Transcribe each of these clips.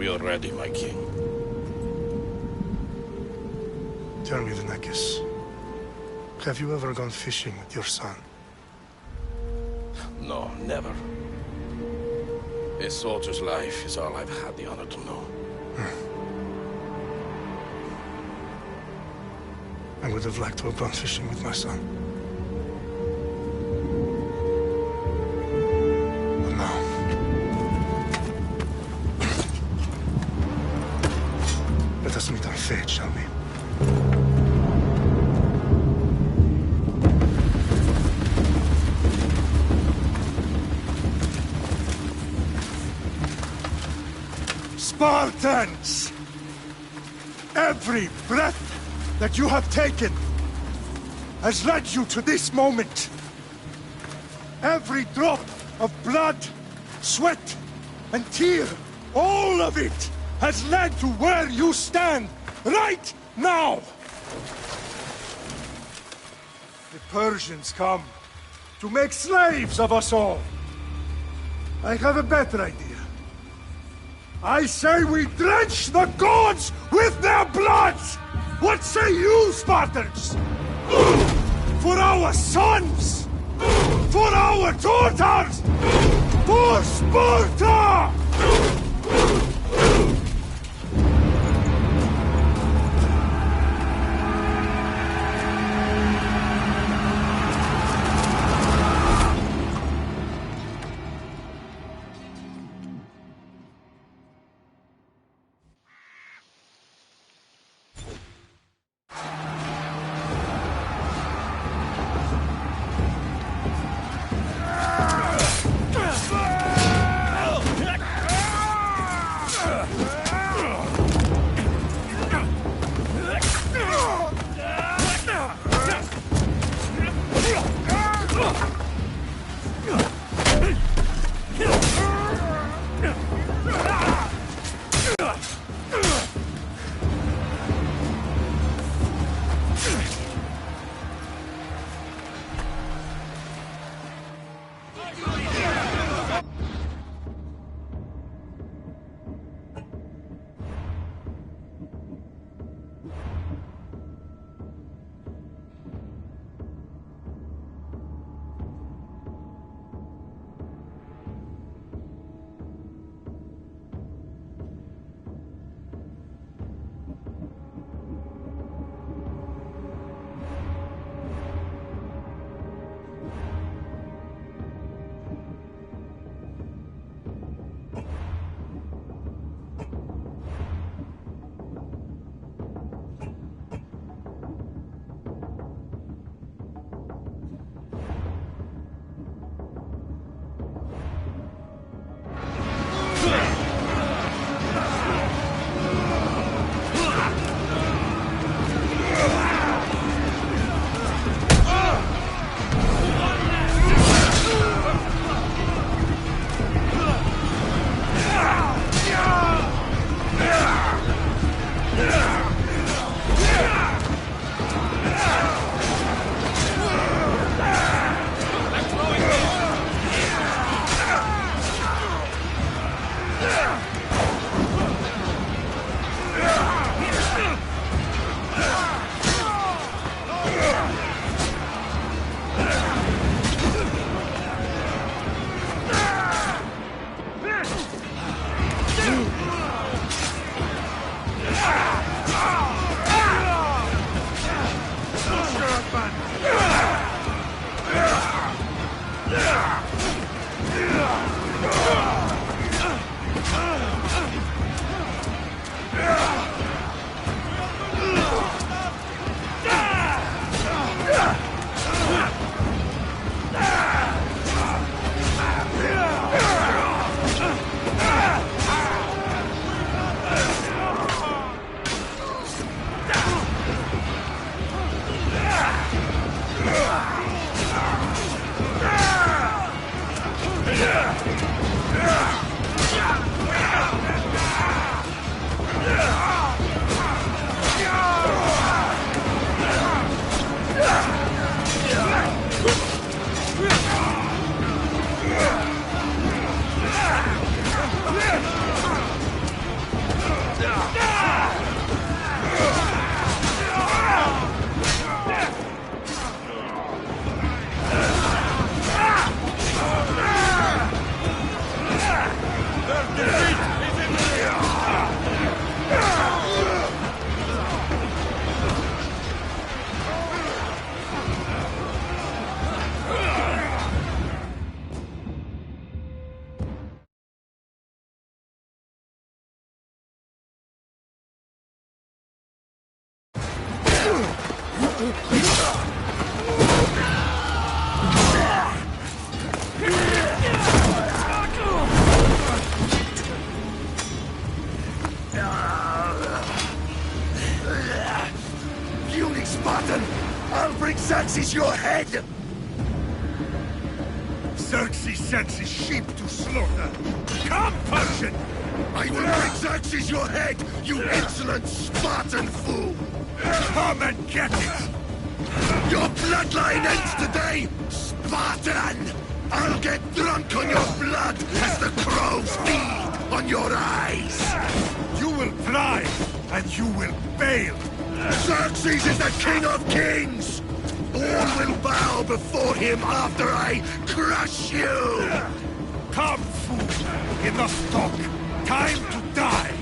We are ready, my king. Tell me, Vinakis, have you ever gone fishing with your son? No, never. A soldier's life is all I've had the honor to know. I would have liked to have gone fishing with my son. But now... let us meet on fate, shall we? Spartans! Every breath that you have taken has led you to this moment. Every drop of blood, sweat, and tear, all of it has led to where you stand right now. The Persians come to make slaves of us all. I have a better idea. I say we drench the gods with their blood! What say you, Spartans? For our sons! For our daughters! For Sparta! Xerxes sends his sheep to slaughter. Come, Persian! I will bring Xerxes your head, you insolent Spartan fool! Come and get it! Your bloodline ends today, Spartan! I'll get drunk on your blood as the crows feed on your eyes! You will try, and you will fail! Xerxes is the king of kings! All will bow before him after I crush you! Come, fool! Enough talk! Time to die!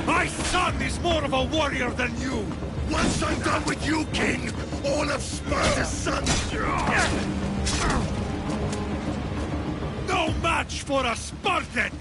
My son is more of a warrior than you! Once I'm done with you, king, all of Sparta's sons... No match for a Spartan!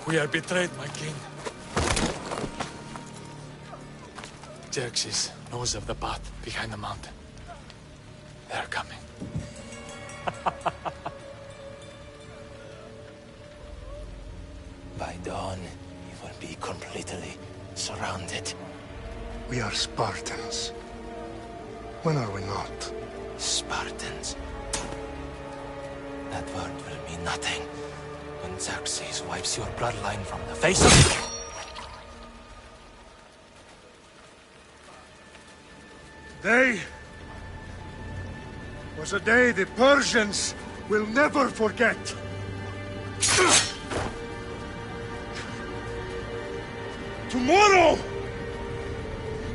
We are betrayed, my king. Xerxes knows of the path behind the mountain. They are coming. By dawn, you will be completely surrounded. We are Spartans. When are we not? Spartans. That word will mean nothing when Xerxes wipes your bloodline from the face of the... Day was a day the Persians will never forget. Tomorrow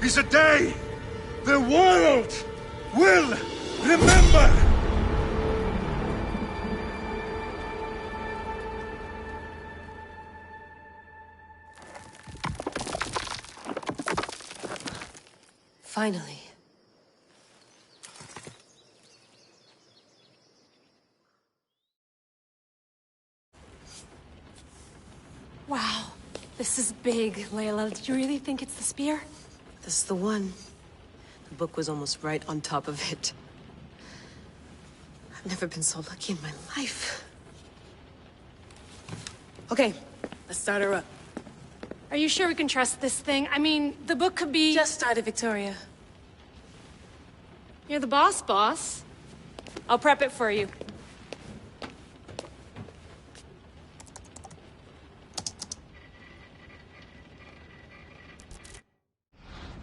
is a day the world will remember. Finally. Wow, this is big, Layla. Did you really think it's the spear? This is the one. The book was almost right on top of it. I've never been so lucky in my life. Okay, let's start her up. Are you sure we can trust this thing? I mean, the book could be... Just started, Victoria. You're the boss. I'll prep it for you.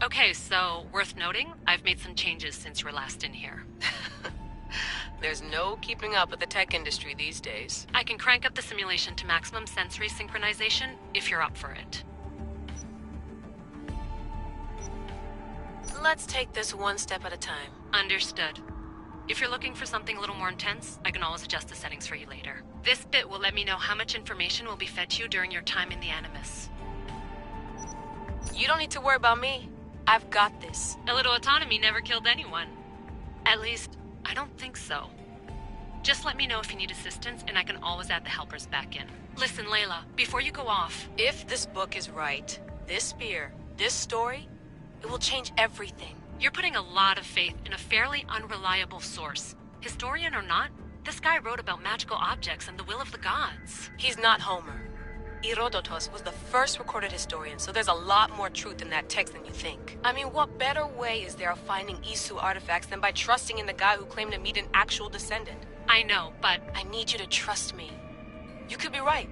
Okay, so, worth noting, I've made some changes since you were last in here. There's no keeping up with the tech industry these days. I can crank up the simulation to maximum sensory synchronization, if you're up for it. Let's take this one step at a time. Understood. If you're looking for something a little more intense, I can always adjust the settings for you later. This bit will let me know how much information will be fed to you during your time in the Animus. You don't need to worry about me. I've got this. A little autonomy never killed anyone. At least, I don't think so. Just let me know if you need assistance, and I can always add the helpers back in. Listen, Layla, before you go off... If this book is right, this spear, this story, it will change everything. You're putting a lot of faith in a fairly unreliable source. Historian or not, this guy wrote about magical objects and the will of the gods. He's not Homer. Herodotus was the first recorded historian, so there's a lot more truth in that text than you think. I mean, what better way is there of finding Isu artifacts than by trusting in the guy who claimed to meet an actual descendant? I know, but... I need you to trust me. You could be right.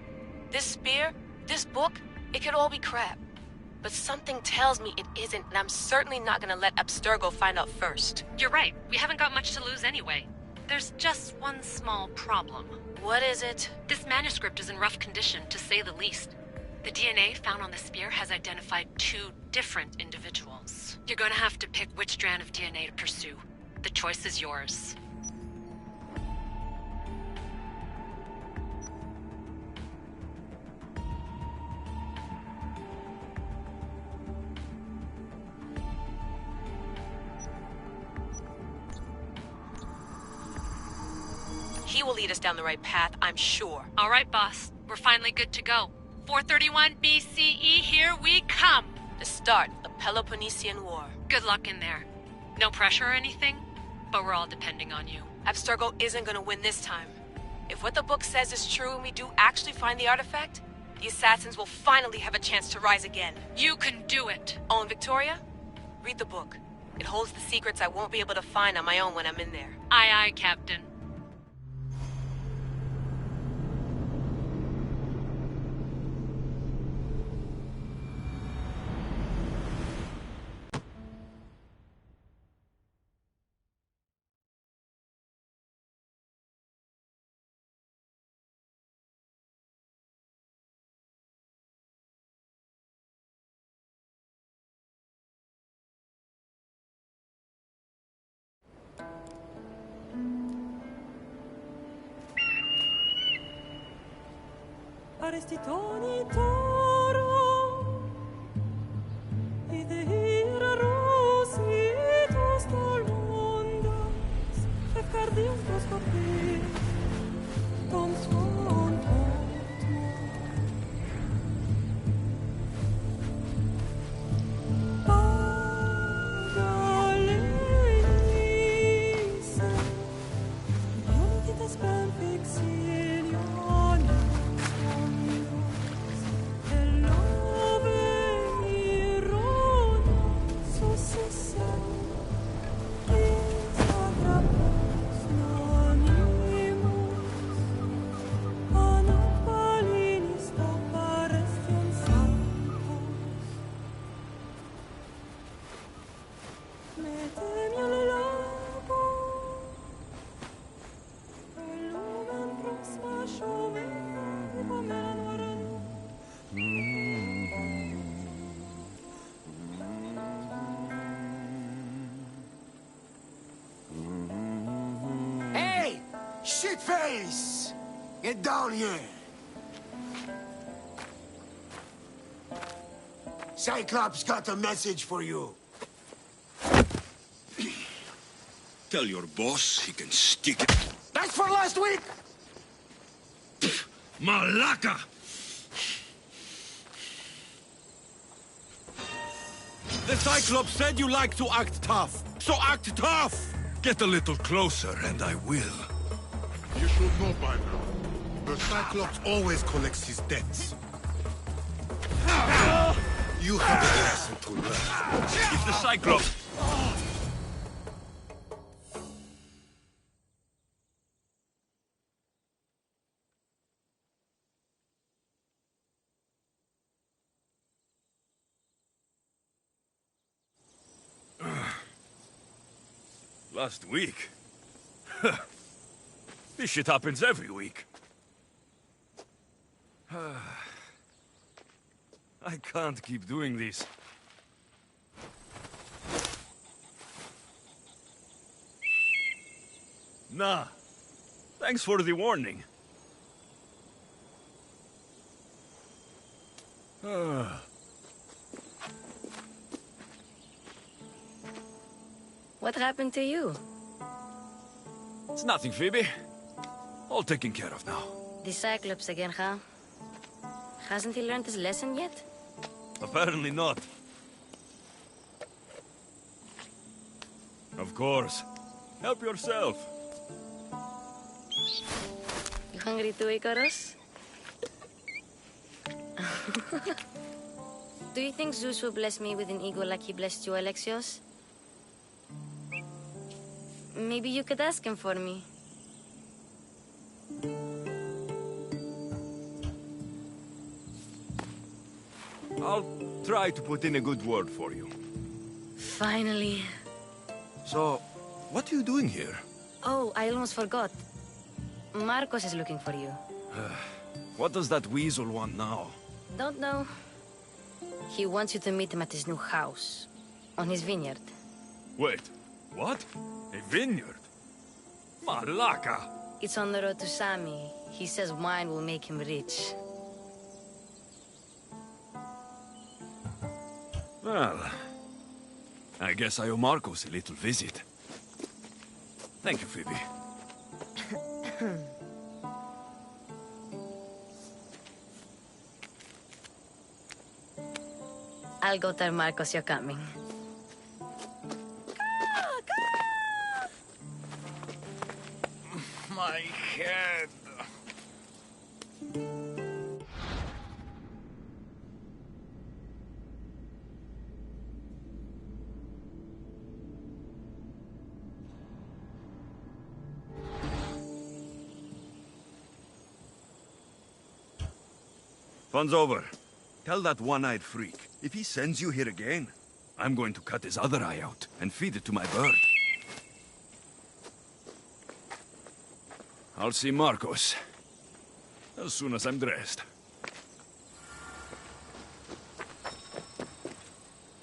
This spear, this book, it could all be crap. But something tells me it isn't, and I'm certainly not gonna let Abstergo find out first. You're right. We haven't got much to lose anyway. There's just one small problem. What is it? This manuscript is in rough condition, to say the least. The DNA found on the spear has identified 2 different individuals. You're gonna have to pick which strand of DNA to pursue. The choice is yours. He will lead us down the right path, I'm sure. All right, boss. We're finally good to go. 431 BCE, here we come! The start of Peloponnesian War. Good luck in there. No pressure or anything, but we're all depending on you. Abstergo isn't gonna win this time. If what the book says is true and we do actually find the artifact, the assassins will finally have a chance to rise again. You can do it! Oh, and Victoria? Read the book. It holds the secrets I won't be able to find on my own when I'm in there. Aye, aye, Captain. Arestitoni toro, idehira rositos tolmondas, fefcardium proscopir, tom suon potmo. Pagalenise, ionitas ben fixilione. Hey! Shitface! Get down here! Cyclops got a message for you. Tell your boss he can stick it. That's for last week! Malaka! The Cyclops said you like to act tough, so act tough! Get a little closer and I will. You should know by now. The Cyclops always collects his debts. You have a lesson to learn. If the Cyclops... Last week? This shit happens every week. I can't keep doing this. Nah. Thanks for the warning. What happened to you? It's nothing, Phoebe. All taken care of now. The Cyclops again, huh? Hasn't he learned his lesson yet? Apparently not. Of course. Help yourself. You hungry too, Icarus? Do you think Zeus will bless me with an ego like he blessed you, Alexios? Maybe you could ask him for me. I'll try to put in a good word for you. Finally. So, what are you doing here? Oh, I almost forgot. Marcos is looking for you. What does that weasel want now? Don't know. He wants you to meet him at his new house. On his vineyard. Wait, what? A vineyard? Malaka! It's on the road to Sami. He says wine will make him rich. Well, I guess I owe Marcos a little visit. Thank you, Phoebe. I'll go tell Marcos you're coming. My head. Fun's over. Tell that one-eyed freak, if he sends you here again, I'm going to cut his other eye out and feed it to my bird. I'll see Marcos as soon as I'm dressed.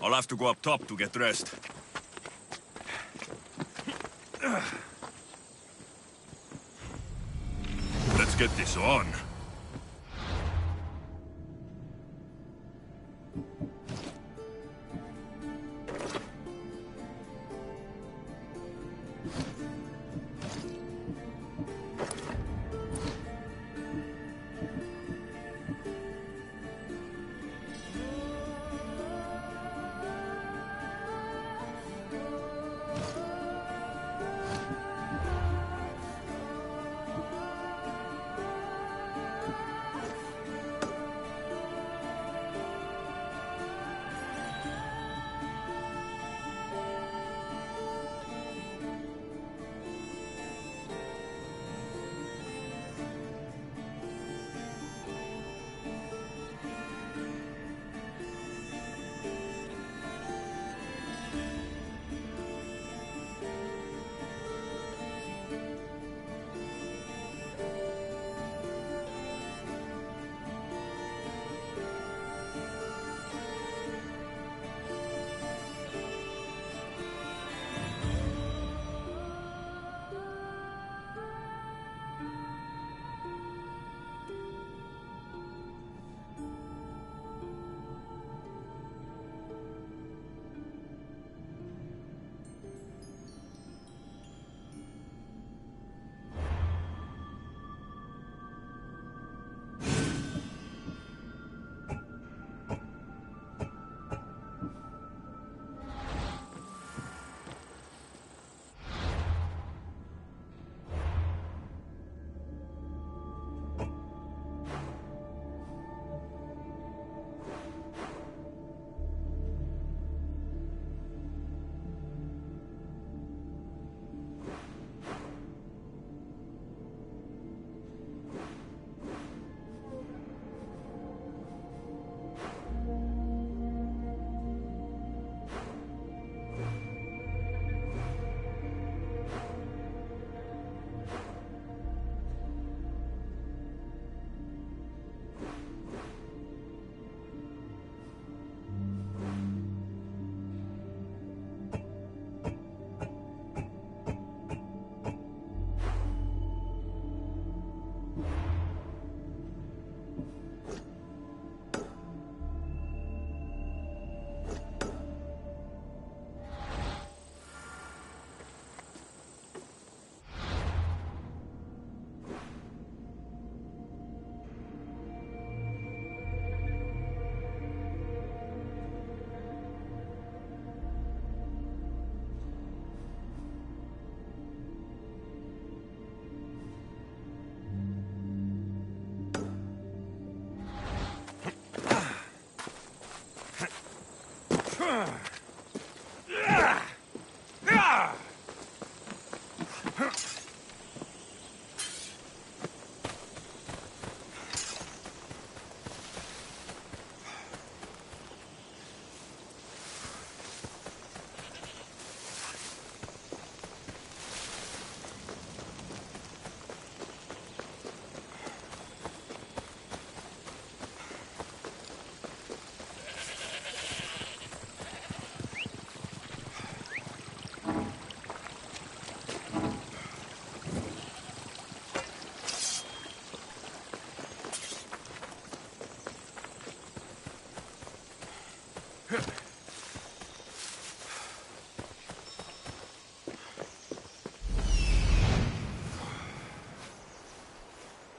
I'll have to go up top to get dressed. Let's get this on.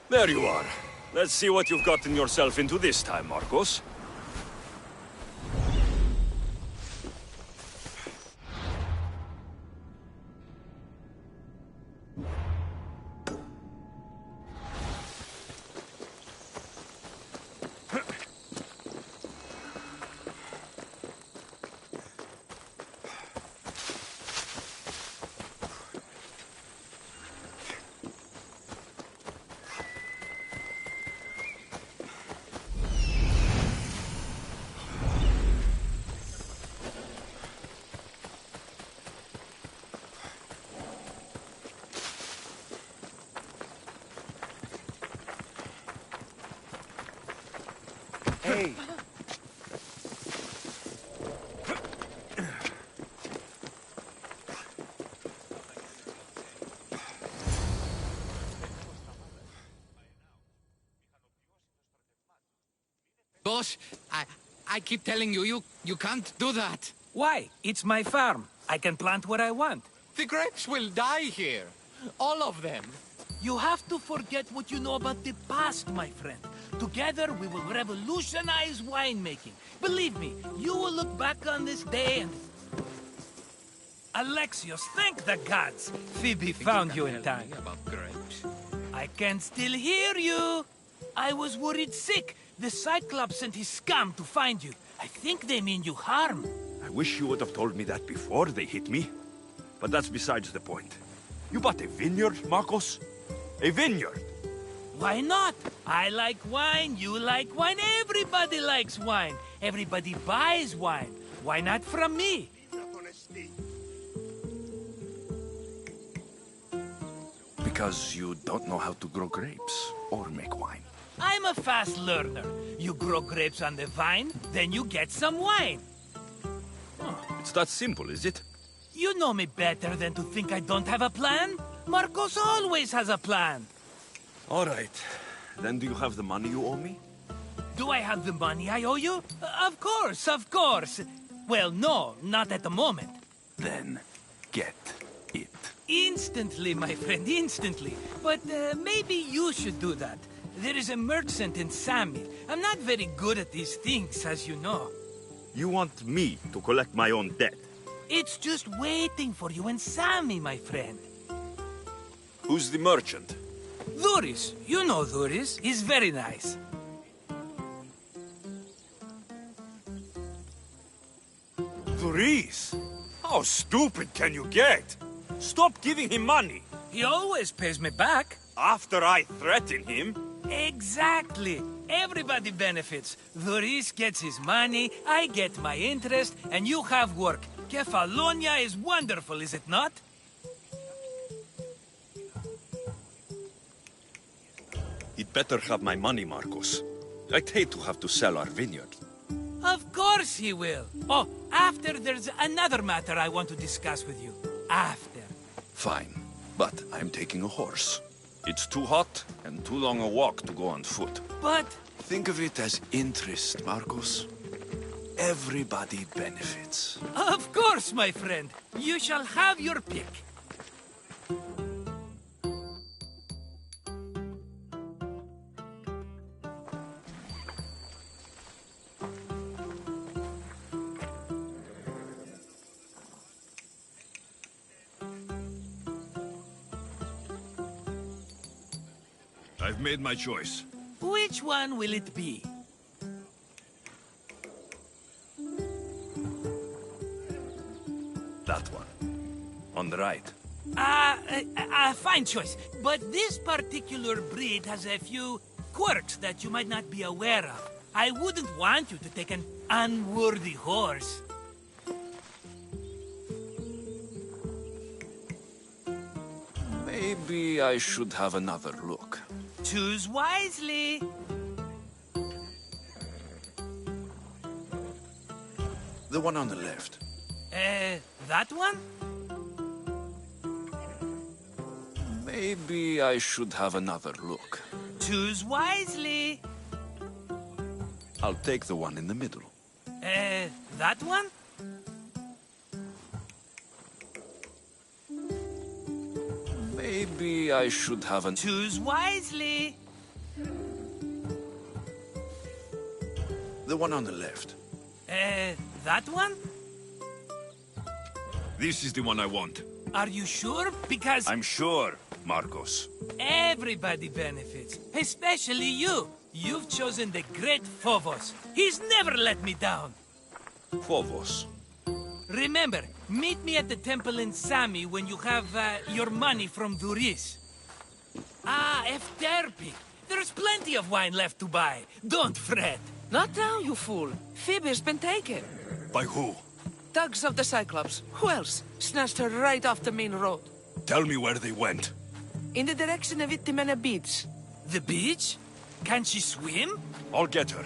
There you are. Let's see what you've gotten yourself into this time, Marcos. Hey! Boss, I keep telling you, you can't do that. Why? It's my farm. I can plant what I want. The grapes will die here. All of them. You have to forget what you know about the past, my friend. Together, we will revolutionize winemaking. Believe me, you will look back on this day and... Alexios, thank the gods! Phoebe found you in time. About grapes. I can still hear you! I was worried sick. The Cyclops sent his scum to find you. I think they mean you harm. I wish you would have told me that before they hit me. But that's besides the point. You bought a vineyard, Marcos? A vineyard? Why not? I like wine, you like wine, everybody likes wine. Everybody buys wine. Why not from me? Because you don't know how to grow grapes or make wine. I'm a fast learner. You grow grapes on the vine, then you get some wine. It's that simple, is it? You know me better than to think I don't have a plan. Marcos always has a plan. All right. Then do you have the money you owe me? Do I have the money I owe you? Of course, of course. Well, no, not at the moment. Then get it. Instantly, my friend, instantly. But maybe you should do that. There is a merchant in Sami. I'm not very good at these things, as you know. You want me to collect my own debt? It's just waiting for you in Sami, my friend. Who's the merchant? Dhuris. You know Dhuris. He's very nice. Dhuris? How stupid can you get? Stop giving him money. He always pays me back. After I threaten him? Exactly. Everybody benefits. Dhuris gets his money, I get my interest, and you have work. Kefalonia is wonderful, is it not? He'd better have my money, Marcos. I'd hate to have to sell our vineyard. Of course he will. Oh, after there's another matter I want to discuss with you. After. Fine, but I'm taking a horse. It's too hot and too long a walk to go on foot. But... Think of it as interest, Marcos. Everybody benefits. Of course, my friend. You shall have your pick. I've made my choice. Which one will it be? That one. On the right. Fine choice. But this particular breed has a few quirks that you might not be aware of. I wouldn't want you to take an unworthy horse. Maybe I should have another look. Choose wisely. The one on the left. That one? Maybe I should have another look. Choose wisely. I'll take the one in the middle. That one? Maybe I should have an... Choose wisely. The one on the left. That one? This is the one I want. Are you sure? Because... I'm sure, Marcos. Everybody benefits. Especially you. You've chosen the great Phobos. He's never let me down. Phobos. Remember, meet me at the temple in Sami when you have your money from Dhuris. Ah, Efterpi. There's plenty of wine left to buy. Don't fret. Not now, you fool. Phoebe's been taken. By who? Thugs of the Cyclops. Who else? Snatched her right off the main road. Tell me where they went. In the direction of Itimena Beach. The beach? Can she swim? I'll get her.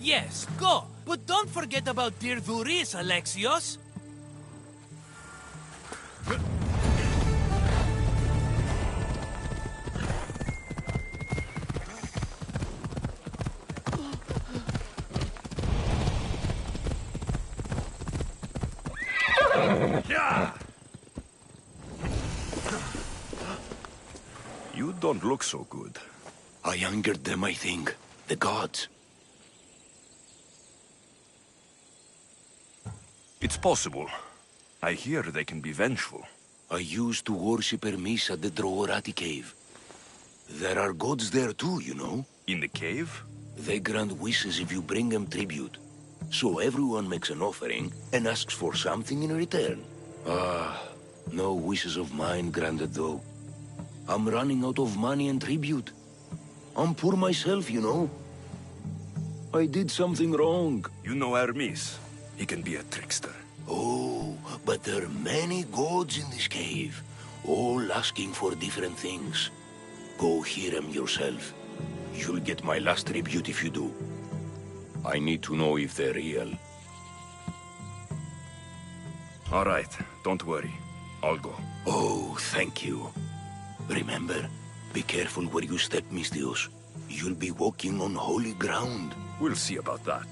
Yes, go. But don't forget about dear Duris, Alexios. You don't look so good. I angered them, I think. The gods. It's possible. I hear they can be vengeful. I used to worship Hermes at the Droorati cave. There are gods there too, you know. In the cave? They grant wishes if you bring them tribute. So everyone makes an offering and asks for something in return. No wishes of mine granted though. I'm running out of money and tribute. I'm poor myself, you know. I did something wrong. You know Hermes. He can be a trickster. Oh, but there are many gods in this cave, all asking for different things. Go hear them yourself. You'll get my last tribute if you do. I need to know if they're real. All right, don't worry. I'll go. Oh, thank you. Remember, be careful where you step, Mistios. You'll be walking on holy ground. We'll see about that.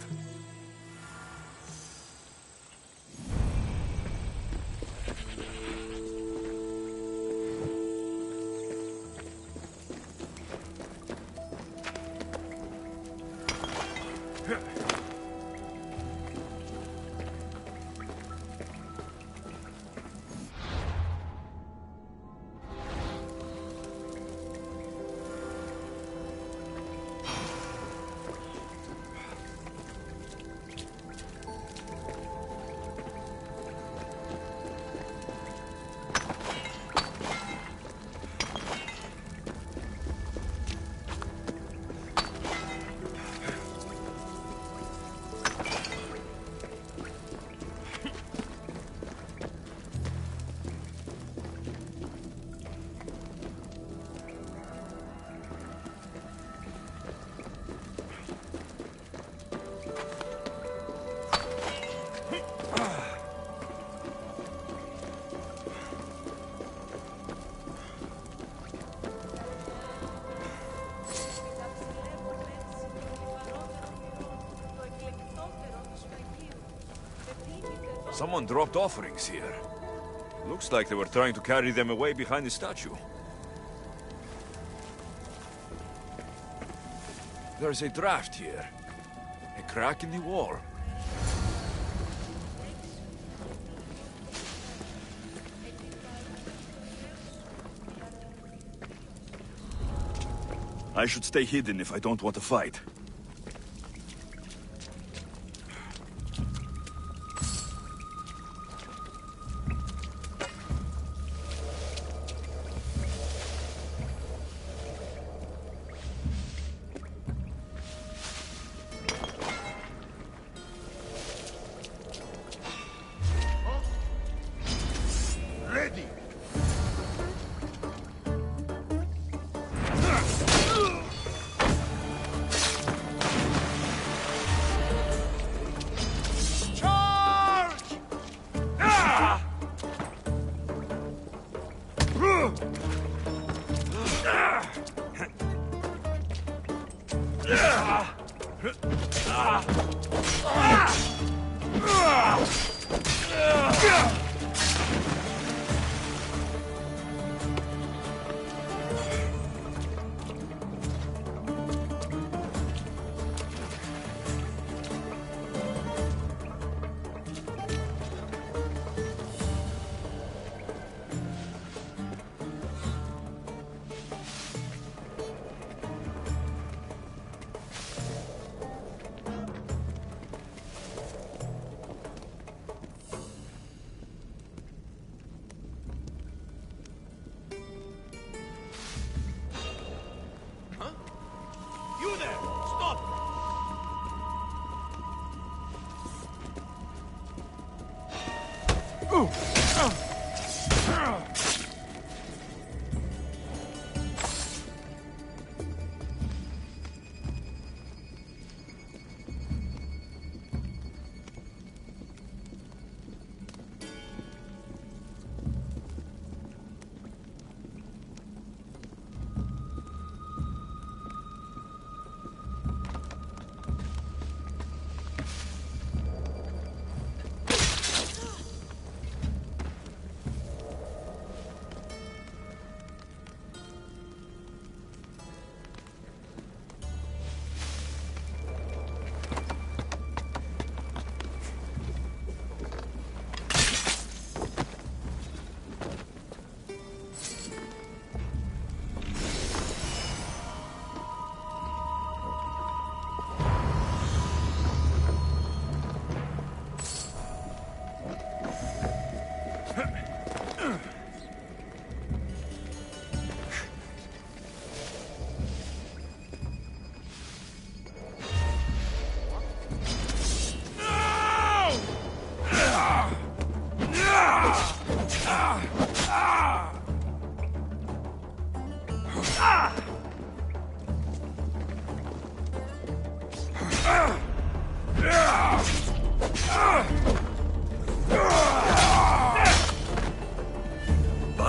Someone dropped offerings here. Looks like they were trying to carry them away behind the statue. There's a draft here. A crack in the wall. I should stay hidden if I don't want to fight.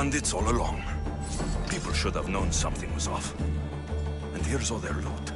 bandits all along. People should have known something was off. And here's all their loot.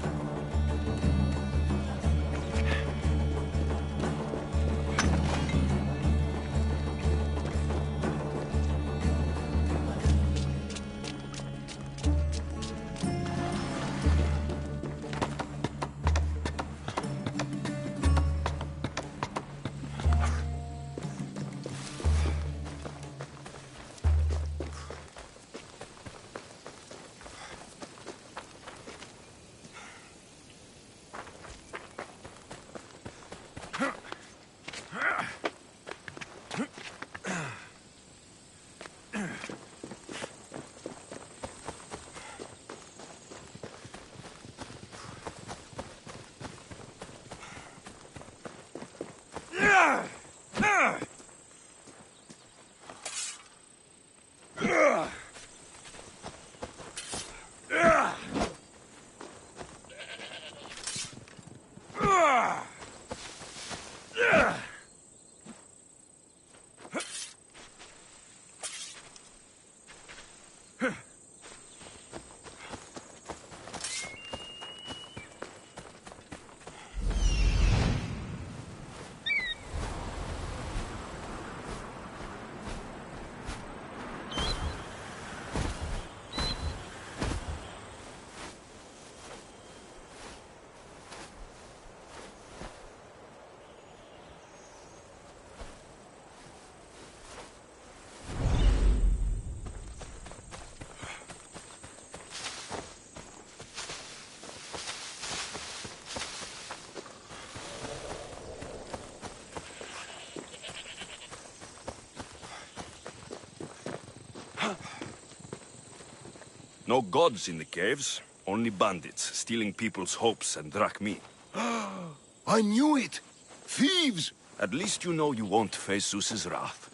No gods in the caves, only bandits stealing people's hopes and drachmi. I knew it! Thieves! At least you know you won't face Zeus's wrath.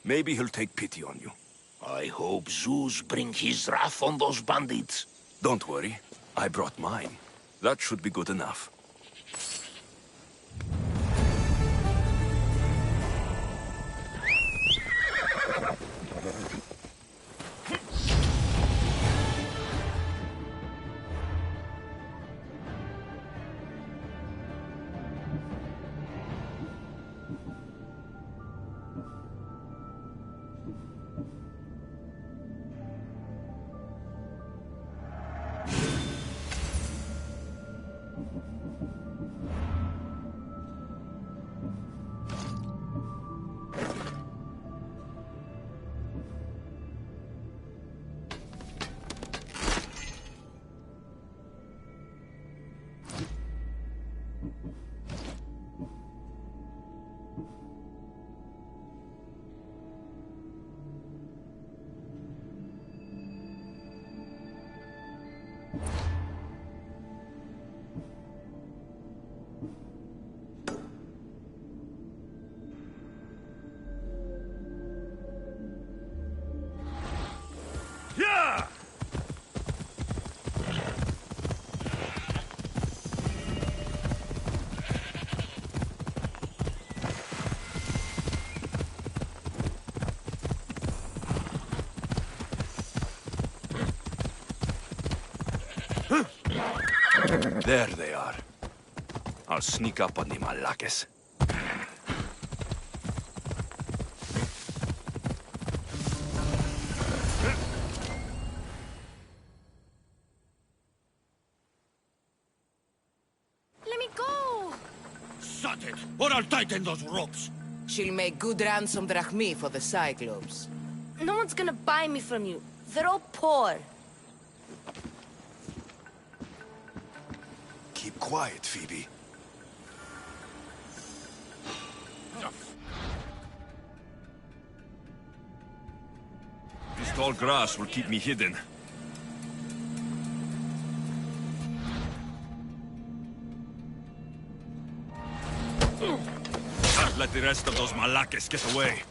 Maybe he'll take pity on you. I hope Zeus bring his wrath on those bandits. Don't worry, I brought mine. That should be good enough. Yeah! There they are. I'll sneak up on the Malakes. Let me go! Shut it, or I'll tighten those ropes. She'll make good ransom drachmi for the Cyclops. No one's gonna buy me from you. They're all poor. Keep quiet, Phoebe. This tall grass will keep me hidden. Can't let the rest of those Malakes get away.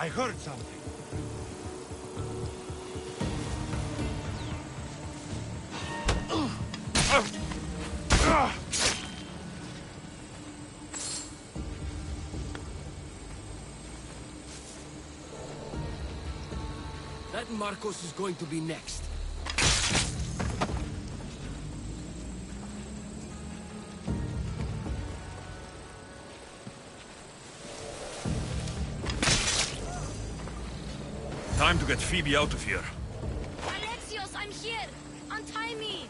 I heard something. That Marcos is going to be next. Time to get Phoebe out of here. Alexios, I'm here! Untie me!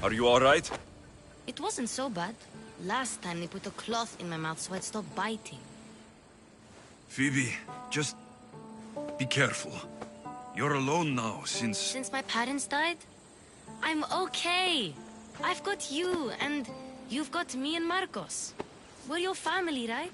Are you all right? It wasn't so bad. Last time they put a cloth in my mouth so I'd stop biting. Phoebe, just be careful. You're alone now since... Since my parents died? I'm okay. I've got you, and you've got me and Marcos. We're your family, right?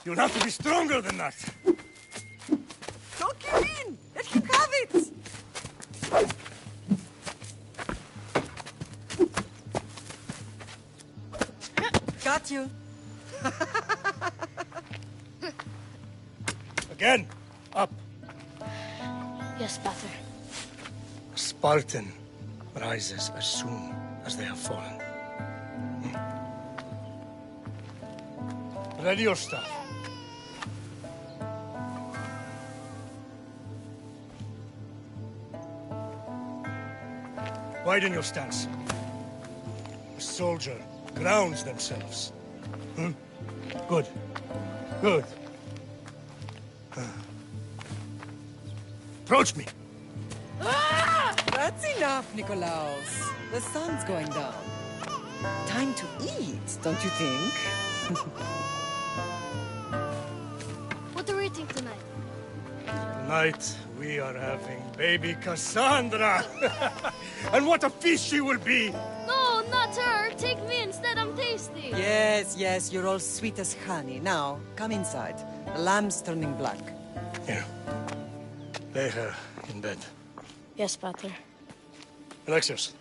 You'll have to be stronger than that. Don't give in! Let him have it! Got you. Again, up. Yes, Pater. A Spartan rises as soon as they have fallen. Ready your stuff. Widen your stance. A soldier grounds themselves. Good. Good. Approach me. That's enough, Nikolaos. The sun's going down. Time to eat, don't you think? What are we eating tonight? Tonight, we are having baby Cassandra. And what a feast she will be. No, not her. Take me instead. I'm tasty. Yes, yes, you're all sweet as honey. Now, come inside. The lamb's turning black. Here. Lay her in bed. Yes, Pater. Alexios.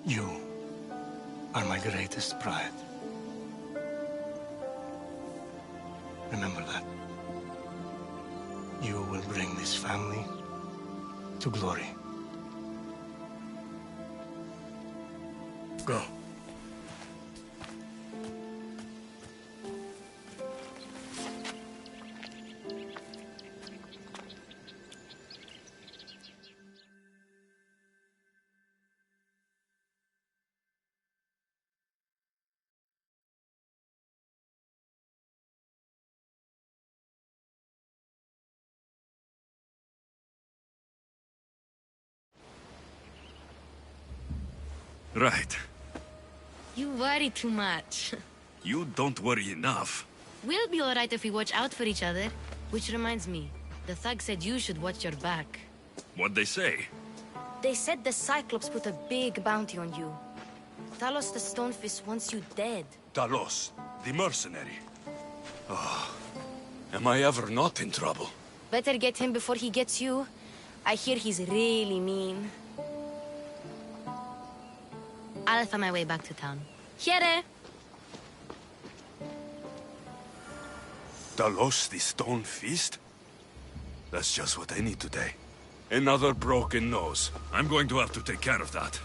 You are my greatest pride. Remember that. You will bring this family to glory. Go. Right. You worry too much. You don't worry enough. We'll be alright if we watch out for each other. Which reminds me, the thug said you should watch your back. What'd they say? They said the Cyclops put a big bounty on you. Talos the Stonefist wants you dead. Talos, the mercenary. Oh, am I ever not in trouble? Better get him before he gets you. I hear he's really mean. I'll find my way back to town. Here! Talos, the stone fist? That's just what I need today. Another broken nose. I'm going to have to take care of that.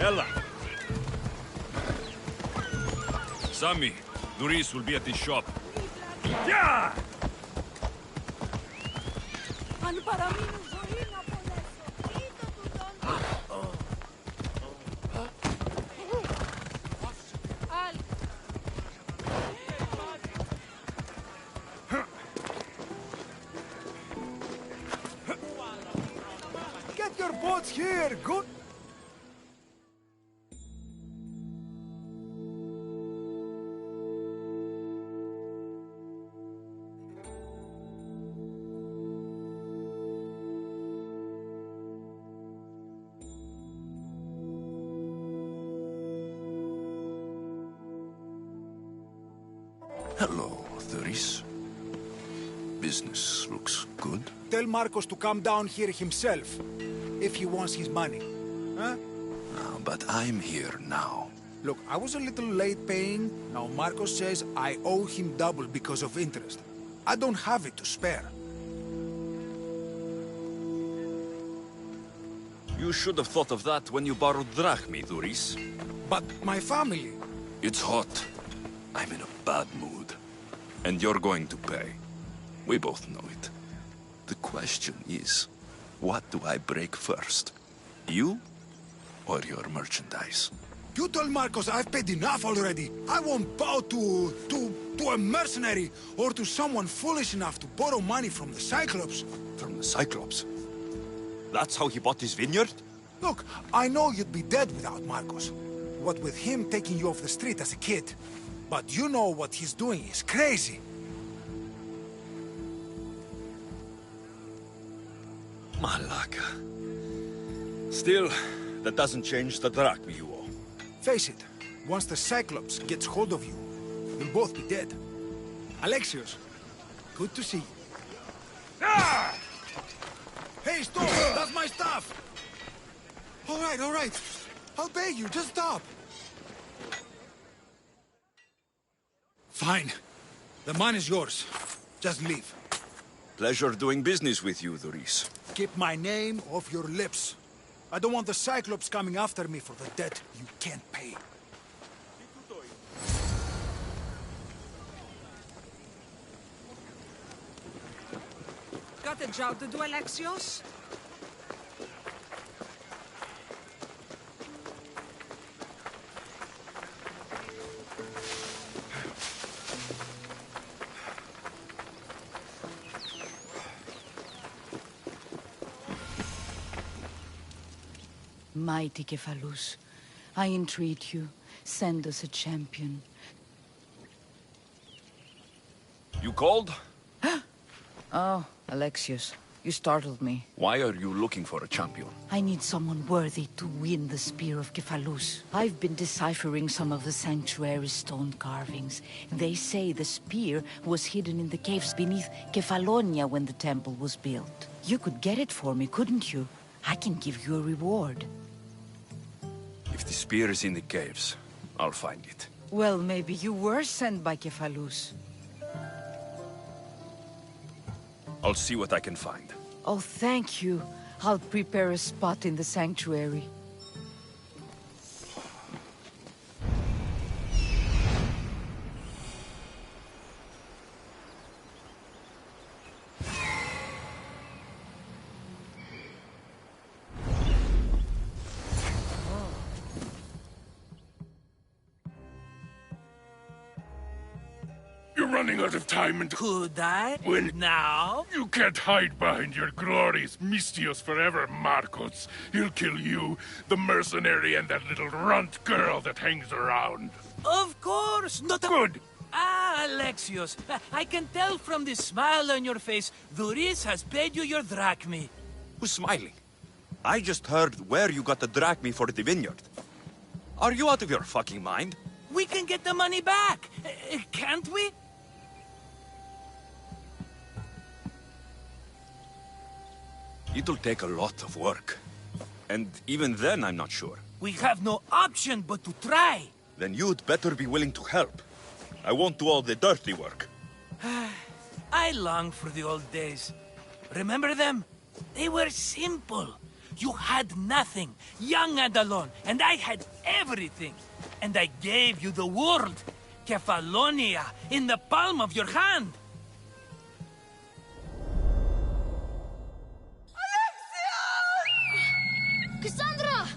Ella! Sammy, Doris will be at his shop. Yeah! Get your boats here, good. Hello, Doris. Business looks good. Tell Marcos to come down here himself, if he wants his money. Huh? No, but I'm here now. Look, I was a little late paying. Now Marcos says I owe him double because of interest. I don't have it to spare. You should have thought of that when you borrowed drachmi, Doris. But my family... It's hot. I'm in a bad mood. And you're going to pay. We both know it. The question is, what do I break first? You or your merchandise? You told Marcos I've paid enough already. I won't bow to a mercenary or to someone foolish enough to borrow money from the Cyclops. From the Cyclops? That's how he bought his vineyard? Look, I know you'd be dead without Marcos. What with him taking you off the street as a kid. But you know what he's doing is crazy. Malaka. Still, that doesn't change the drachmi you owe. Face it, once the Cyclops gets hold of you, you'll both be dead. Alexios, good to see you. Ah! Hey, stop! That's my stuff! All right. I'll pay you, just stop. Fine. The money's yours. Just leave. Pleasure doing business with you, Doris. Keep my name off your lips. I don't want the Cyclops coming after me for the debt you can't pay. Got a job to do, Alexios? Mighty Cephalus, I entreat you, send us a champion. You called? Oh, Alexios, you startled me. Why are you looking for a champion? I need someone worthy to win the Spear of Cephalus. I've been deciphering some of the sanctuary's stone carvings. They say the spear was hidden in the caves beneath Kefalonia when the temple was built. You could get it for me, couldn't you? I can give you a reward. If the spear is in the caves, I'll find it. Well, maybe you were sent by Cephalus. I'll see what I can find. Oh, thank you. I'll prepare a spot in the sanctuary. You're running out of time and... Could I? When... Now? You can't hide behind your glorious Mistios forever, Marcos. He'll kill you, the mercenary, and that little runt girl that hangs around. Of course! Not good! Ah, Alexios, I can tell from the smile on your face, Doris has paid you your drachmi. Who's smiling? I just heard where you got the drachmi for the vineyard. Are you out of your fucking mind? We can get the money back, can't we? It'll take a lot of work. And even then, I'm not sure. We have no option but to try. Then you'd better be willing to help. I won't do all the dirty work. I long for the old days. Remember them? They were simple. You had nothing, young and alone, and I had everything. And I gave you the world, Kefalonia, in the palm of your hand. Cassandra!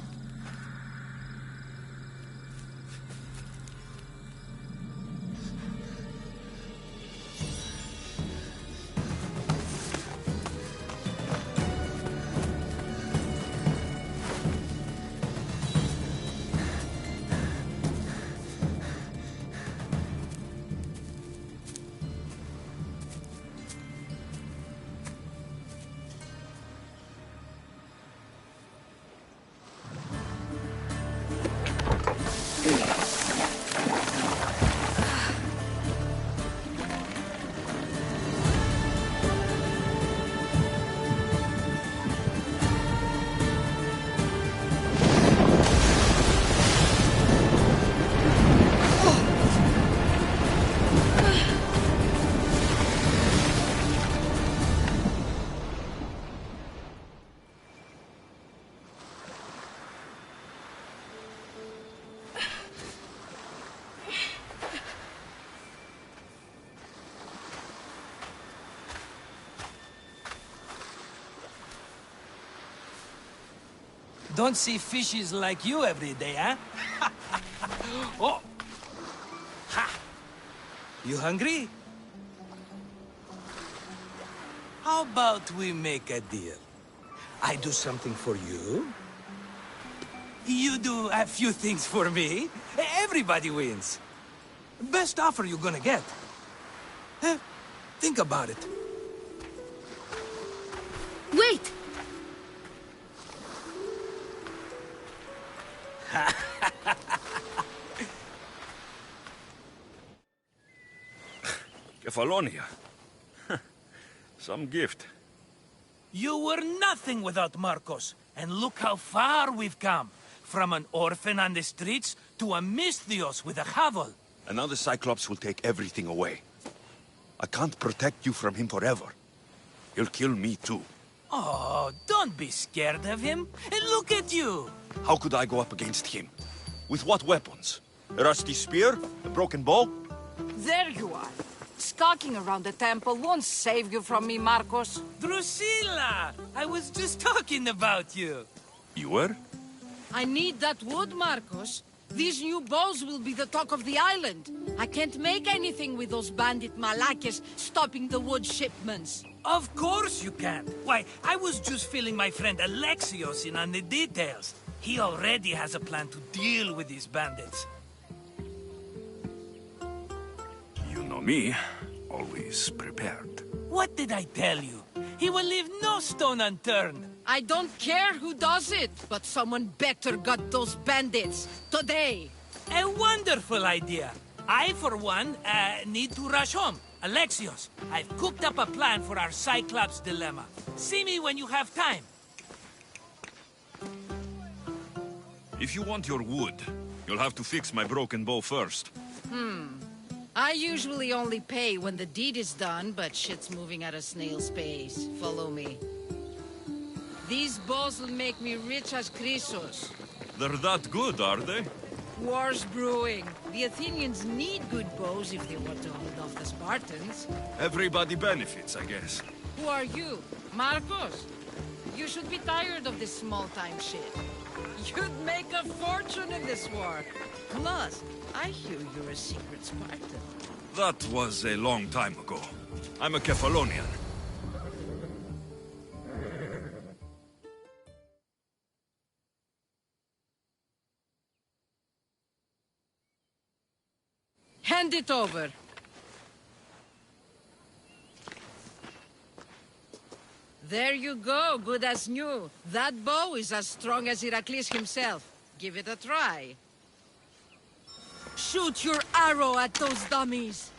Don't see fishes like you every day, huh? Oh! Ha! You hungry? How about we make a deal? I do something for you. You do a few things for me. Everybody wins. Best offer you're gonna get. Think about it. Wait! Kefalonia. Some gift. You were nothing without Marcos, and look how far we've come. From an orphan on the streets to a Misthios with a hovel. And now the Cyclops will take everything away. I can't protect you from him forever. He'll kill me too. Oh, don't be scared of him. And look at you. How could I go up against him? With what weapons? A rusty spear? A broken bow? There you are. Skulking around the temple won't save you from me, Marcos. Drusilla! I was just talking about you. You were? I need that wood, Marcos. These new bows will be the talk of the island. I can't make anything with those bandit malakes stopping the wood shipments. Of course you can't. Why, I was just filling my friend Alexios in on the details. He already has a plan to deal with these bandits. You know me, always prepared. What did I tell you? He will leave no stone unturned. I don't care who does it, but someone better got those bandits. Today. A wonderful idea. I, for one, need to rush home. Alexios, I've cooked up a plan for our Cyclops dilemma. See me when you have time. If you want your wood, you'll have to fix my broken bow first. I usually only pay when the deed is done, but shit's moving at a snail's pace. Follow me. These bows will make me rich as Chrysos. They're that good, are they? War's brewing. The Athenians need good bows if they want to hold off the Spartans. Everybody benefits, I guess. Who are you? Marcos? You should be tired of this small-time shit. You'd make a fortune in this war. Plus, I hear you're a secret Spartan. That was a long time ago. I'm a Kefalonian. Hand it over. There you go, good as new. That bow is as strong as Heracles himself. Give it a try. Shoot your arrow at those dummies.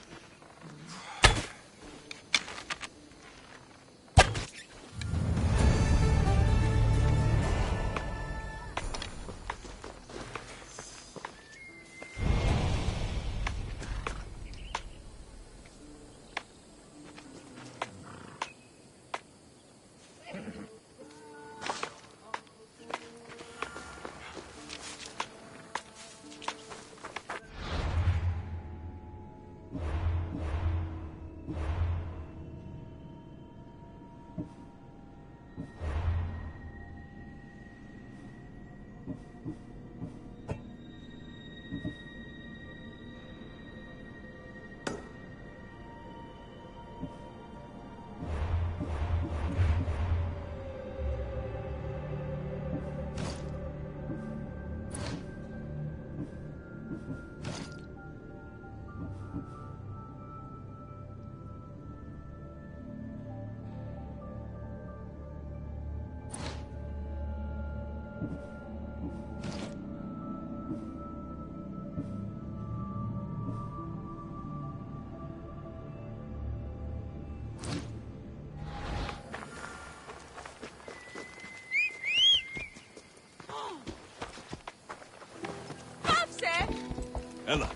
Ella.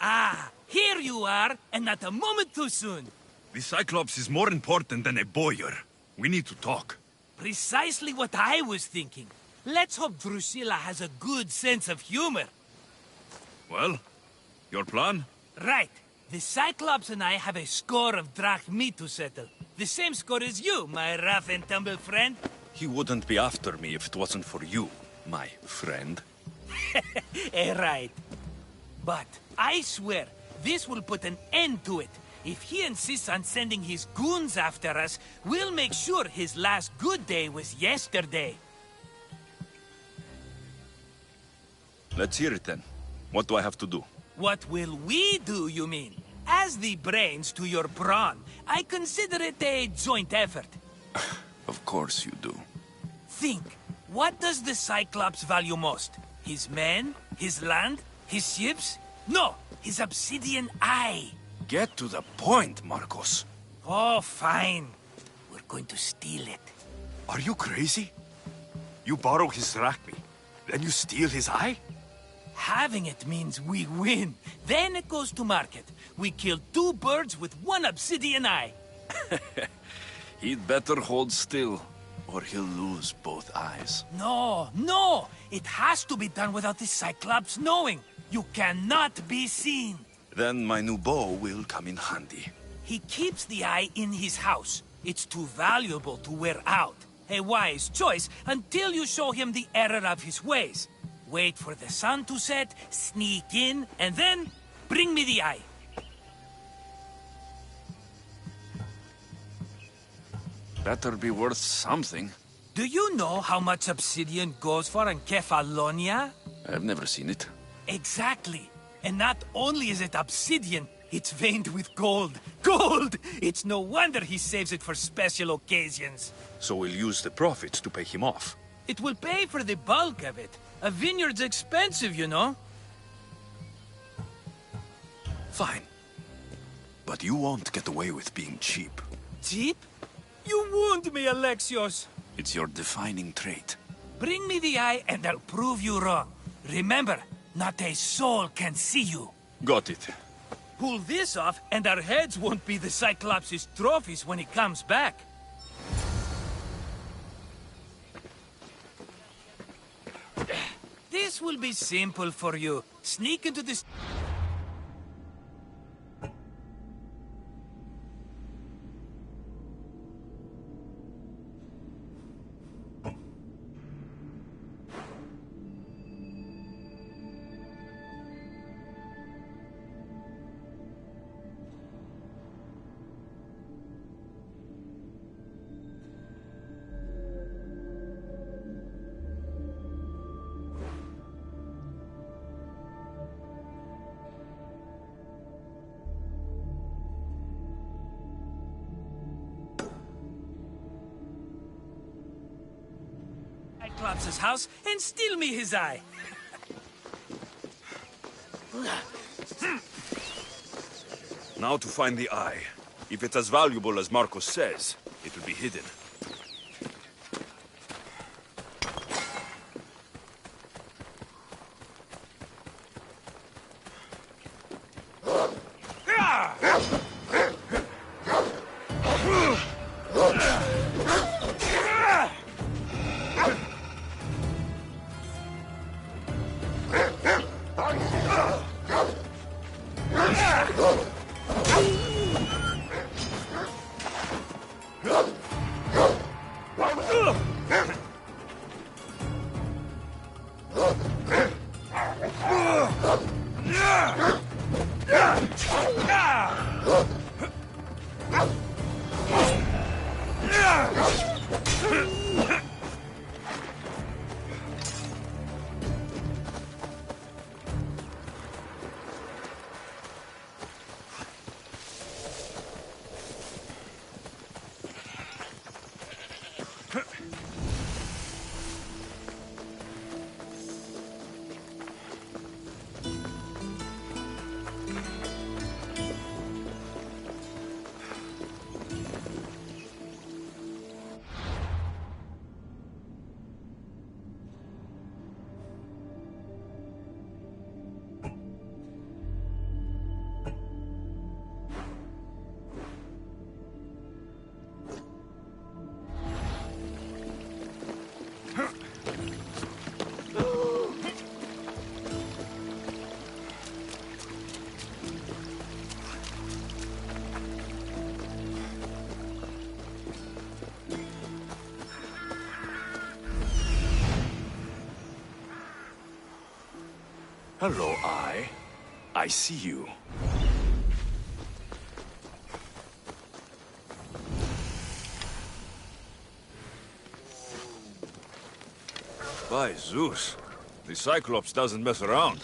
Ah, here you are, and not a moment too soon. The Cyclops is more important than a boyar. We need to talk. Precisely what I was thinking. Let's hope Drusilla has a good sense of humor. Well, your plan? Right. The Cyclops and I have a score of drachmi to settle. The same score as you, my rough and tumble friend. He wouldn't be after me if it wasn't for you, my friend. Right. But I swear, this will put an end to it. If he insists on sending his goons after us, we'll make sure his last good day was yesterday. Let's hear it then. What do I have to do? What will we do, you mean? As the brains to your brawn, I consider it a joint effort. Of course you do. Think, what does the Cyclops value most? His men? His land? His ships? No, his obsidian eye. Get to the point, Marcos. Oh, fine. We're going to steal it. Are you crazy? You borrow his drachmi, then you steal his eye? Having it means we win. Then it goes to market. We kill 2 birds with 1 obsidian eye. He'd better hold still, or he'll lose both eyes. No! It has to be done without the Cyclops knowing. You cannot be seen. Then my new bow will come in handy. He keeps the eye in his house. It's too valuable to wear out. A wise choice until you show him the error of his ways. Wait for the sun to set, sneak in, and then bring me the eye. Better be worth something. Do you know how much obsidian goes for in Kefalonia? I've never seen it. Exactly. And not only is it obsidian, it's veined with gold. Gold! It's no wonder he saves it for special occasions. So we'll use the profits to pay him off. It will pay for the bulk of it. A vineyard's expensive, you know. Fine. But you won't get away with being cheap. Cheap? You wound me, Alexios. It's your defining trait. Bring me the eye and I'll prove you wrong. Remember, not a soul can see you. Got it. Pull this off and our heads won't be the Cyclops' trophies when he comes back. This will be simple for you. Sneak into this... Cyclops' house and steal me his eye. Now to find the eye. If it's as valuable as Marcos says, it will be hidden. Hello, I see you. By Zeus, the Cyclops doesn't mess around.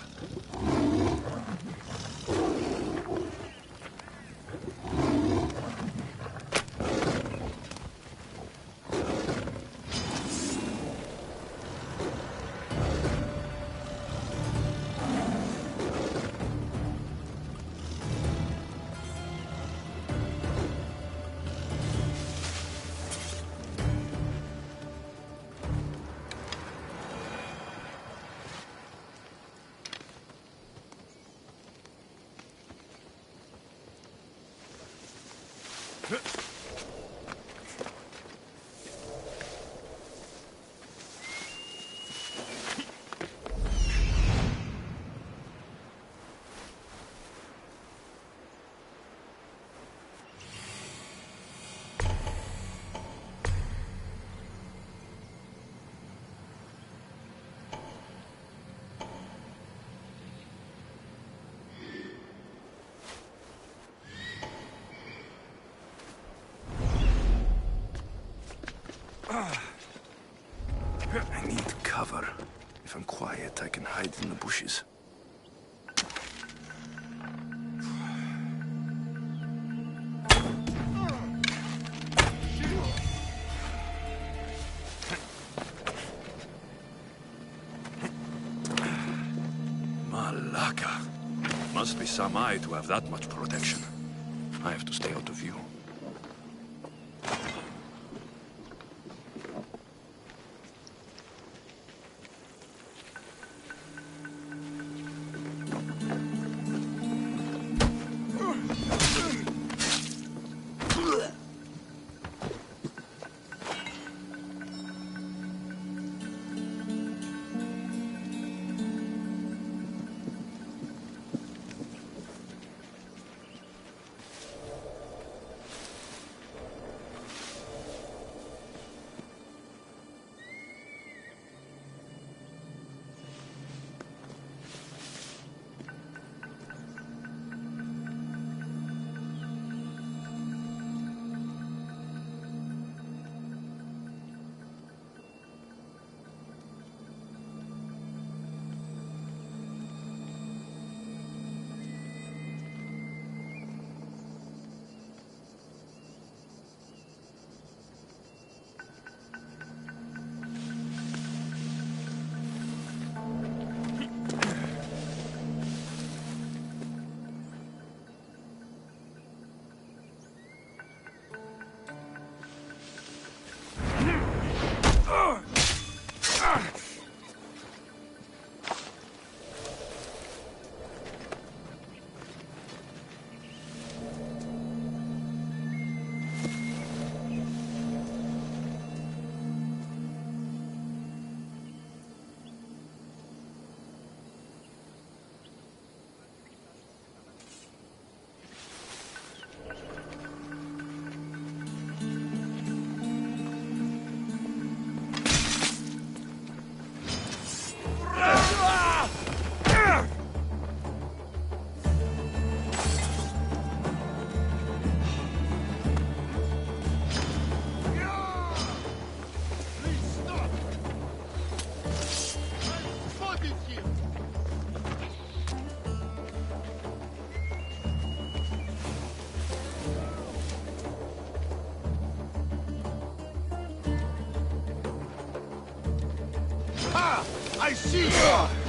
I need cover. If I'm quiet, I can hide in the bushes. Malaka. Must be some eye to have that much protection. I have to stay out of view. Ha! I see you!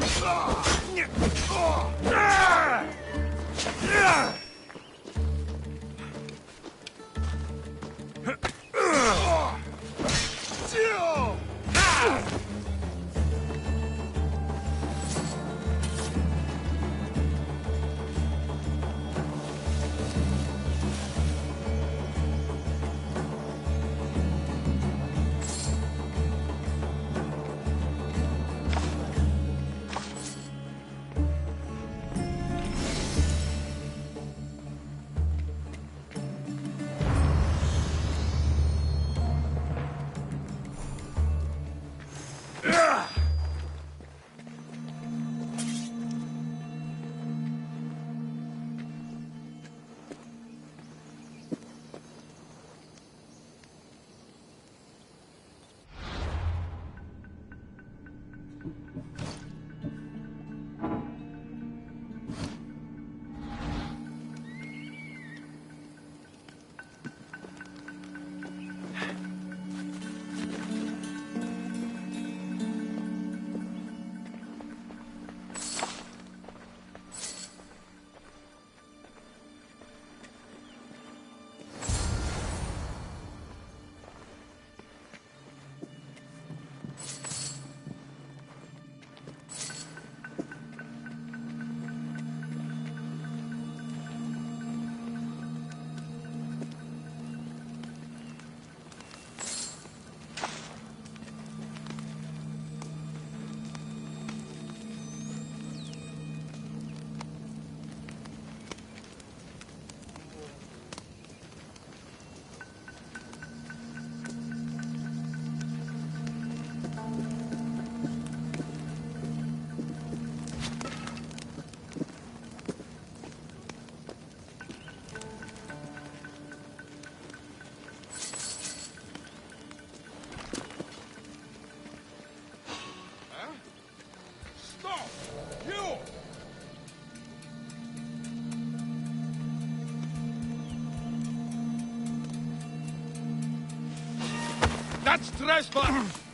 That's trespass!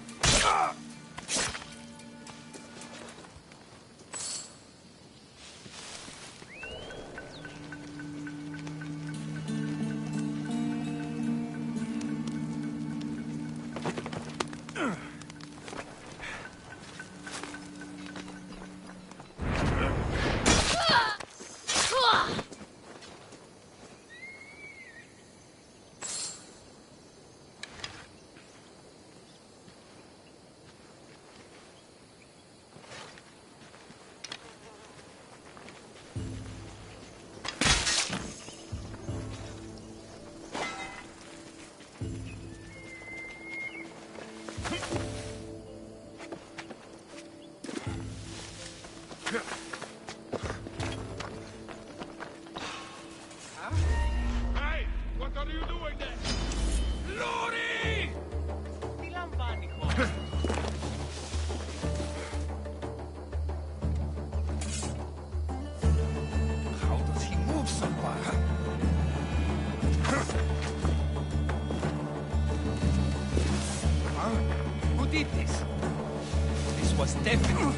Hey! What are you doing there? Lori! How does he move so far? Huh? Who did this? This was definitely...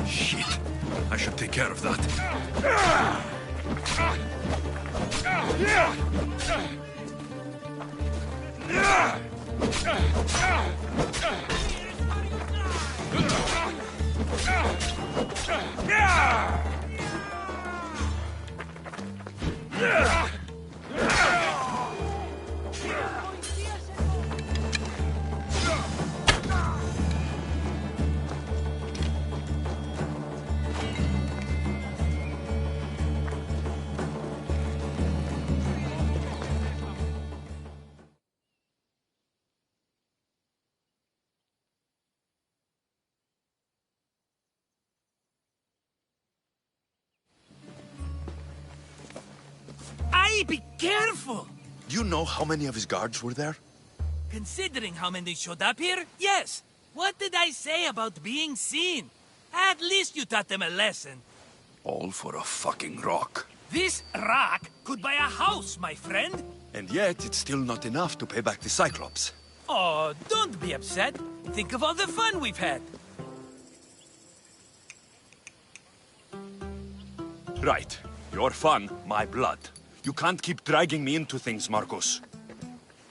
Shit. I should take care of that. Be careful! Do you know how many of his guards were there? Considering how many showed up here, yes. What did I say about being seen? At least you taught them a lesson. All for a fucking rock. This rock could buy a house, my friend. And yet, it's still not enough to pay back the Cyclops. Oh, don't be upset. Think of all the fun we've had. Right. Your fun, my blood. You can't keep dragging me into things, Marcos.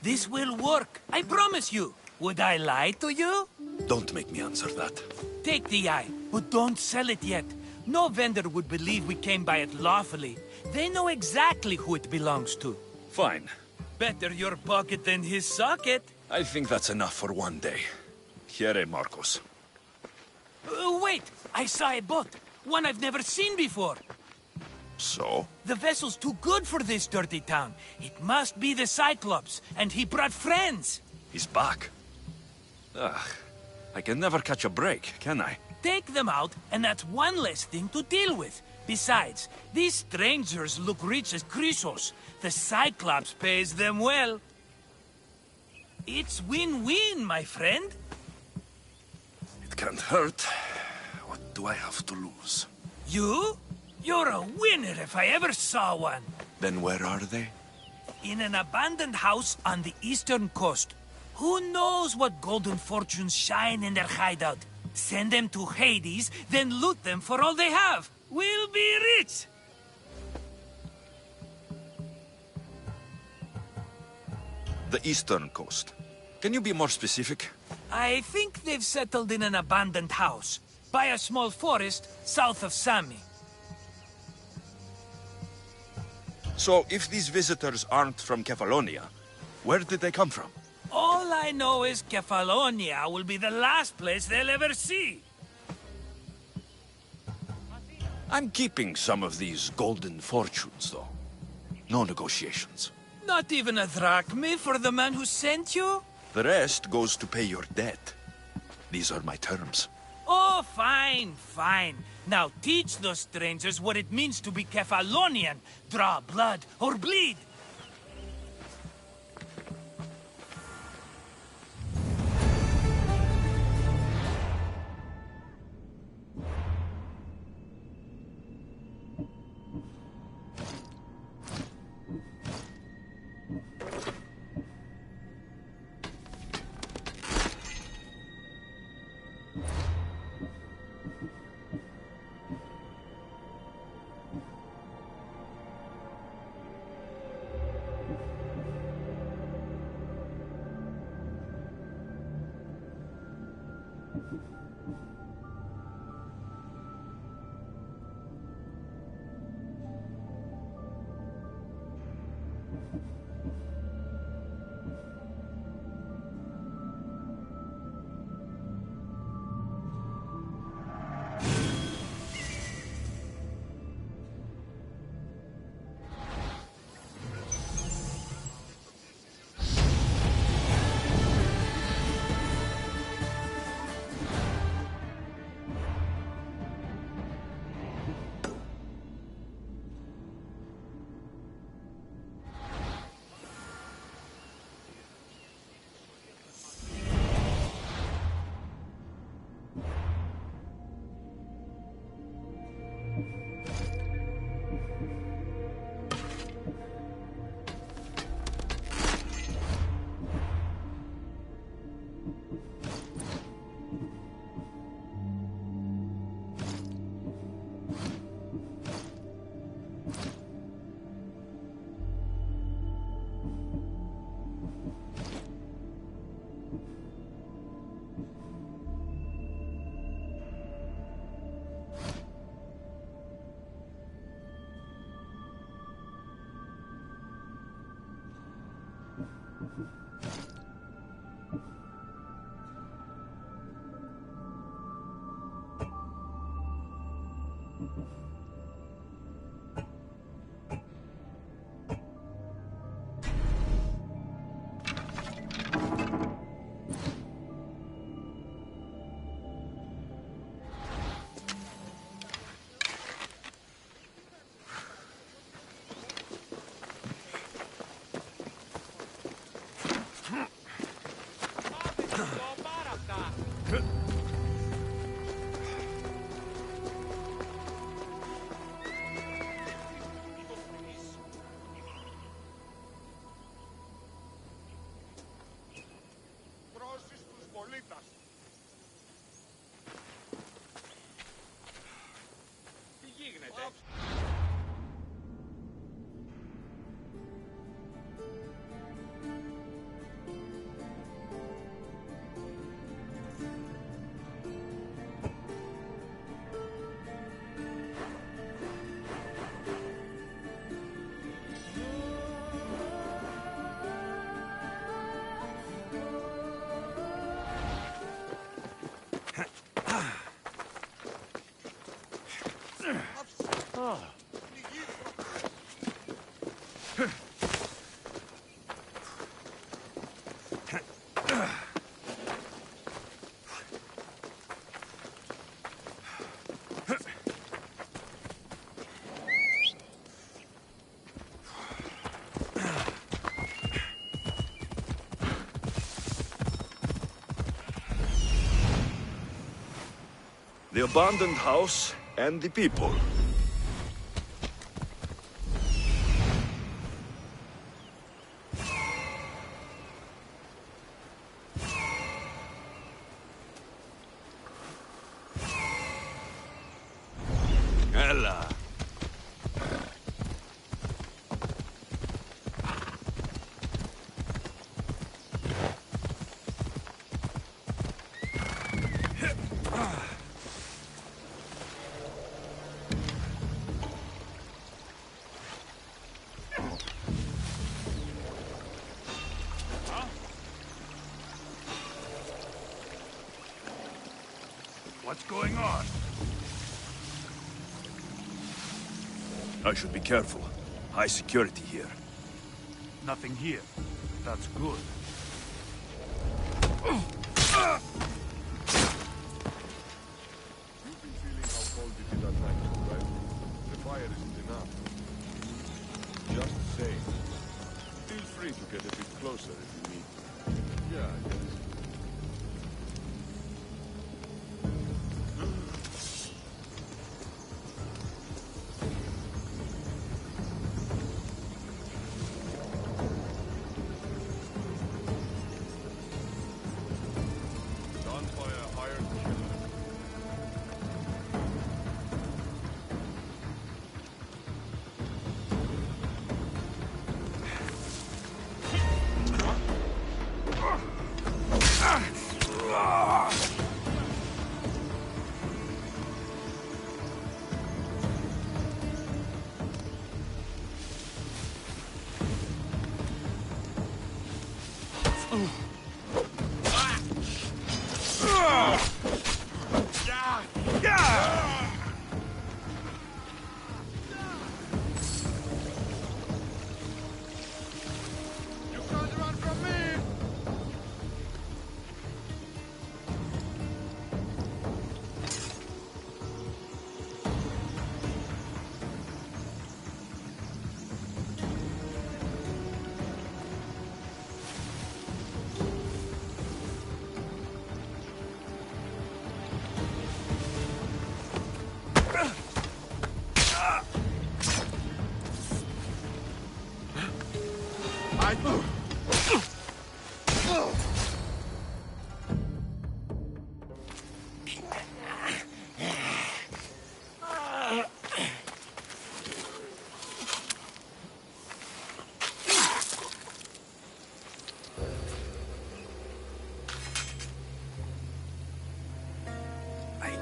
This will work, I promise you. Would I lie to you? Don't make me answer that. Take the eye, but don't sell it yet. No vendor would believe we came by it lawfully. They know exactly who it belongs to. Fine. Better your pocket than his socket. I think that's enough for one day. Here, Marcos. Wait! I saw a boat. One I've never seen before. So? The vessel's too good for this dirty town. It must be the Cyclops, and he brought friends. He's back. Ugh. I can never catch a break, can I? Take them out, and that's one less thing to deal with. Besides, these strangers look rich as Chrysos. The Cyclops pays them well. It's win-win, my friend. It can't hurt. What do I have to lose? You? You're a winner if I ever saw one. Then where are they? In an abandoned house on the eastern coast. Who knows what golden fortunes shine in their hideout? Send them to Hades, then loot them for all they have. We'll be rich! The eastern coast. Can you be more specific? I think they've settled in an abandoned house, by a small forest south of Sami. So, if these visitors aren't from Kefalonia, where did they come from? All I know is Kefalonia will be the last place they'll ever see. I'm keeping some of these golden fortunes, though. No negotiations. Not even a drachma for the man who sent you? The rest goes to pay your debt. These are my terms. Oh, fine, fine. Now teach those strangers what it means to be Kefalonian. Draw blood or bleed. The abandoned house and the people. Ella. What's going on? I should be careful. High security here. Nothing here. That's good. You've been feeling how cold it is at night, right? The fire isn't enough. Just saying. Feel free to get a bit closer if you need. Yeah, I guess.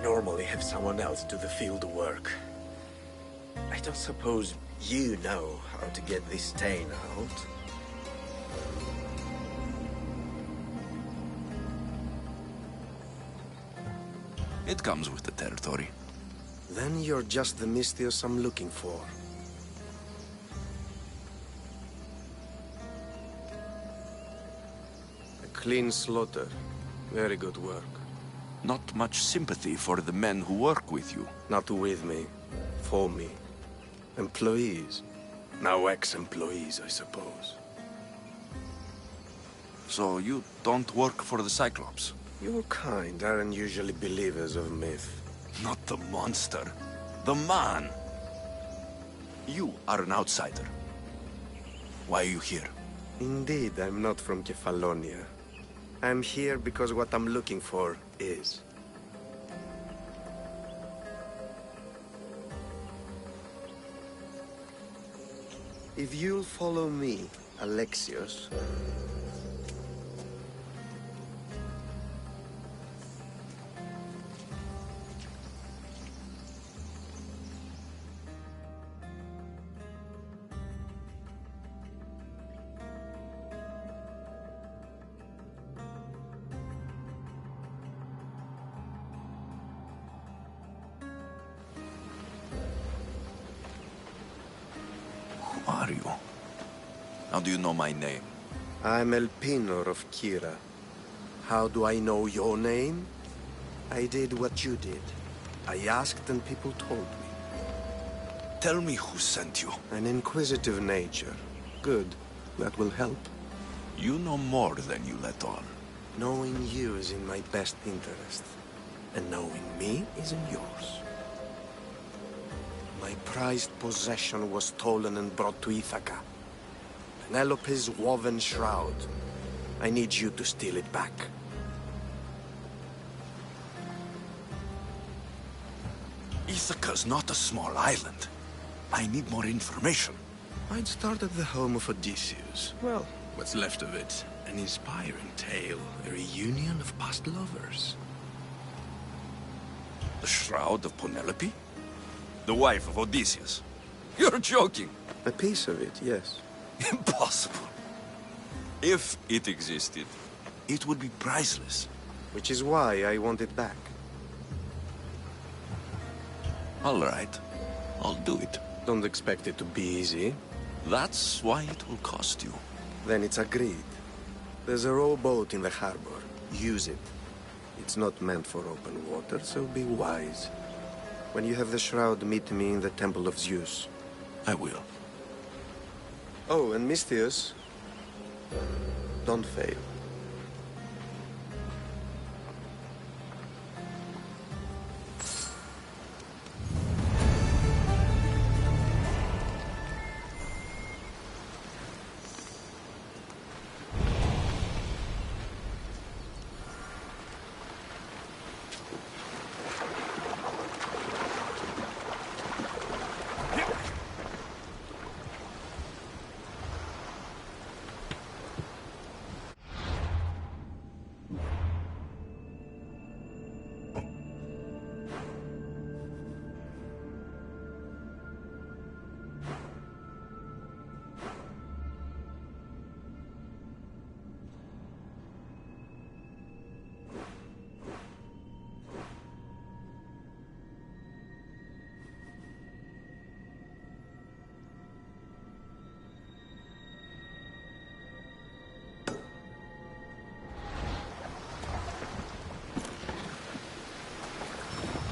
normally have someone else do the field work. I don't suppose you know how to get this stain out. It comes with the territory. Then you're just the Misthios I'm looking for. A clean slaughter. Very good work. Not much sympathy for the men who work with you. Not with me. For me. Employees. Now ex-employees, I suppose. So you don't work for the Cyclops? Your kind aren't usually believers of myth. Not the monster. The man. You are an outsider. Why are you here? Indeed, I'm not from Kefalonia. I'm here because what I'm looking for is. If you'll follow me, Alexios... Who are you? How do you know my name? I'm Elpinor of Kira. How do I know your name? I did what you did. I asked and people told me. Tell me who sent you. An inquisitive nature. Good. That will help. You know more than you let on. Knowing you is in my best interest. And knowing me is in yours. My prized possession was stolen and brought to Ithaca. Penelope's woven shroud. I need you to steal it back. Ithaca's not a small island. I need more information. I'd start at the home of Odysseus. Well, what's left of it? An inspiring tale, a reunion of past lovers. The shroud of Penelope? The wife of Odysseus? You're joking! A piece of it, yes. Impossible. If it existed, it would be priceless. Which is why I want it back. All right. I'll do it. Don't expect it to be easy. That's why it will cost you. Then it's agreed. There's a rowboat in the harbor. Use it. It's not meant for open water, so be wise. When you have the shroud, meet me in the Temple of Zeus. I will. Oh, and Misthios, don't fail.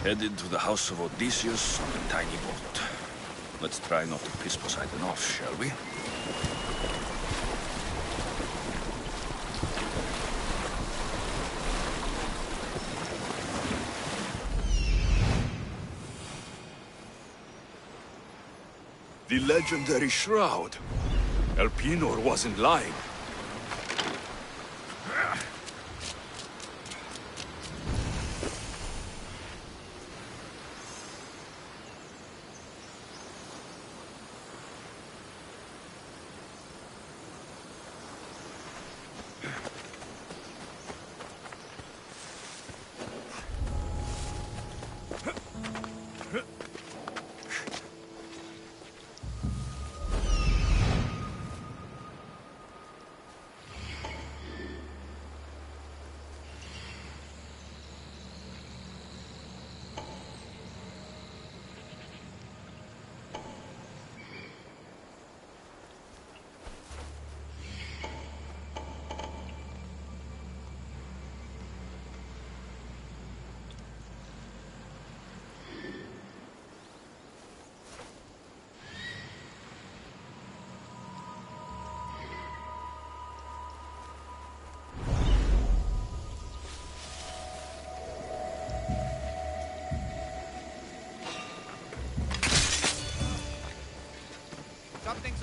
Headed to the house of Odysseus on a tiny boat. Let's try not to piss Poseidon off, shall we? The legendary shroud. Elpinor wasn't lying.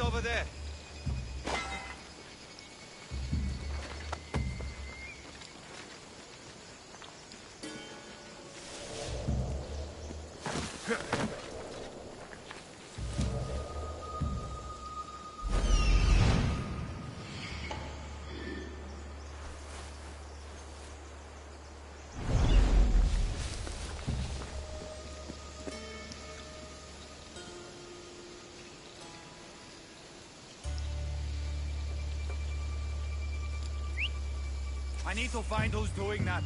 over there. I need to find who's doing that.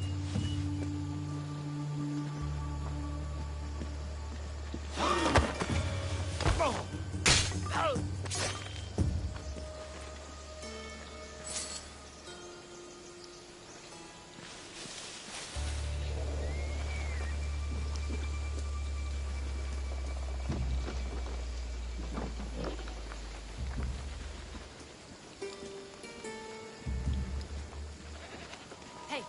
Hey,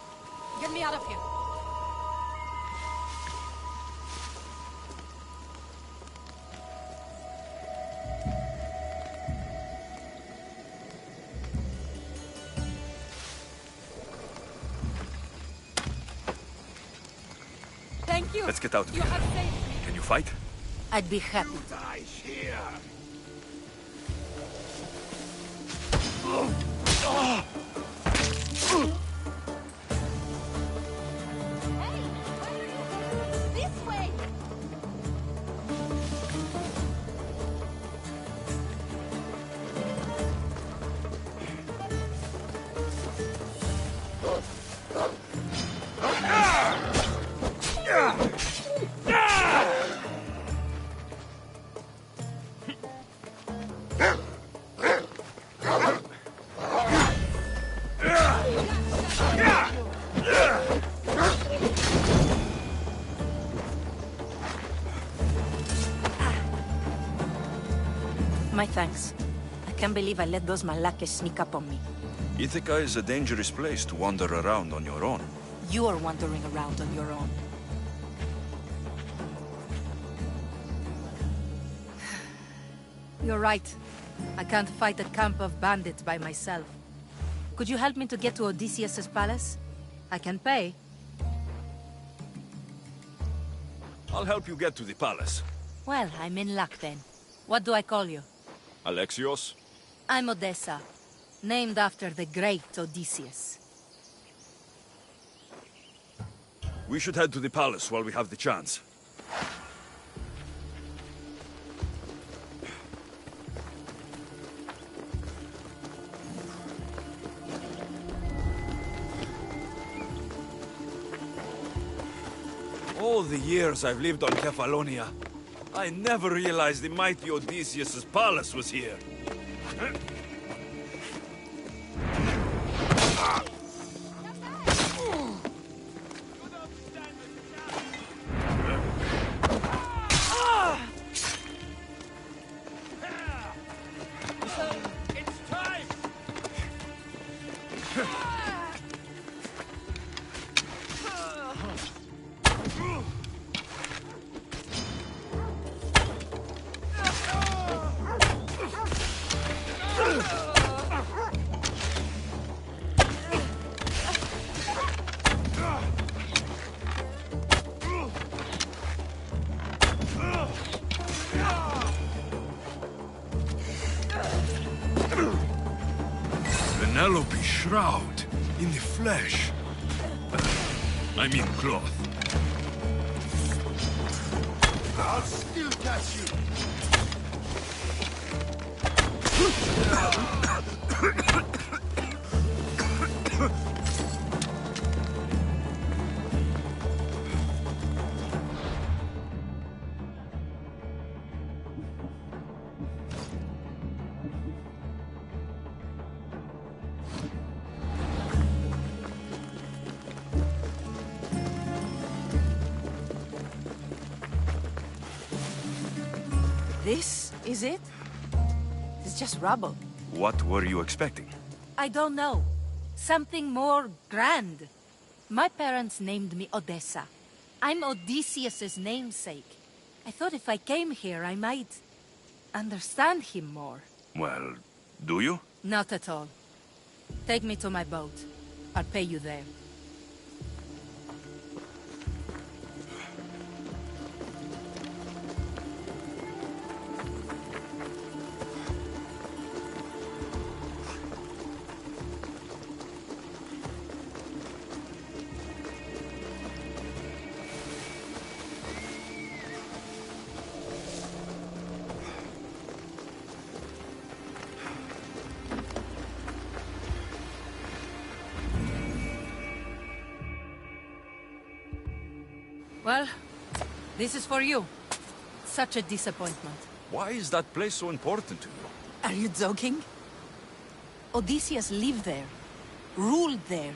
get me out of here. Thank you. Let's get out of You here. have saved me. Can you fight? I'd be happy. Die here! This way! My thanks. I can't believe I let those Malakas sneak up on me. Ithaca is a dangerous place to wander around on your own. You are wandering around on your own. You're right. I can't fight a camp of bandits by myself. Could you help me to get to Odysseus's palace? I can pay. I'll help you get to the palace. Well, I'm in luck then. What do I call you? Alexios? I'm Odessa, named after the great Odysseus. We should head to the palace while we have the chance. All the years I've lived on Kefalonia, I never realized the mighty Odysseus' palace was here. Penelope's shroud in the flesh. I mean cloth. I'll still catch you! This is it? It's just rubble. What were you expecting? I don't know. Something more grand. My parents named me Odessa. I'm Odysseus's namesake. I thought if I came here, I might understand him more. Well, do you? Not at all. Take me to my boat. I'll pay you there. Well, this is for you. Such a disappointment. Why is that place so important to you? Are you joking? Odysseus lived there, ruled there.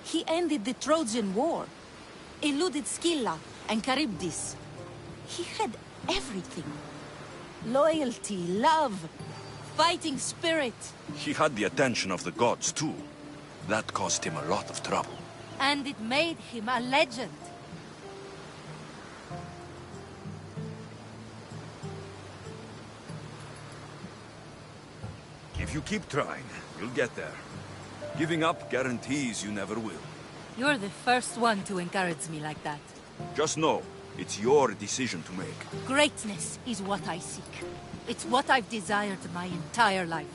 He ended the Trojan War, eluded Scylla and Charybdis. He had everything. Loyalty, love, fighting spirit. He had the attention of the gods, too. That caused him a lot of trouble. And it made him a legend. If you keep trying, you'll get there. Giving up guarantees you never will. You're the first one to encourage me like that. Just know, it's your decision to make. Greatness is what I seek. It's what I've desired my entire life.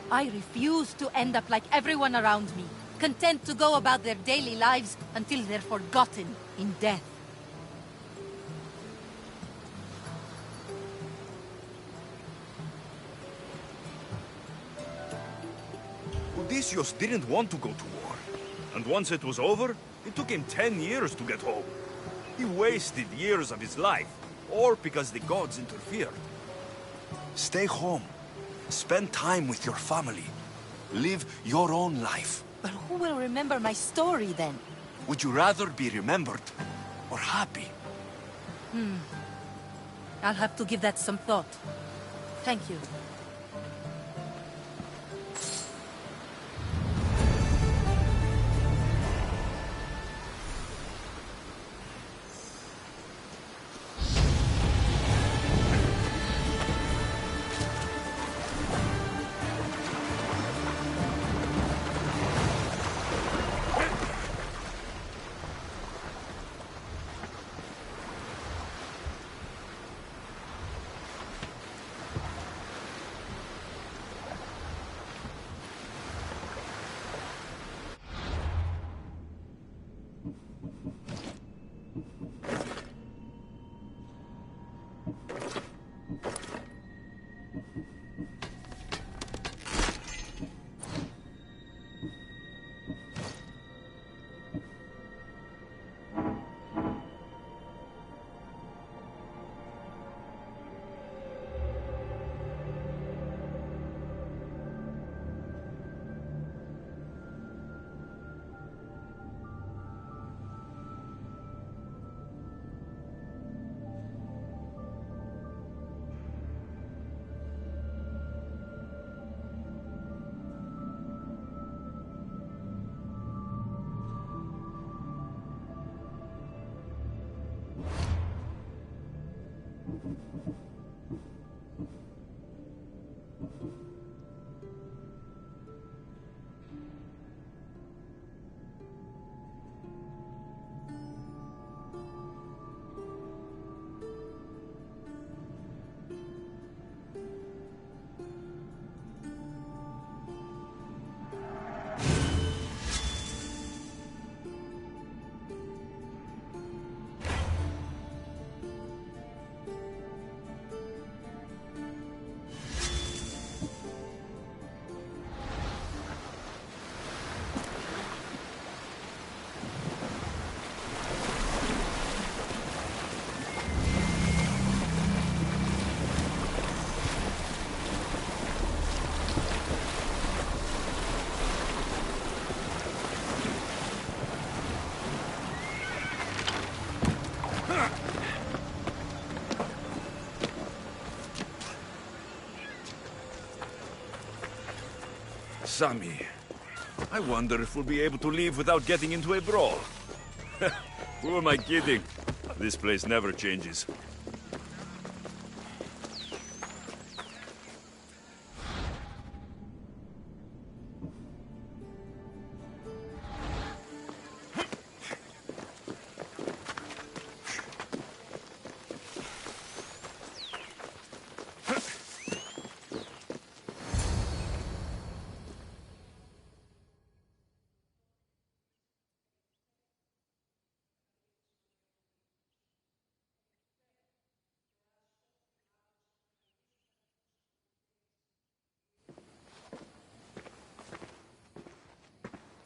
I refuse to end up like everyone around me, content to go about their daily lives until they're forgotten in death. Odysseus didn't want to go to war. And once it was over, it took him 10 years to get home. He wasted years of his life, all because the gods interfered. Stay home. Spend time with your family. Live your own life. But who will remember my story then? Would you rather be remembered or happy? I'll have to give that some thought. Thank you. Sammy, I wonder if we'll be able to leave without getting into a brawl. Who am I kidding? This place never changes.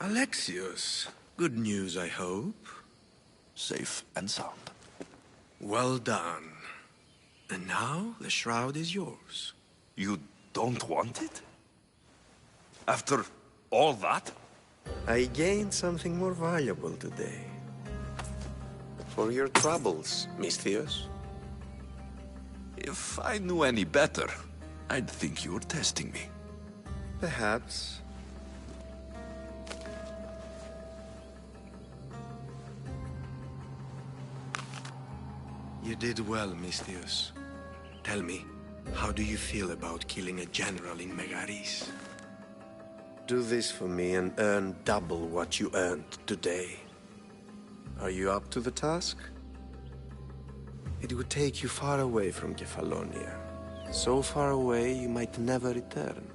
Alexios, good news, I hope. Safe and sound. Well done. And now, the shroud is yours. You don't want it? After all that? I gained something more valuable today. For your troubles, Misthios. If I knew any better, I'd think you were testing me. Perhaps. You did well, Misthios. Tell me, how do you feel about killing a general in Megaris? Do this for me and earn double what you earned today. Are you up to the task? It would take you far away from Kefalonia. So far away you might never return.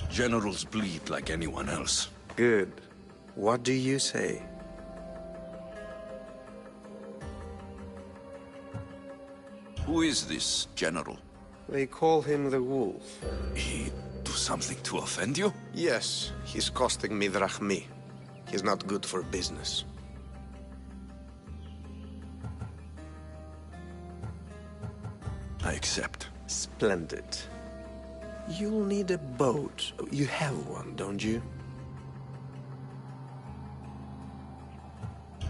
Generals bleed like anyone else. Good. What do you say? Who is this general? They call him the Wolf. He do something to offend you? Yes, he's costing me drachmi. He's not good for business. I accept. Splendid. You'll need a boat. You have one, don't you?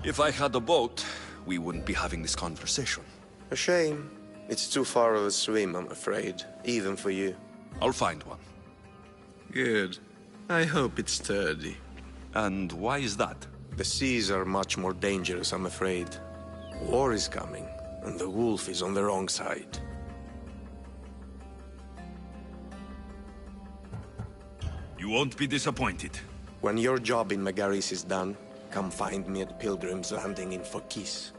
If I had a boat, we wouldn't be having this conversation. A shame. It's too far of a swim, I'm afraid. Even for you. I'll find one. Good. I hope it's sturdy. And why is that? The seas are much more dangerous, I'm afraid. War is coming, and the wolf is on the wrong side. You won't be disappointed. When your job in Megaris is done, come find me at Pilgrim's Landing in Phokis.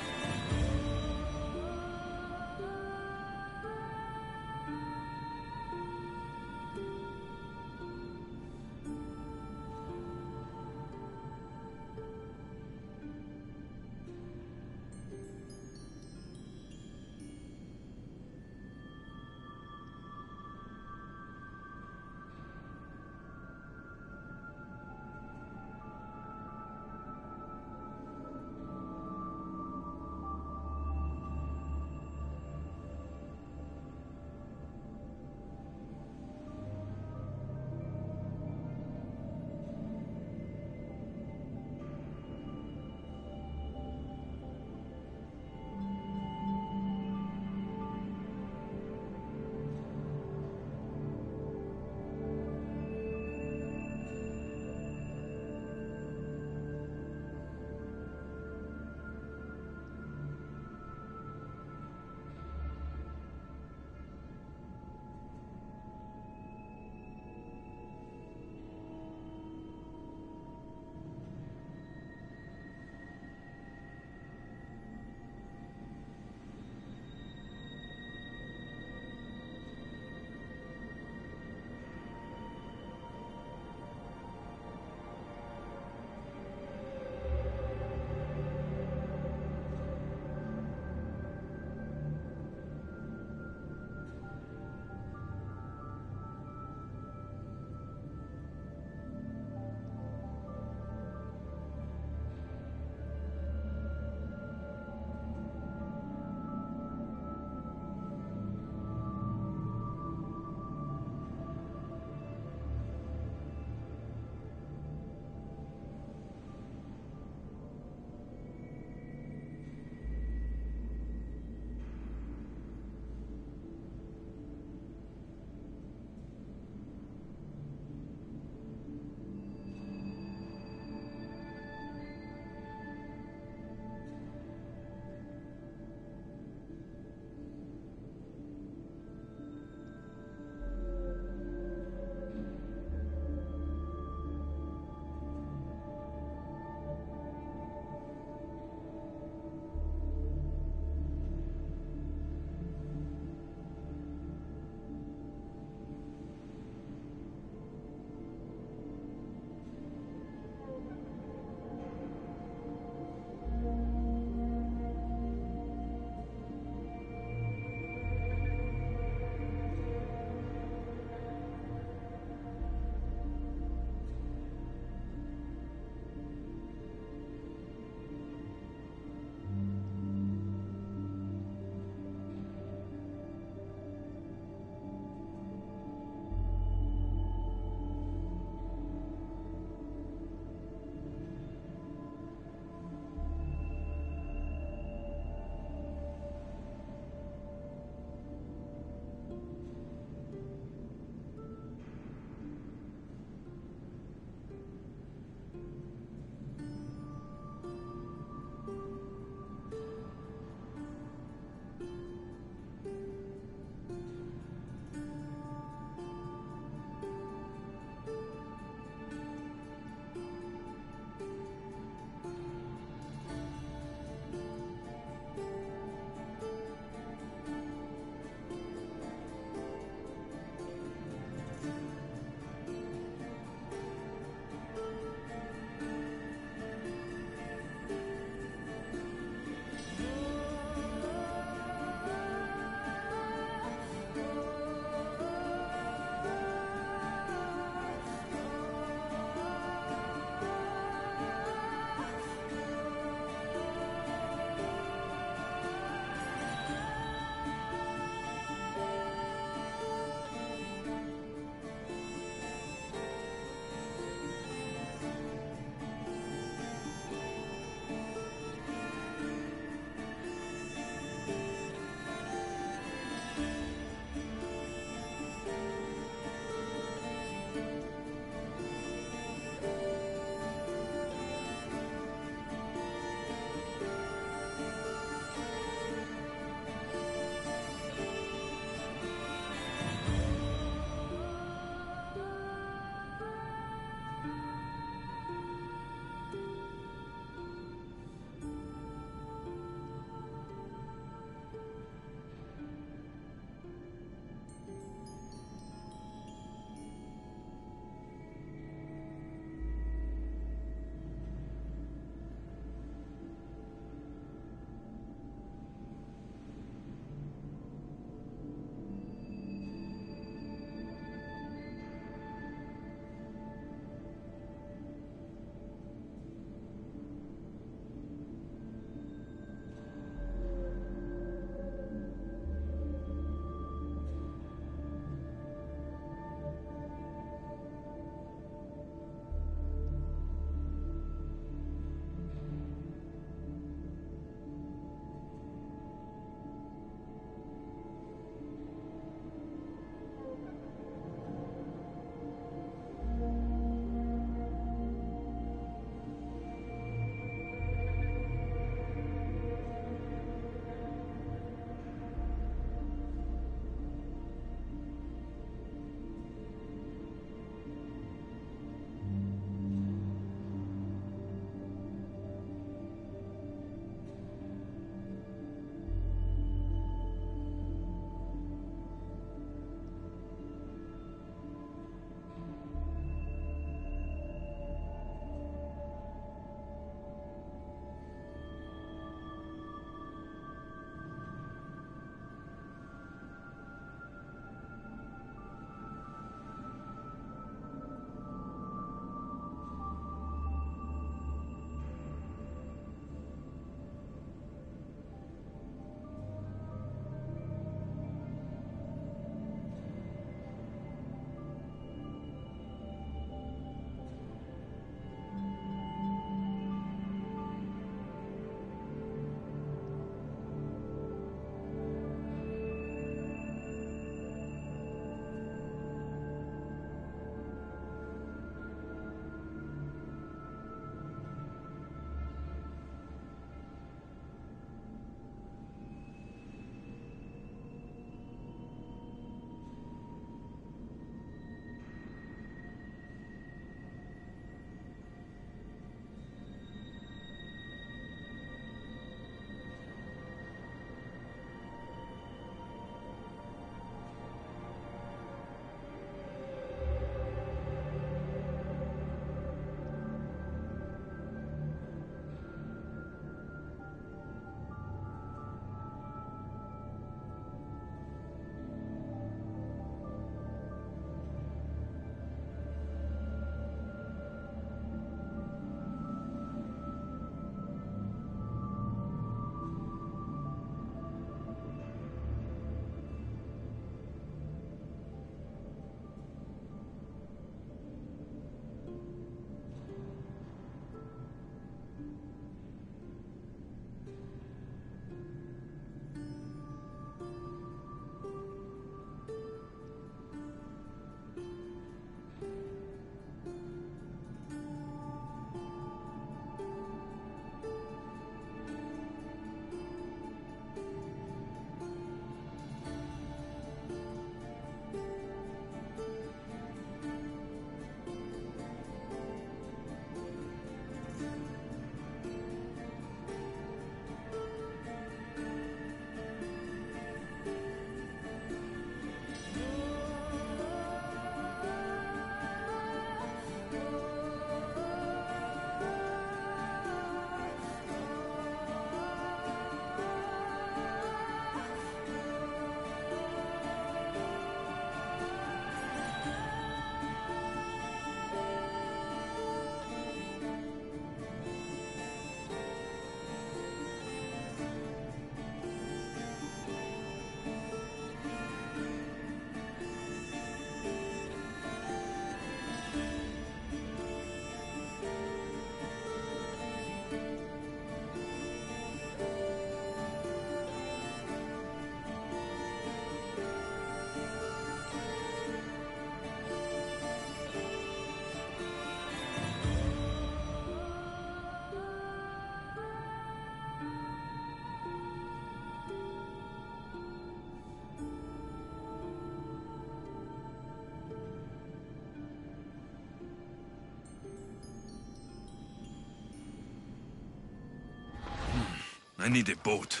I need a boat.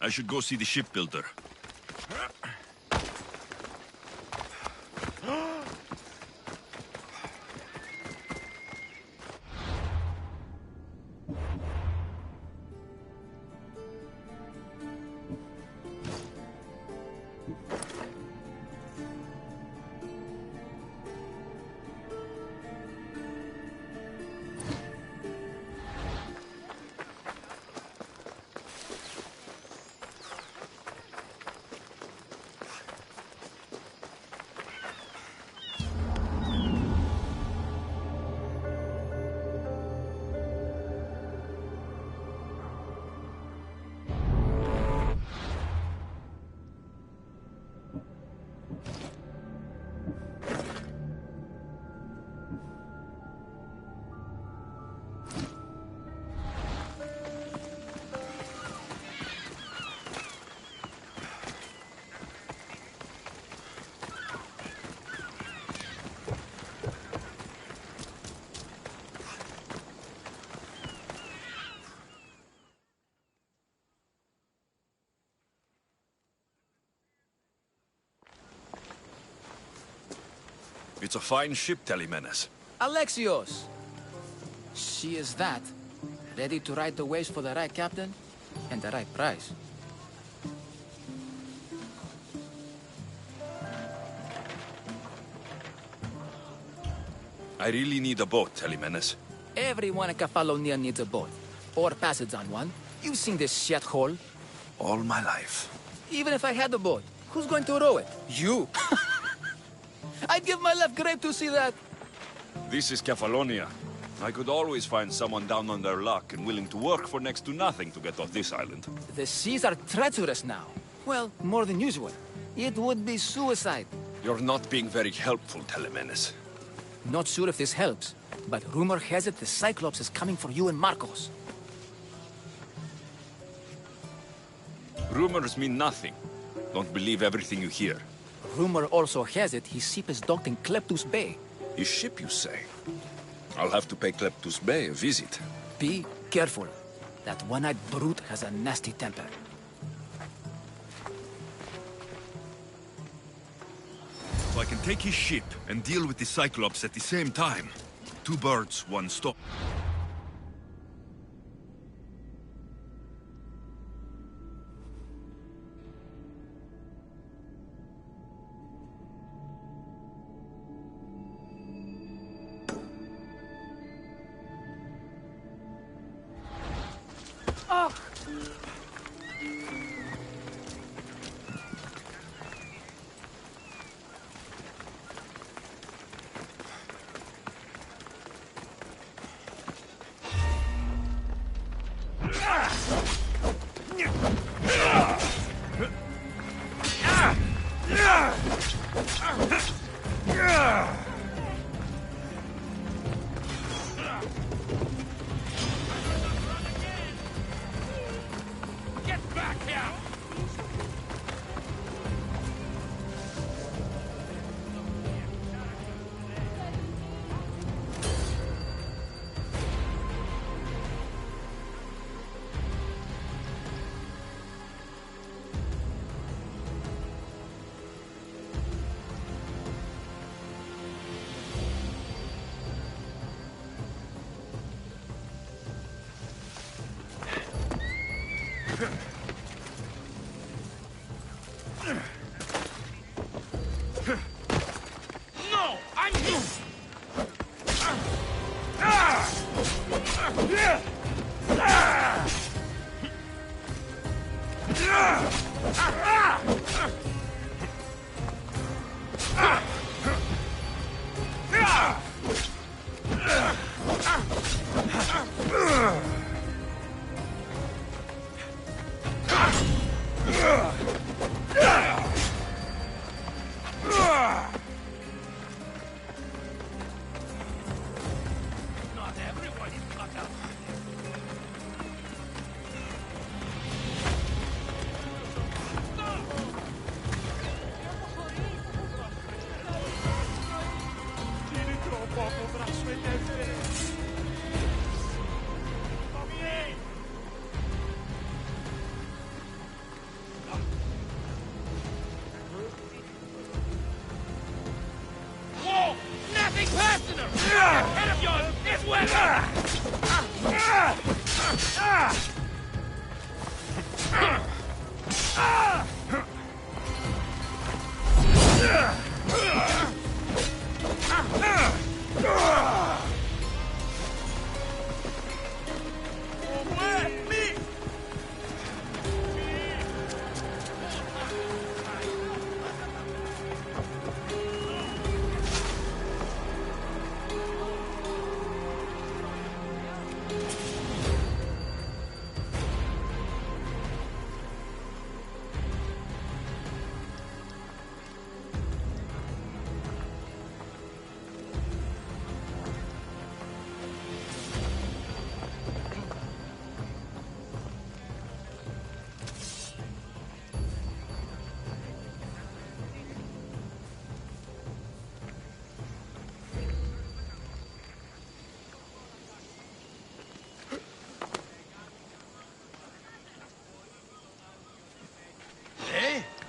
I should go see the shipbuilder. It's a fine ship, Telemenes. Alexios! She is that. Ready to ride the waves for the right captain and the right price. I really need a boat, Telemenes. Everyone in Kefalonia needs a boat. Or passage on one. You've seen this shithole. All my life. Even if I had a boat, who's going to row it? You! I'd give my left grape to see that. This is Kefalonia. I could always find someone down on their luck and willing to work for next to nothing to get off this island. The seas are treacherous now. Well, more than usual. It would be suicide. You're not being very helpful, Telemenes. Not sure if this helps, but rumor has it the Cyclops is coming for you and Marcos. Rumors mean nothing. Don't believe everything you hear. Rumor also has it his ship is docked in Kleptus Bay. His ship, you say? I'll have to pay Kleptus Bay a visit. Be careful. That one-eyed brute has a nasty temper. So I can take his ship and deal with the Cyclops at the same time. 2 birds, 1 stone. Oh! Get back here! No! I'm you! Not everyone is cut out. Tieni troppo poco braccio e teste. prisoner! That head of yours is well!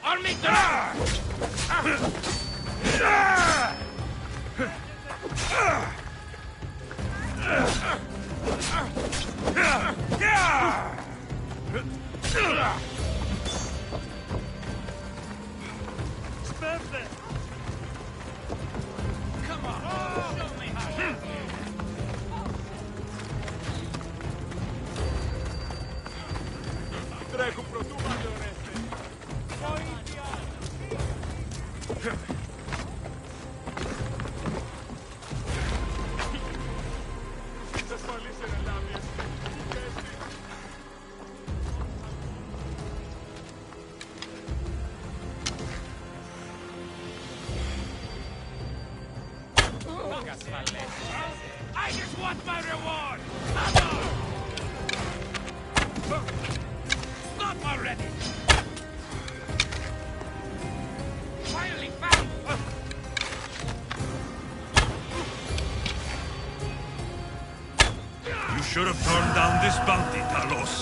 I'll make the Come on, show me how. Τρέχουν πρωτού μαλλιορέστε. Βοήθεια! Σας ασφαλείς ελάμιες. I just want my reward! Stop already! Finally found! You should have turned down this bounty, Talos.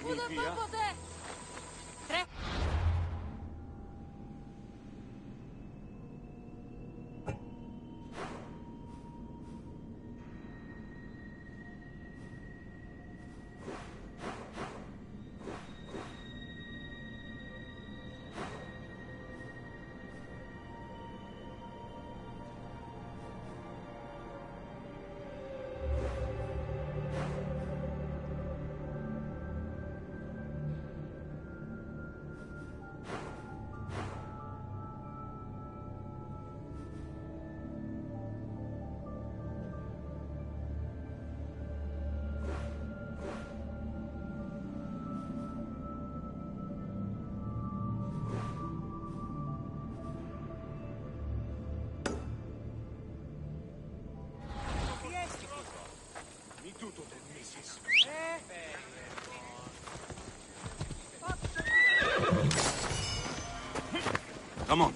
Πού δεν πάω ποτέ! Come on.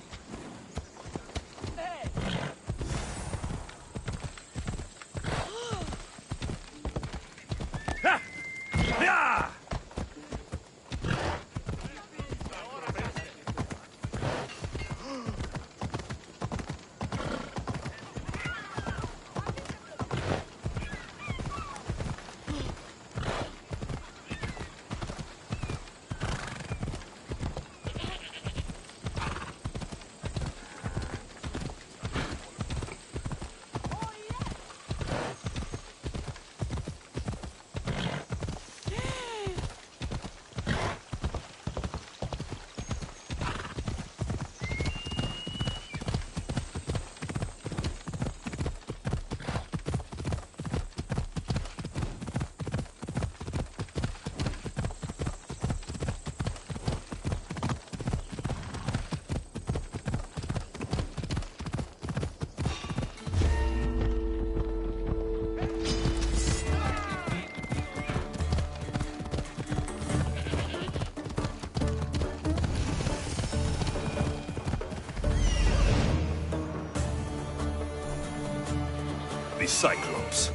Cyclops.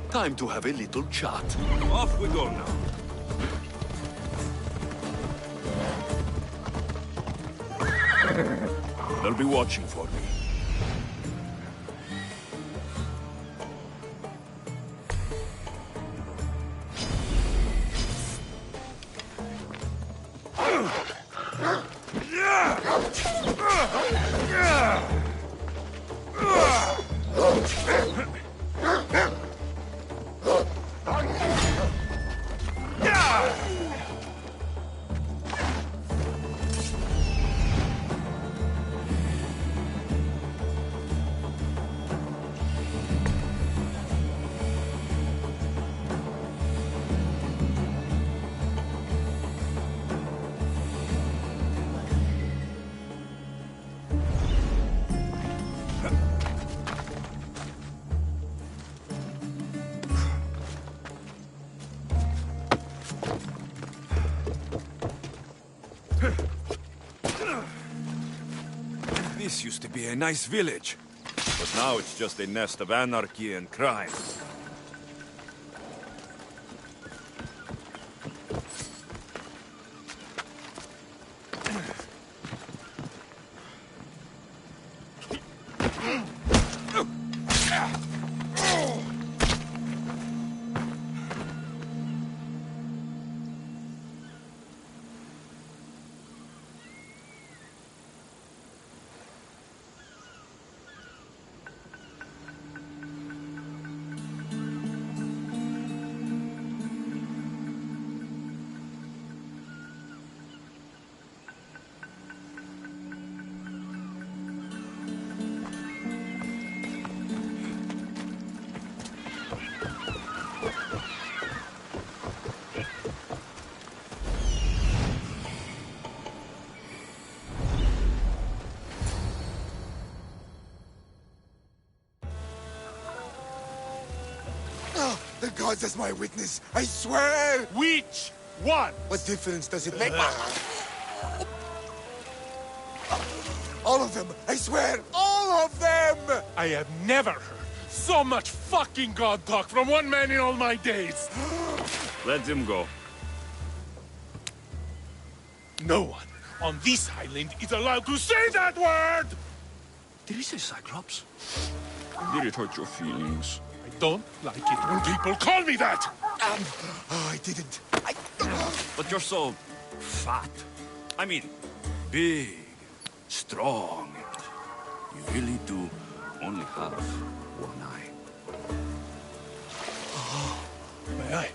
Time to have a little chat. Off we go now. They'll be watching for me. This used to be a nice village, but now it's just a nest of anarchy and crime. The gods as my witness, I swear! Which one? What difference does it make? All of them! I swear, all of them! I have never heard so much fucking god talk from one man in all my days. Let him go. No one on this island is allowed to say that word! Did he say Cyclops? Did it hurt your feelings? I don't like it when people call me that! Oh, I didn't. But you're so fat. I mean, big, strong. You really do only have one eye. My eye.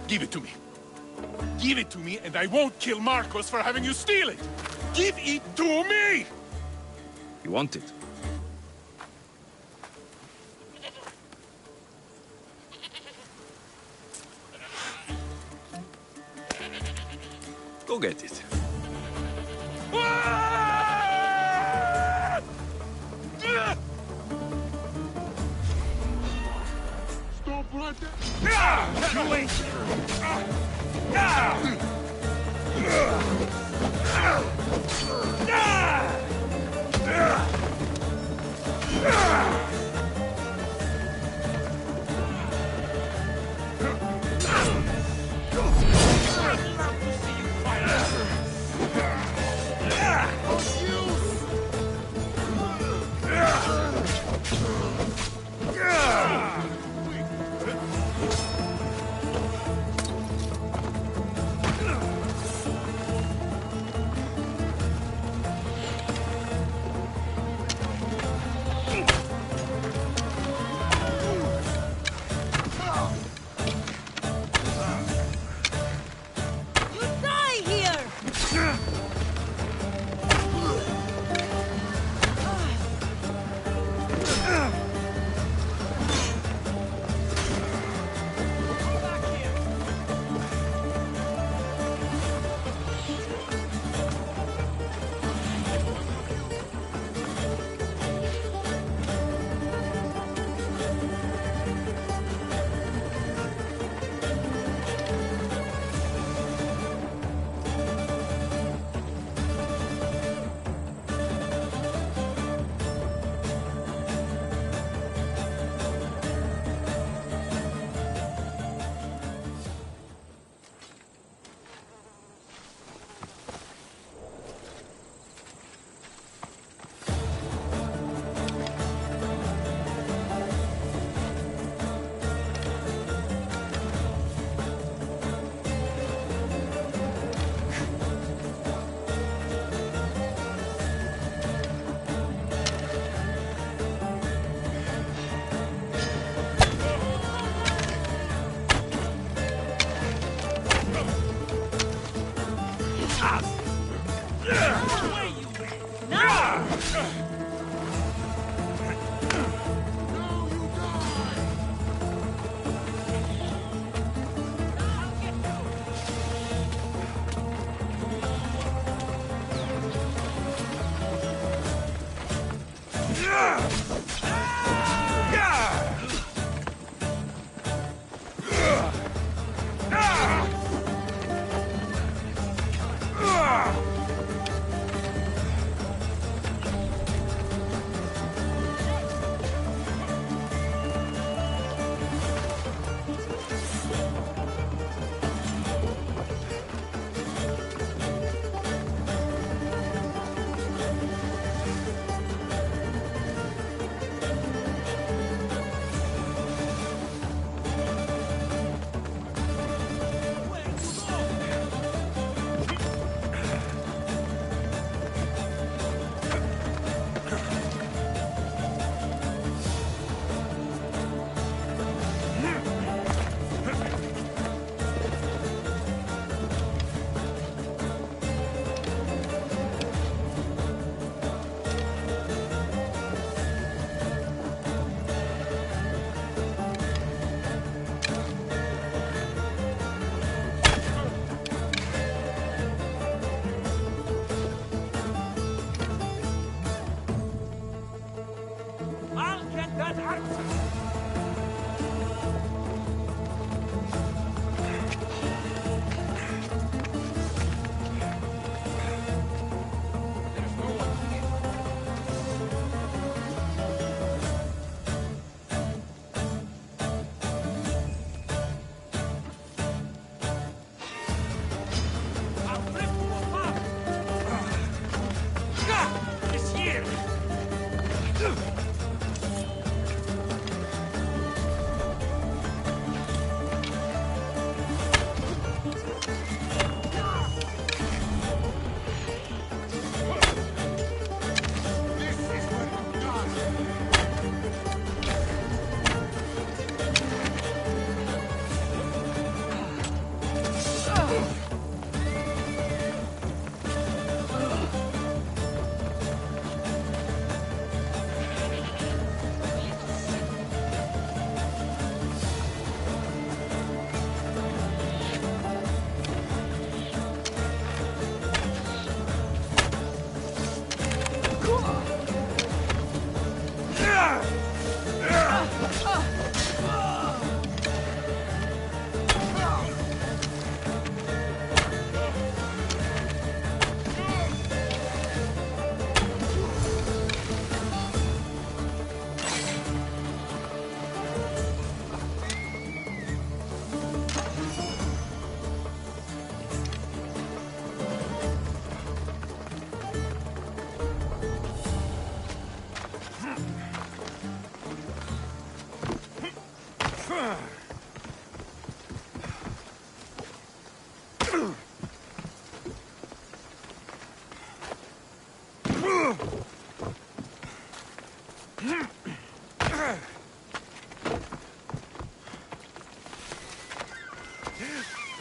Give it to me. Give it to me and I won't kill Marcos for having you steal it! Give it to me! You want it? Go get it. Stop right there! You ain't...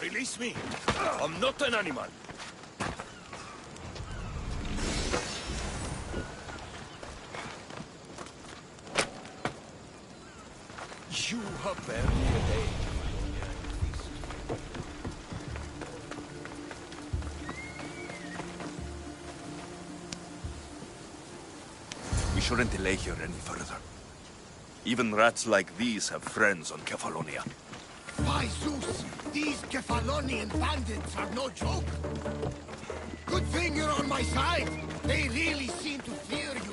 Release me. I'm not an animal. You have barely a day. We shouldn't delay here any further. Even rats like these have friends on Kefalonia. By Zeus, these Kefalonian bandits are no joke. Good thing you're on my side. They really seem to fear you.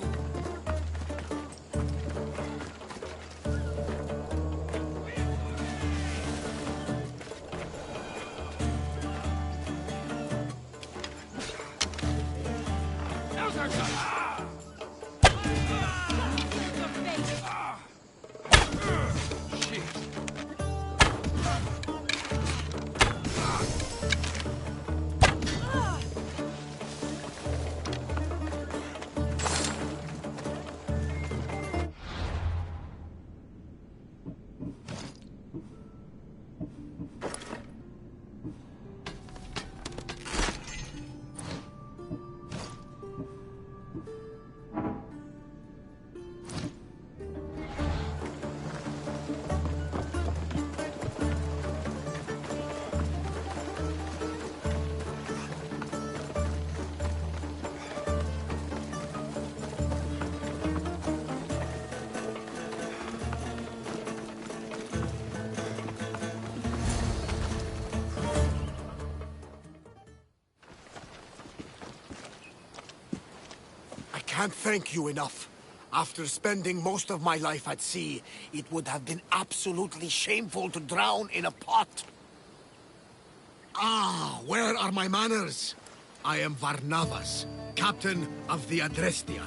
can't thank you enough. After spending most of my life at sea, it would have been absolutely shameful to drown in a pot. Ah, where are my manners? I am Varnavas, captain of the Adrestia.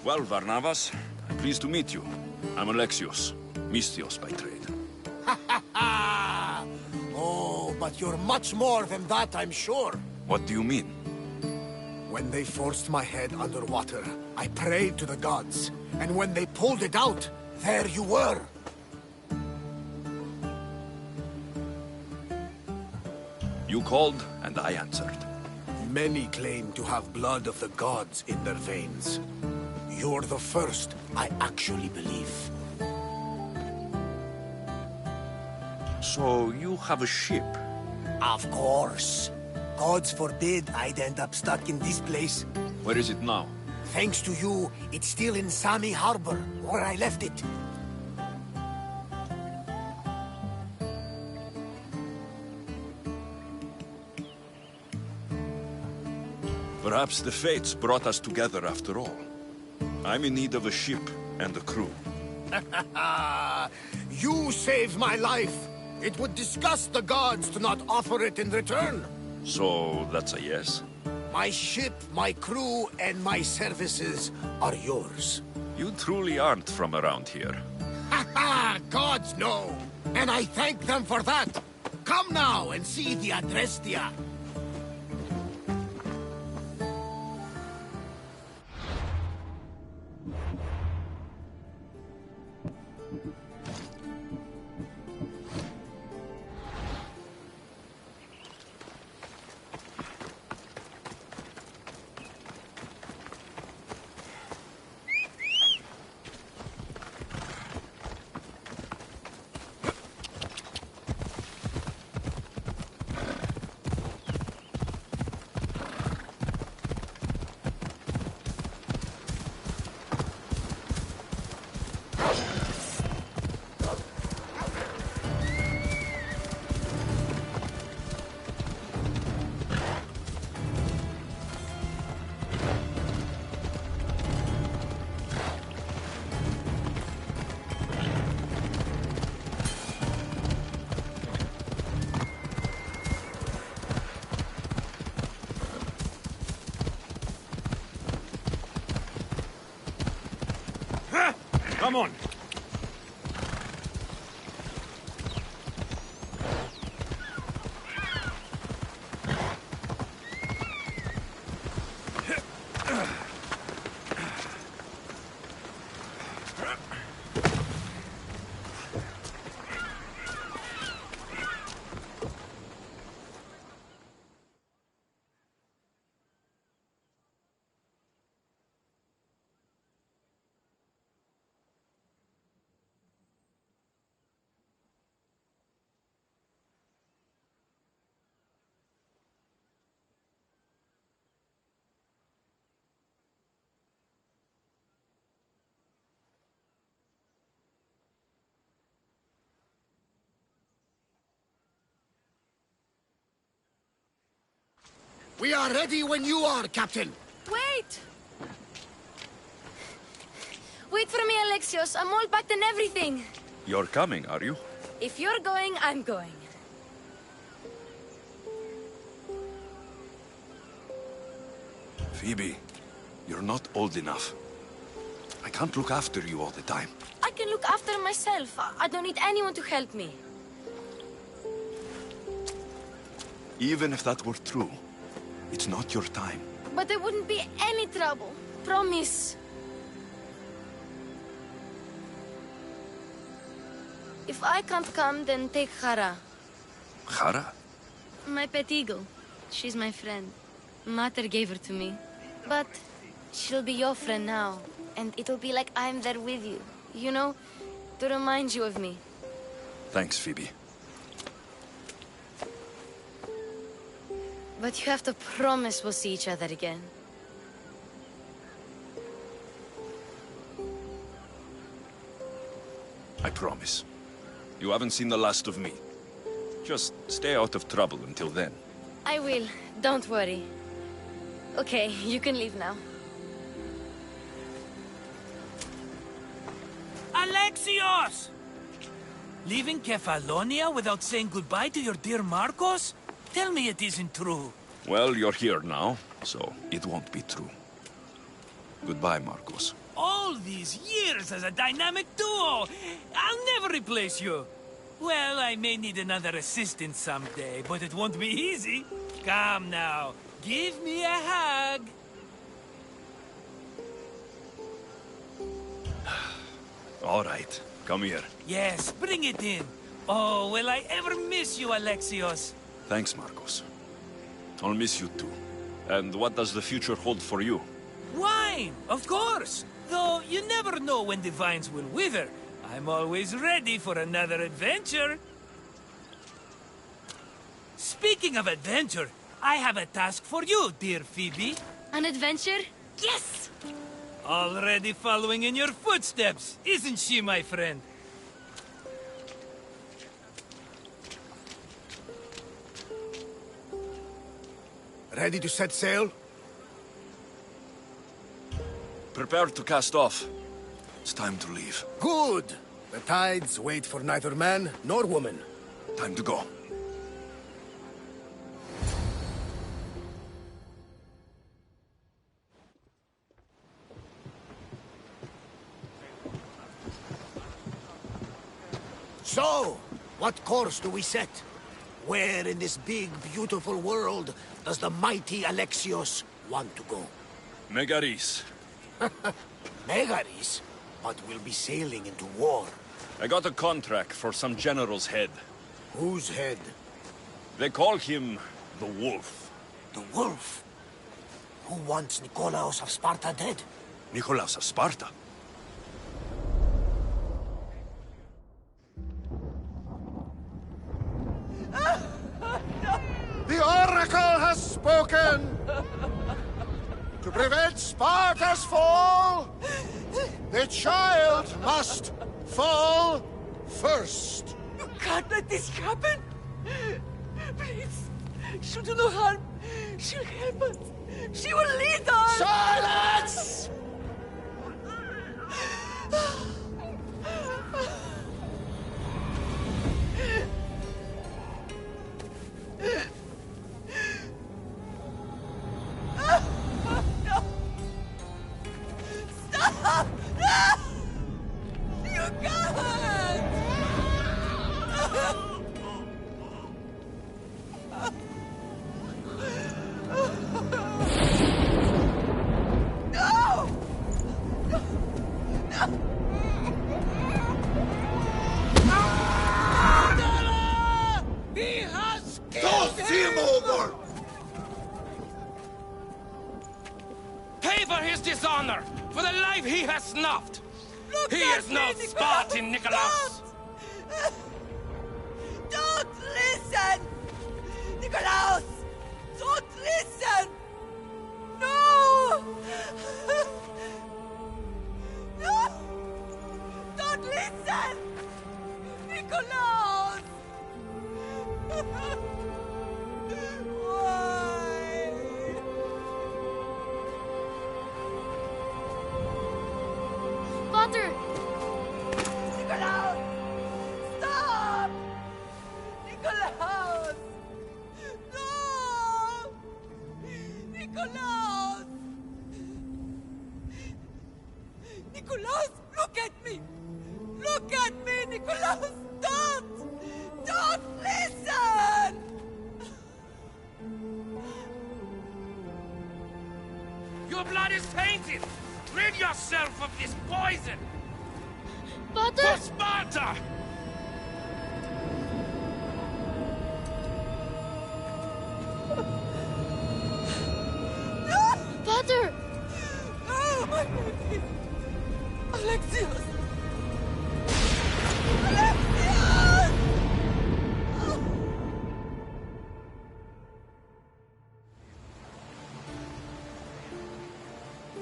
Well, Varnavas, I'm pleased to meet you. I'm Alexios, Mystios by trade. Oh, but you're much more than that, I'm sure. What do you mean? When they forced my head underwater, I prayed to the gods. And when they pulled it out, there you were. You called, and I answered. Many claim to have blood of the gods in their veins. You're the first I actually believe. So you have a ship? Of course. Gods forbid I'd end up stuck in this place. Where is it now? Thanks to you, it's still in Sami Harbor, where I left it. Perhaps the fates brought us together after all. I'm in need of a ship and a crew. You saved my life. It would disgust the gods to not offer it in return. So that's a yes? My ship, my crew, and my services are yours. You truly aren't from around here. Ha ha! Gods know! And I thank them for that! Come now and see the Adrestia! Come on. We are ready when you are, Captain. Wait! Wait for me, Alexios. I'm all packed and everything. You're coming, are you? If you're going, I'm going. Phoebe, you're not old enough. I can't look after you all the time. I can look after myself. I don't need anyone to help me. Even if that were true, it's not your time. But there wouldn't be any trouble. Promise. If I can't come, then take Hara. Hara? My pet eagle. She's my friend. Mater gave her to me. But she'll be your friend now. And it'll be like I'm there with you. You know, to remind you of me. Thanks, Phoebe. But you have to promise we'll see each other again. I promise. You haven't seen the last of me. Just stay out of trouble until then. I will. Don't worry. Okay, you can leave now. Alexios! Leaving Kefalonia without saying goodbye to your dear Marcos? Tell me it isn't true. Well, you're here now, so it won't be true. Goodbye, Marcos. All these years as a dynamic duo! I'll never replace you! Well, I may need another assistant someday, but it won't be easy. Come now, give me a hug. All right, come here. Yes, bring it in. Oh, will I ever miss you, Alexios? Thanks, Marcos. I'll miss you too. And what does the future hold for you? Wine, of course. Though you never know when the vines will wither. I'm always ready for another adventure. Speaking of adventure, I have a task for you, dear Phoebe. An adventure? Yes! Already following in your footsteps, isn't she, my friend? Ready to set sail? Prepare to cast off. It's time to leave. Good! The tides wait for neither man nor woman. Time to go. So, what course do we set? Where in this big, beautiful world does the mighty Alexios want to go? Megaris. Megaris? But we'll be sailing into war. I got a contract for some general's head. Whose head? They call him the Wolf. The Wolf? Who wants Nikolaos of Sparta dead? Nikolaos of Sparta? The Oracle has spoken! To prevent Sparta's fall, the child must fall first. You can't let this happen! Please, she'll do no harm. She'll help us. She will lead us! Silence! Stop! No! You can't! No! He has Toss him over! Pay for his dishonor, for the life he has snuffed. He is no Spartan, Nikolaos. Don't listen! Nikolaos! Don't listen! No! No! Don't listen! Nikolaos! Why? Father! Nikolaos! Stop! Nikolaos! No! Nikolaos! Nikolaos, look at me! Look at me, Nikolaos! Don't! Don't listen! Your blood is tainted. Rid yourself of this poison. Father! For Sparta! Father! Oh, my baby! Alexios! Alexios!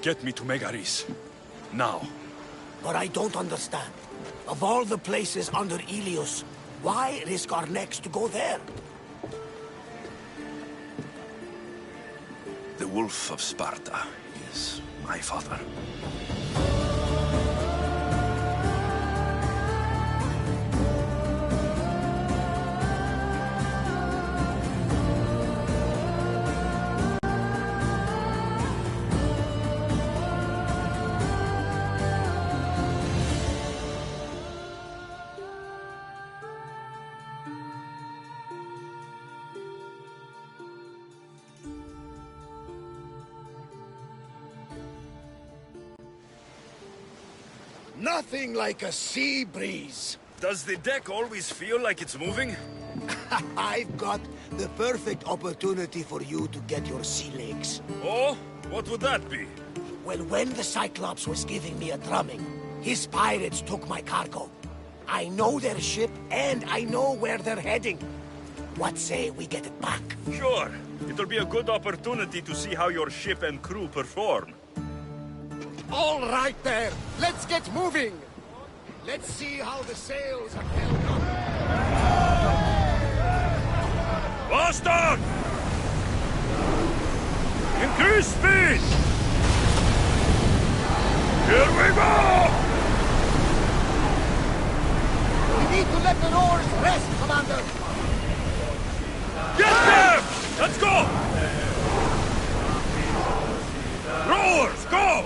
Get me to Megaris. Now. But I don't understand. Of all the places under Ilios, why risk our necks to go there? The Wolf of Sparta is my father. Nothing like a sea breeze. Does the deck always feel like it's moving? I've got the perfect opportunity for you to get your sea legs. Oh? What would that be? Well, when the Cyclops was giving me a drumming, his pirates took my cargo. I know their ship, and I know where they're heading. What say we get it back? Sure. It'll be a good opportunity to see how your ship and crew perform. All right there, let's get moving. Let's see how the sails are held up. Boston! Increase speed! Here we go! We need to let the oars rest, Commander. Get them! Let's go! Rowers, go!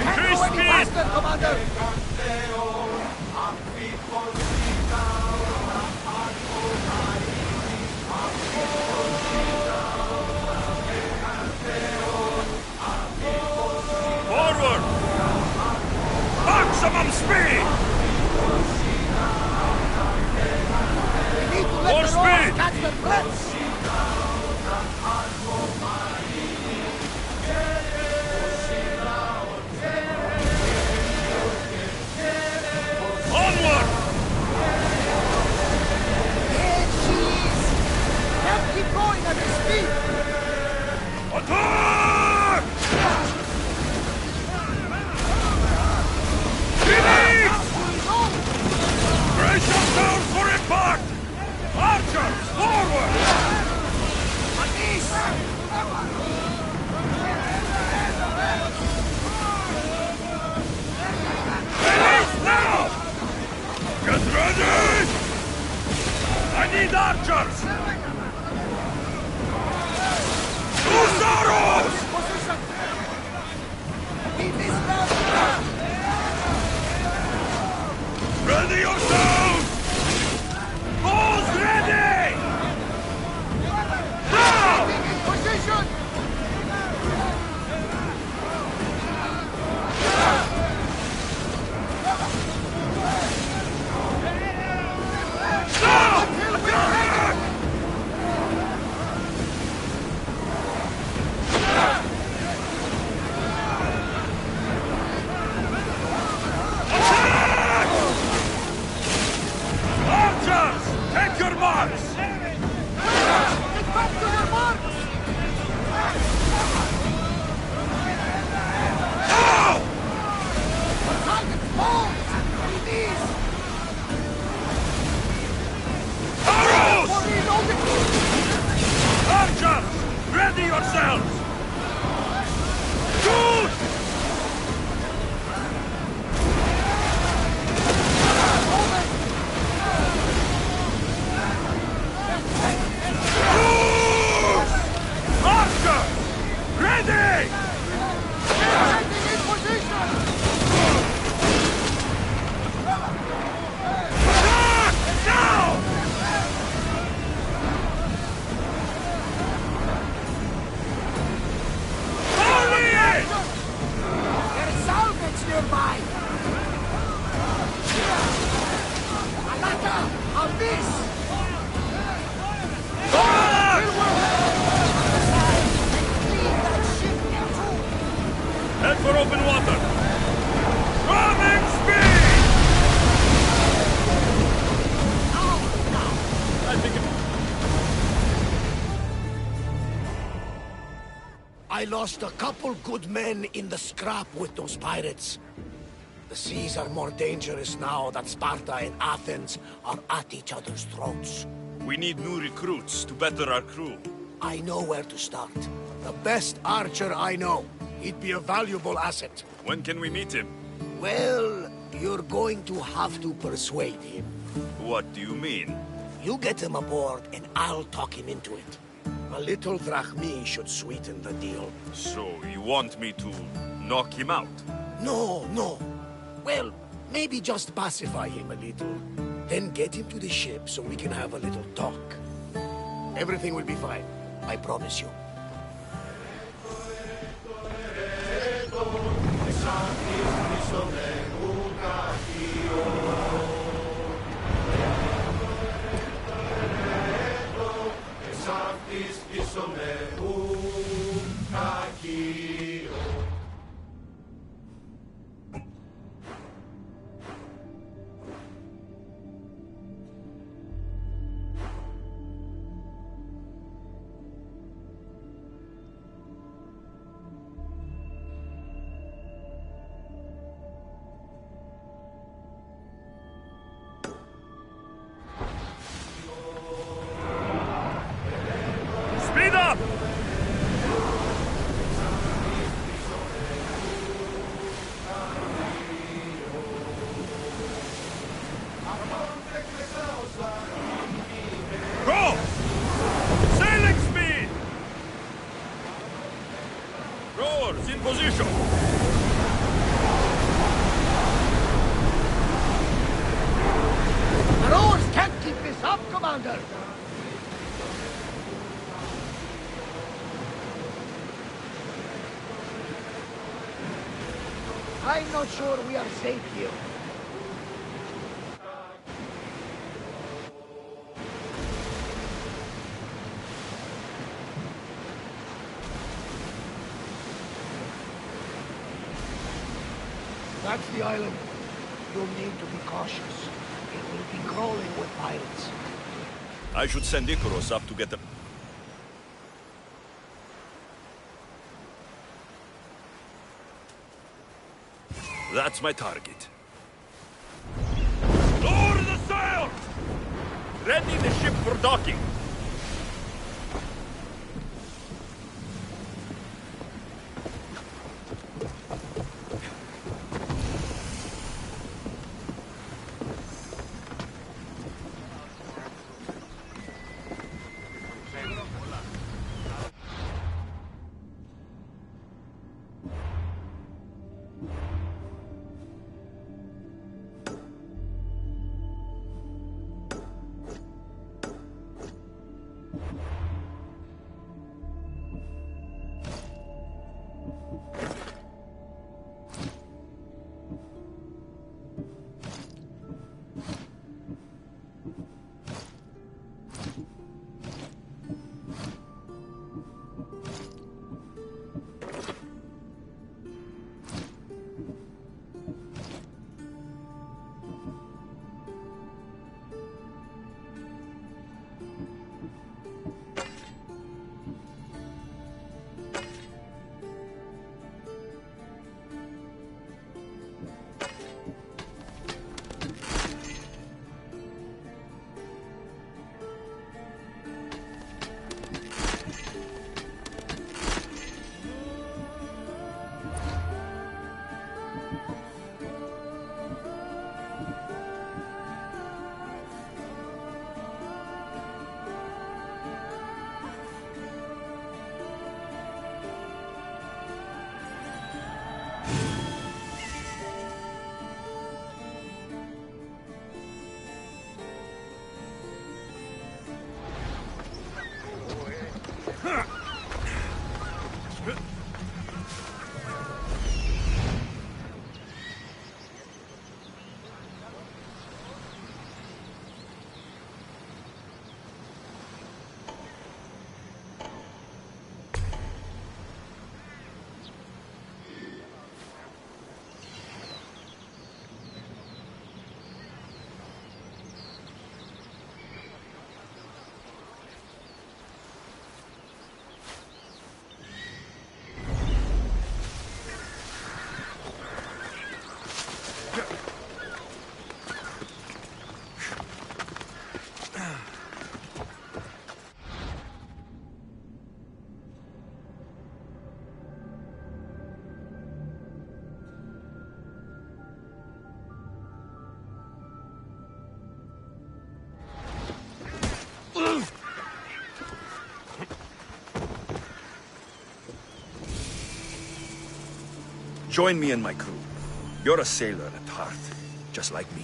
Increase Go any speed! faster, Commander! Forward! Maximum speed! We need to let More the speed! oars catch their breaths! Onward! Hey, jeez! Can't keep going at this speed! Attack! Release! Brace yourselves for impact! Archers, forward! Release now! Get ready! I need archers! Use arrows! Ready yourselves! Bows ready! Now! In position! Now! Attack! Attack! Archers! Take your marks! Get back to your marks! Now! Target falls! Release! Arrows! For reloading! Archers! Ready yourselves! Shoot! Archers! Ready! Getting in position! Attack! Now! Hurry in! There's salvage nearby! Alata! Abyss! Forward! Leave that ship in two! Head for open water! Drumming speed! I think I lost a couple good men in the scrap with those pirates. The seas are more dangerous now that Sparta and Athens are at each other's throats. we need new recruits to better our crew. I know where to start. The best archer I know. He'd be a valuable asset. When can we meet him? Well, you're going to have to persuade him. What do you mean? You get him aboard and I'll talk him into it. A little drachmi should sweeten the deal. So, you want me to knock him out? No, no. Well, maybe just pacify him a little. Then get him to the ship so we can have a little talk. Everything will be fine. I promise you. Speed up! Go! Sailing speed! Rowers in position! The rowers can't keep this up, Commander! I'm not sure we are safe here. That's the island. You'll need to be cautious. It will be crawling with pirates. I should send Icarus up to get them. That's my target. Lower the sails! Ready the ship for docking. Join me and my crew. You're a sailor at heart, just like me.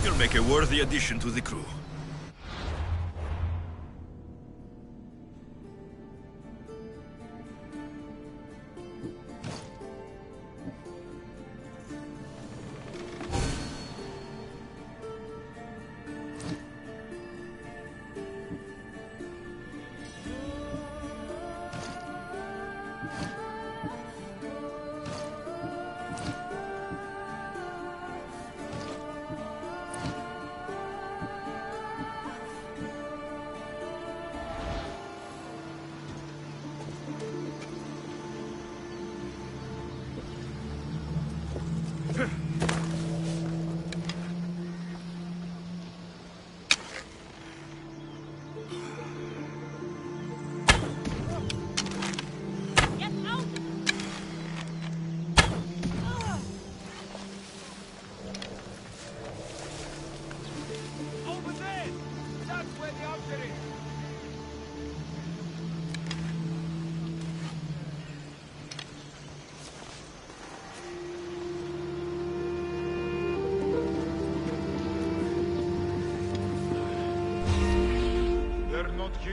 You'll make a worthy addition to the crew.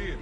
clear.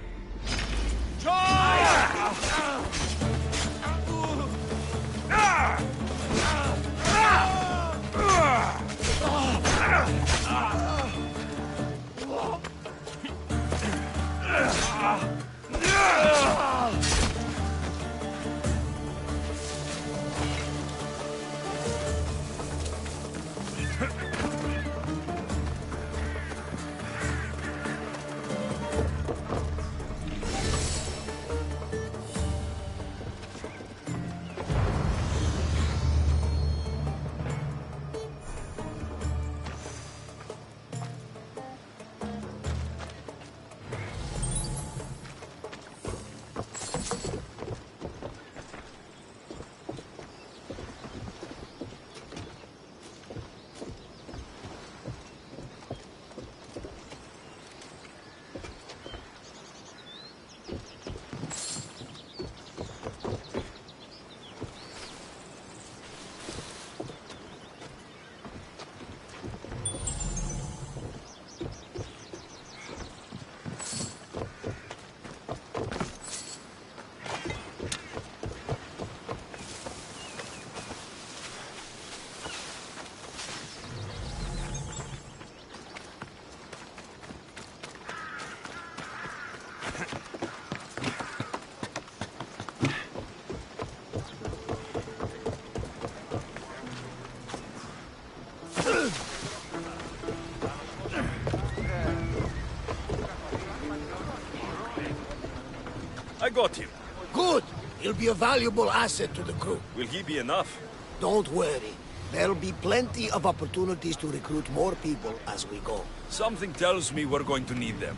I got him. Good! He'll be a valuable asset to the crew. Will he be enough? Don't worry. There'll be plenty of opportunities to recruit more people as we go. Something tells me we're going to need them.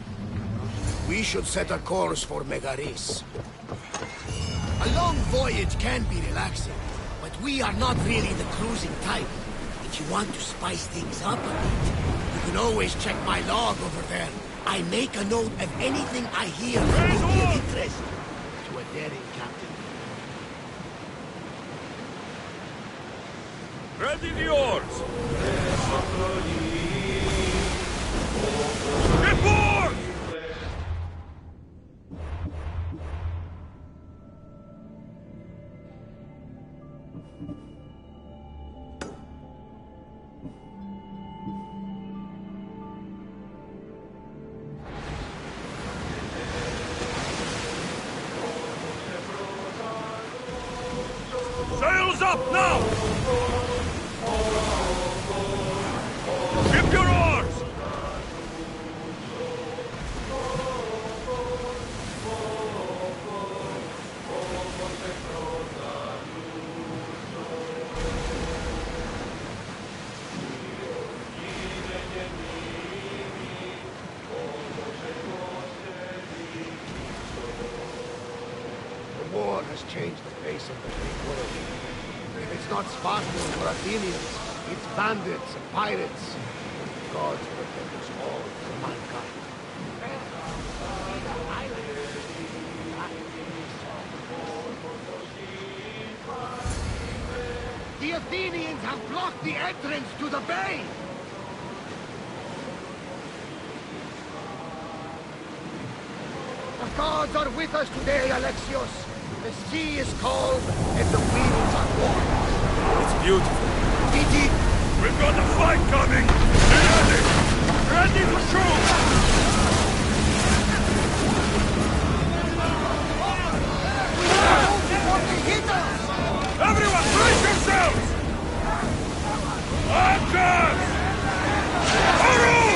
We should set a course for Megaris. A long voyage can be relaxing, but we are not really the cruising type. If you want to spice things up a bit, you can always check my log over there. I make a note of anything I hear that will be of interest to a daring captain. Ready the oars! Get board! Sails up now! Ship your oars! The war has changed the face of the Greek world. If it's not Spartans or Athenians, it's bandits and pirates. God protect us all from mankind. The Athenians have blocked the entrance to the bay! The gods are with us today, Alexios. The sea is calm and the winds are warm. It's beautiful. Indeed. We've got a fight coming! Be ready! Ready to shoot! Everyone, brace yourselves! Archers! Arrows!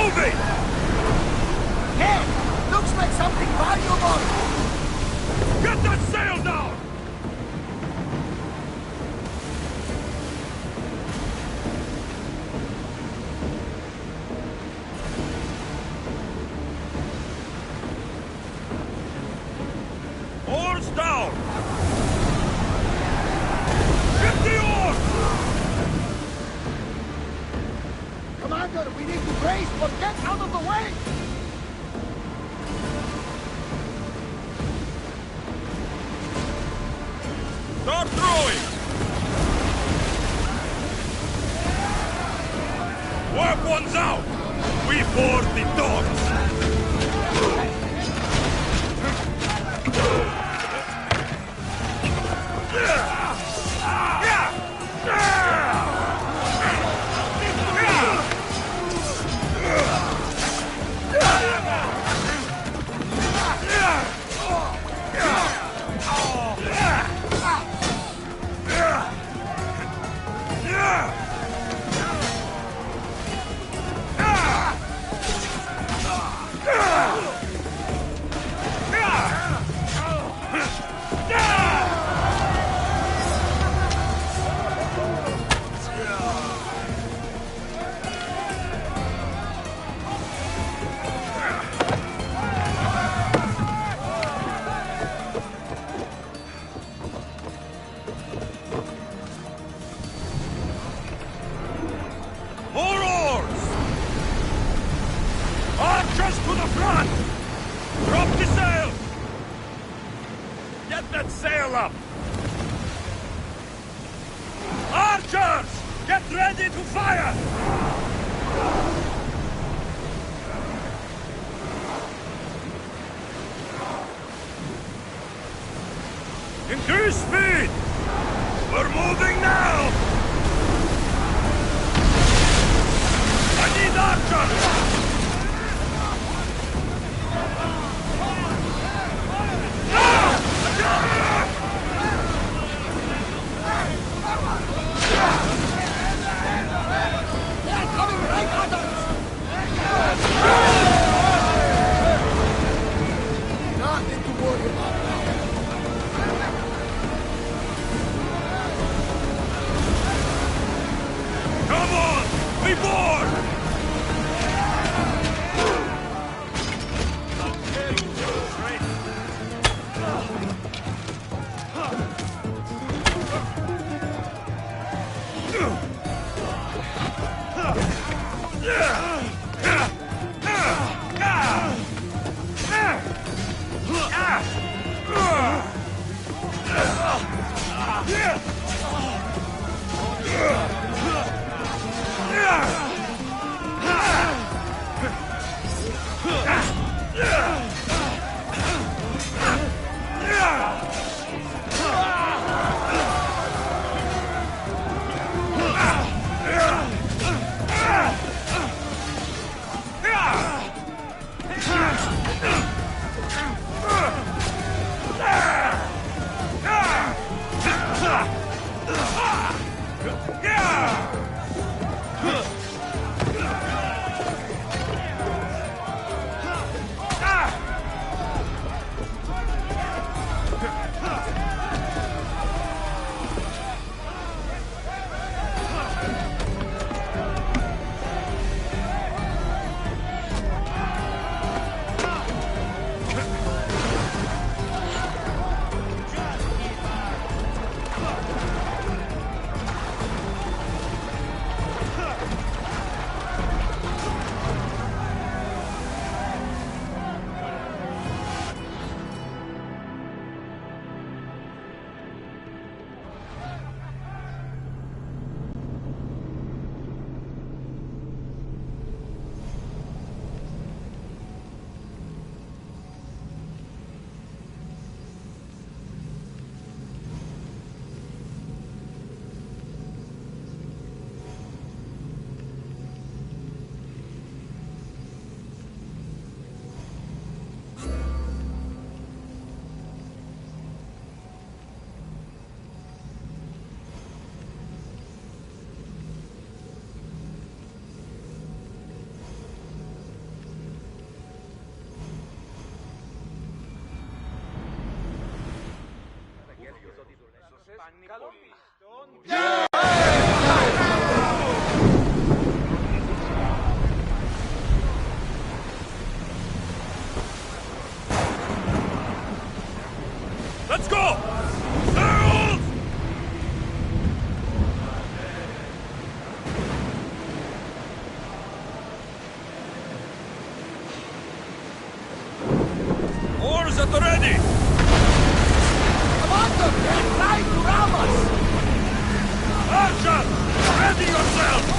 moving! Hey! Looks like something valuable! Get that sail down! Oars down! Get the oars! Commander, we need to brace, but get out of the way! Start throwing! Work one's out! We board the dogs! More oars! Archers to the front! Drop the sail! Get that sail up! Archers! Get ready to fire! Increase speed! We're moving now! I need archers! They're coming right at us! Nothing to worry about now. Come on! We board! at the ready! Come on, they're trying to ram us! Archer! Ready yourself!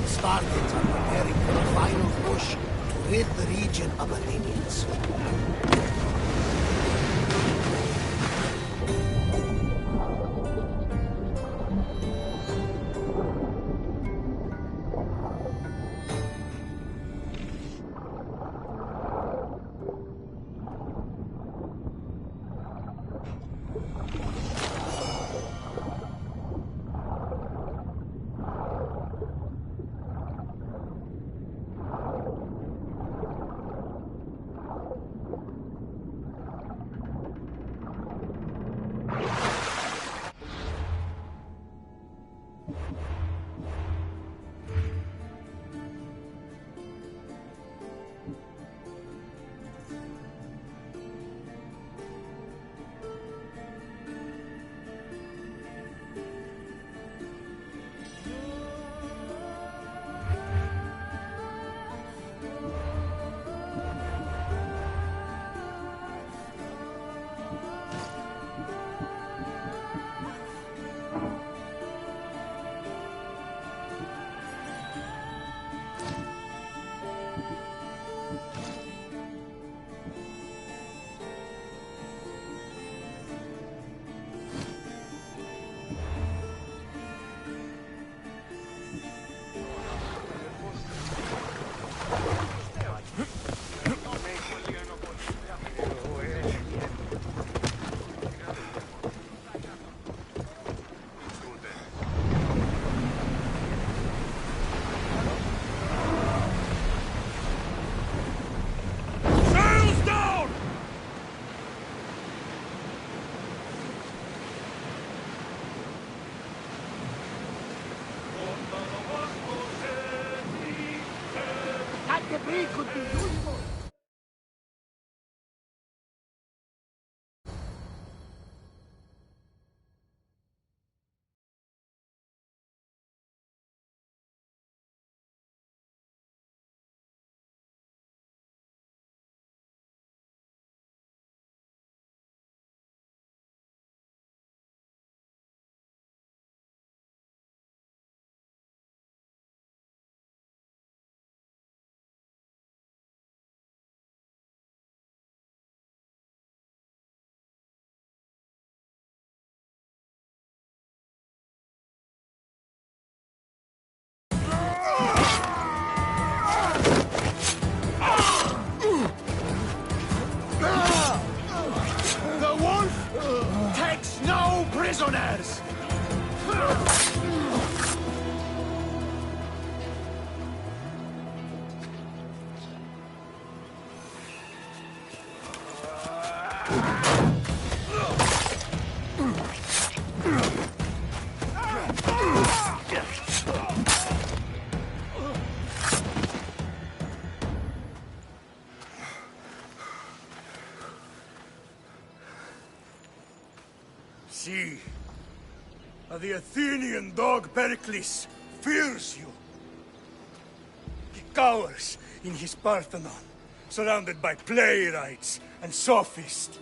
Spartans are preparing for a final push to rid the region of Athenians. he could be useful. The wolf takes no prisoners! See, the Athenian dog Pericles fears you. He cowers in his Parthenon, surrounded by playwrights and sophists.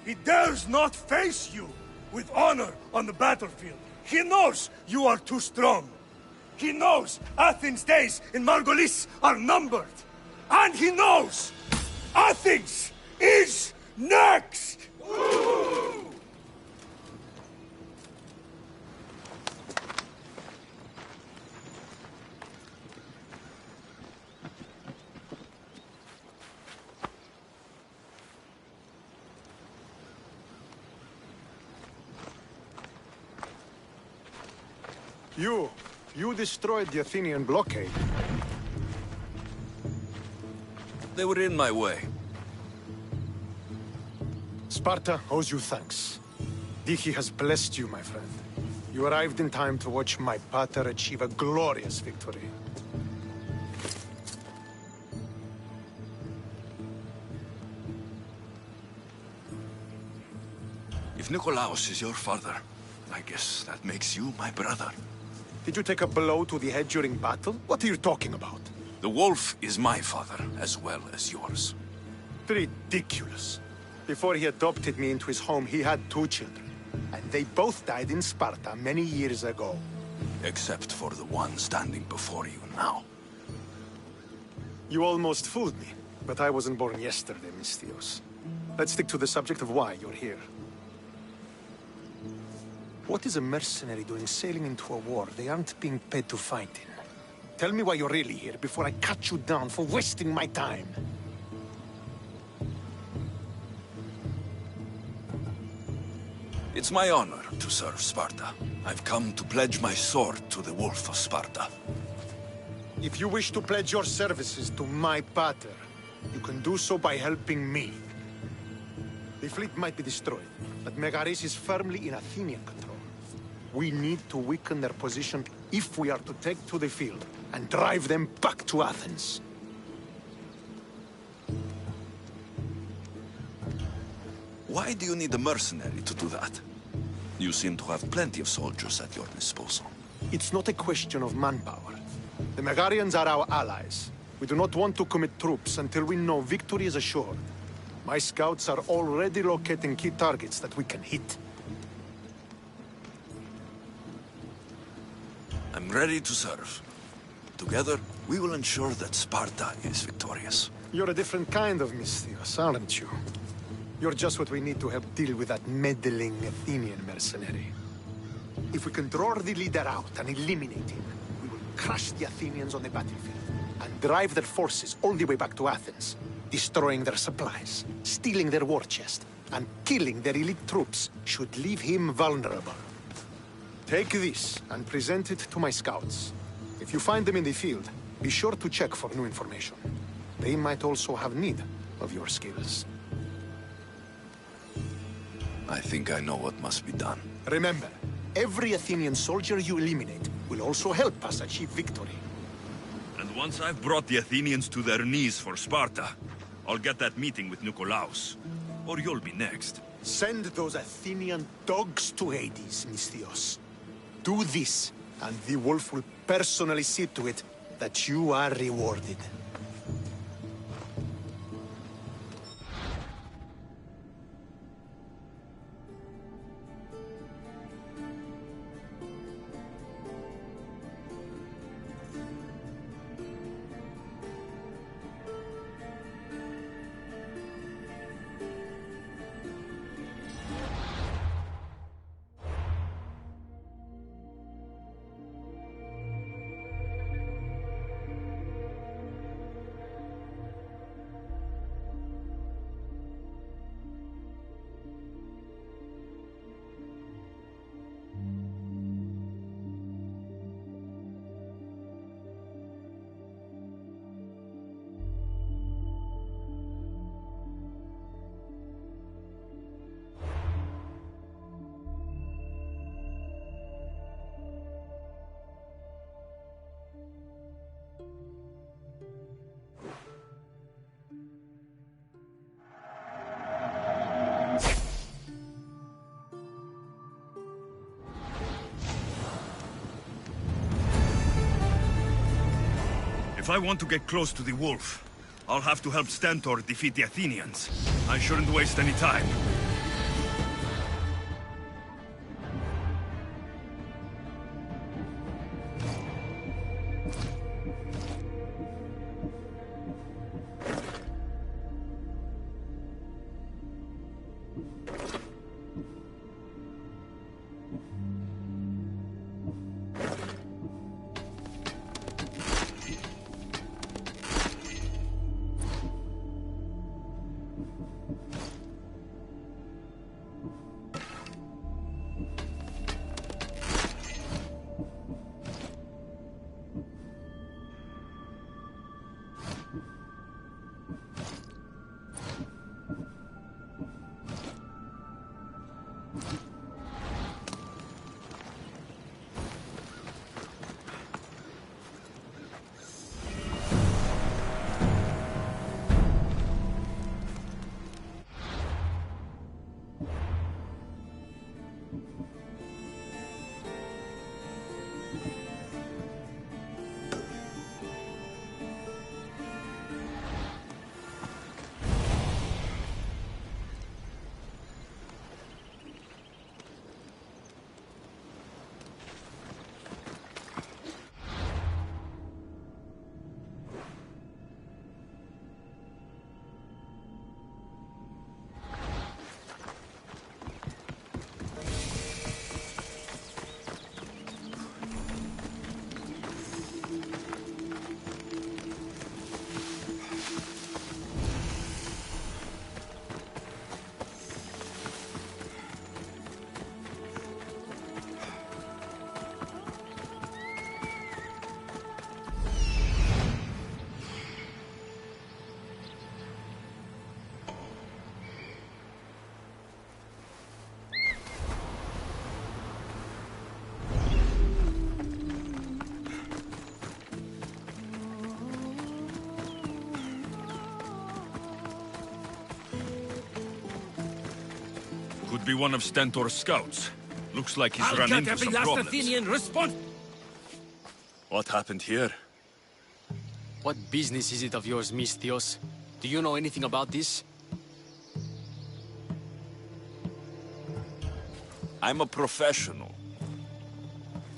He dares not face you with honor on the battlefield. He knows you are too strong. He knows Athens' days in Margolis are numbered. And he knows Athens is next! You destroyed the Athenian blockade. They were in my way. Sparta owes you thanks. Diki has blessed you, my friend. You arrived in time to watch my pater achieve a glorious victory. If Nikolaos is your father, I guess that makes you my brother. Did you take a blow to the head during battle? What are you talking about? The wolf is my father, as well as yours. Ridiculous. Before he adopted me into his home, he had 2 children. And they both died in Sparta many years ago. Except for the one standing before you now. You almost fooled me, but I wasn't born yesterday, Misthios. Let's stick to the subject of why you're here. What is a mercenary doing sailing into a war they aren't being paid to fight in? Tell me why you're really here before I cut you down for wasting my time. It's my honor to serve Sparta. I've come to pledge my sword to the Wolf of Sparta. If you wish to pledge your services to my pater, you can do so by helping me. The fleet might be destroyed, but Megaris is firmly in Athenian control. We need to weaken their position if we are to take to the field and drive them back to Athens. Why do you need a mercenary to do that? You seem to have plenty of soldiers at your disposal. It's not a question of manpower. The Megarians are our allies. We do not want to commit troops until we know victory is assured. My scouts are already locating key targets that we can hit. I'm ready to serve. Together, we will ensure that Sparta is victorious. You're a different kind of Misthios, aren't you? You're just what we need to help deal with that meddling Athenian mercenary. If we can draw the leader out and eliminate him, we will crush the Athenians on the battlefield and drive their forces all the way back to Athens, destroying their supplies, stealing their war chest, and killing their elite troops should leave him vulnerable. Take this and present it to my scouts. If you find them in the field, be sure to check for new information. They might also have need of your skills. I think I know what must be done. Remember, every Athenian soldier you eliminate will also help us achieve victory. And And once I've brought the Athenians to their knees for Sparta, I'll get that meeting with Nikolaos. Or you'll be next. Send those Athenian dogs to Hades, Misthios. Do this, and the wolf will personally see to it that you are rewarded. If I want to get close to the wolf, I'll have to help Stentor defeat the Athenians. I shouldn't waste any time. Could be one of Stentor's scouts. Looks like he's run into some problems. Athenian response. What happened here? What business is it of yours, Misthios? Do you know anything about this? I'm a professional.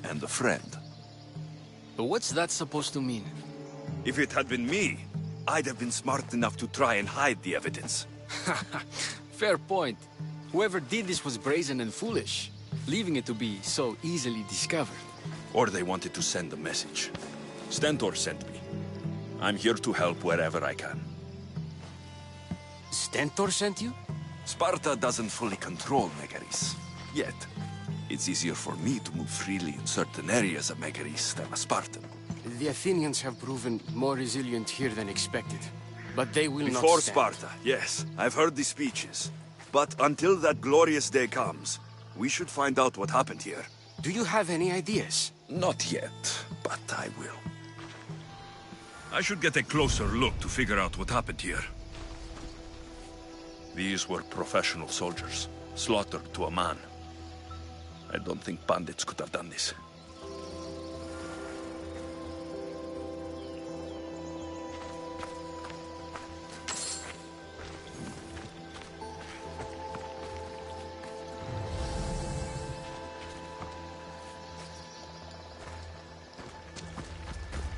And a friend. But what's that supposed to mean? If it had been me, I'd have been smart enough to try and hide the evidence. Fair point. Whoever did this was brazen and foolish, leaving it to be so easily discovered. Or they wanted to send a message. Stentor sent me. I'm here to help wherever I can. Stentor sent you? Sparta doesn't fully control Megaris, yet. It's easier for me to move freely in certain areas of Megaris than a Spartan. The Athenians have proven more resilient here than expected. But they will not stand. Before Sparta, yes. I've heard the speeches. But until that glorious day comes, we should find out what happened here. Do you have any ideas? Not yet, but I will. I should get a closer look to figure out what happened here. These were professional soldiers, slaughtered to a man. I don't think bandits could have done this.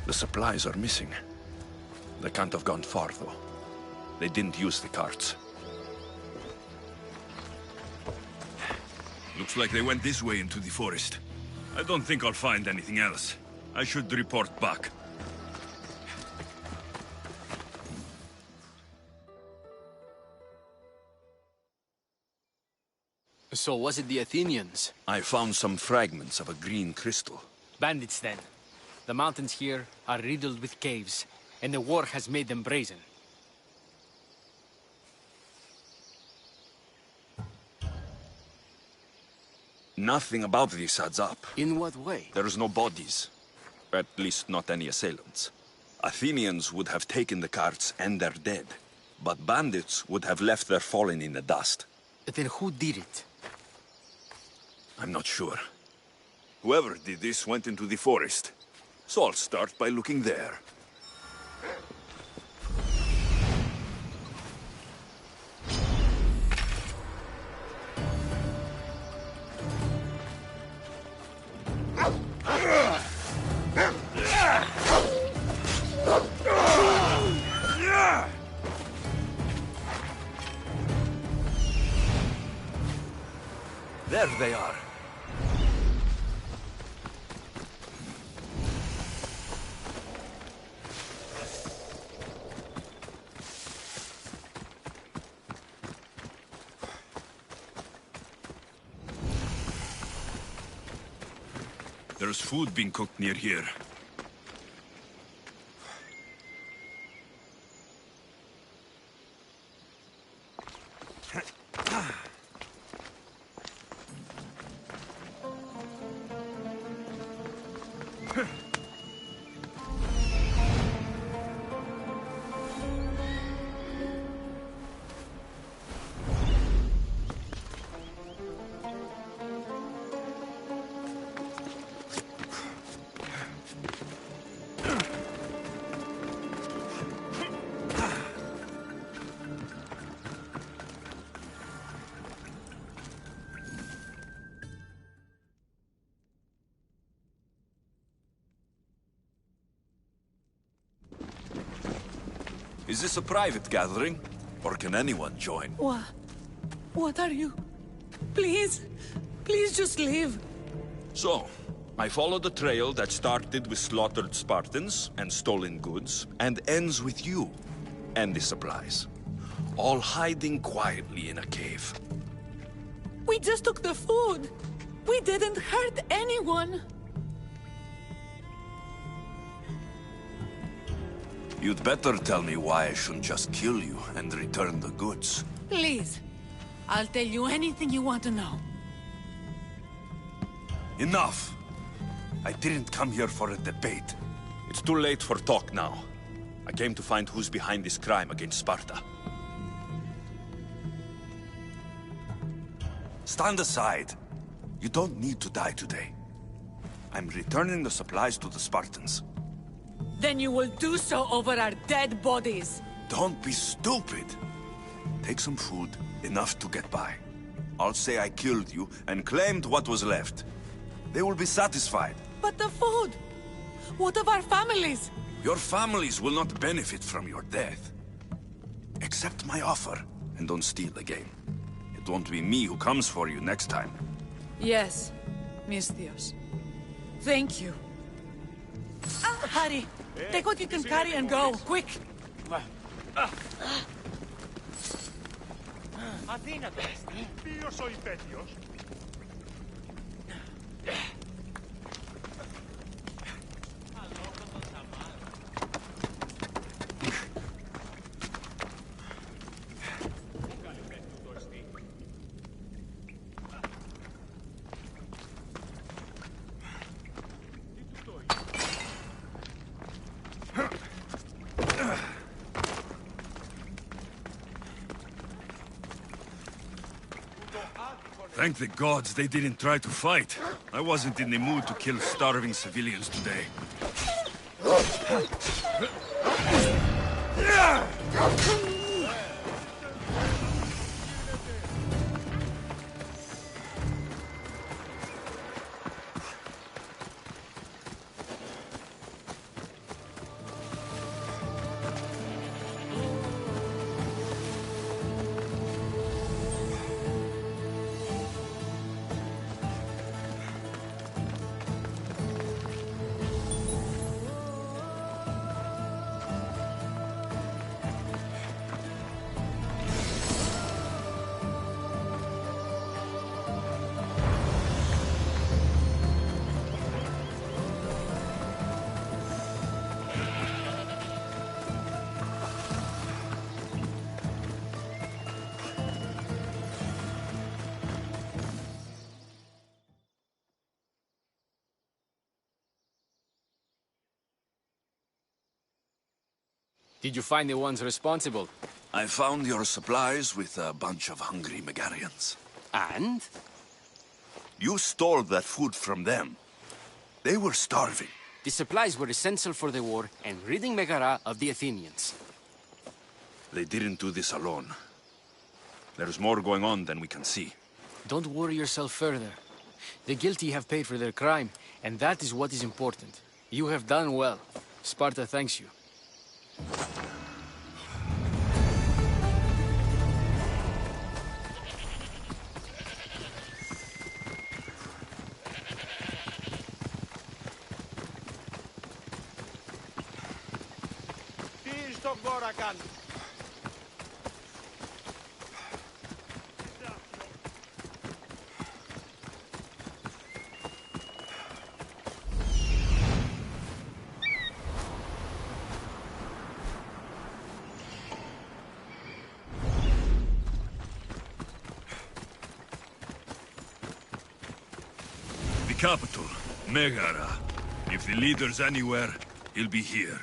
The supplies are missing. They can't have gone far, though. They didn't use the carts. Looks like they went this way into the forest. I don't think I'll find anything else. I should report back. So was it the Athenians? I found some fragments of a green crystal. Bandits, then. The mountains here are riddled with caves, and the war has made them brazen. Nothing about this adds up. In what way? There's no bodies. At least not any assailants. Athenians would have taken the carts and their dead. But bandits would have left their fallen in the dust. Then who did it? I'm not sure. Whoever did this went into the forest. So I'll start by looking there. There they are. There's food being cooked near here. Is this a private gathering? Or can anyone join? What are you? Please, please just leave. So, I followed a trail that started with slaughtered Spartans and stolen goods, and ends with you and the supplies. All hiding quietly in a cave. We just took the food. We didn't hurt anyone. You'd better tell me why I shouldn't just kill you and return the goods. Please. I'll tell you anything you want to know. Enough! I didn't come here for a debate. It's too late for talk now. I came to find who's behind this crime against Sparta. Stand aside. You don't need to die today. I'm returning the supplies to the Spartans. Then you will do so over our dead bodies. Don't be stupid. Take some food, enough to get by. I'll say I killed you and claimed what was left. They will be satisfied. But the food! What of our families? Your families will not benefit from your death. Accept my offer, and don't steal again. It won't be me who comes for you next time. Yes, Misthios. Thank you. Hurry! Take what you can carry and go, quick! Αθήνα το εστί. Ποιος ο υπέτειος? Thank the gods they didn't try to fight. I wasn't in the mood to kill starving civilians today. Did you find the ones responsible? I found your supplies with a bunch of hungry Megarians. And? You stole that food from them. They were starving. The supplies were essential for the war and ridding Megara of the Athenians. They didn't do this alone. There's more going on than we can see. Don't worry yourself further. The guilty have paid for their crime, and that is what is important. You have done well. Sparta thanks you. The capital, Megara. If the leader's anywhere, he'll be here.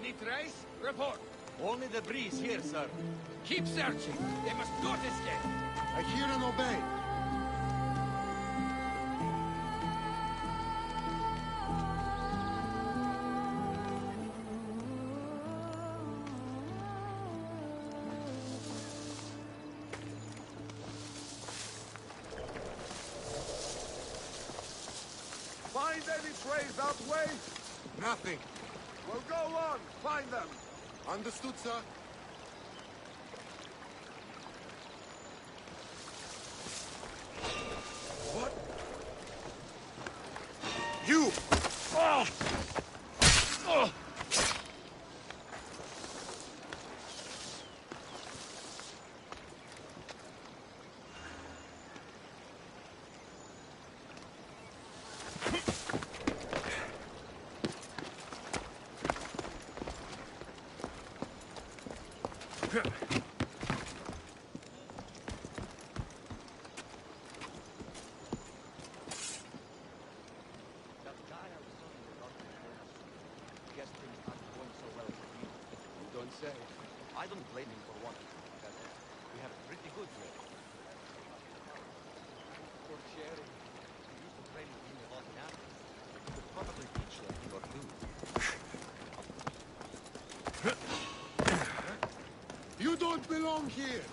Any trace? Report. Only the breeze here, sir. Keep searching. They must not escape. I hear and obey. Find any trace that way? Nothing. Well, go on. Find them. Understood, sir. What? You! Oh! Oh! I don't blame him for wanting to be better. We have a pretty good way. For sharing, we used to train with him about nothing. We could probably teach him a thing or two. You don't belong here!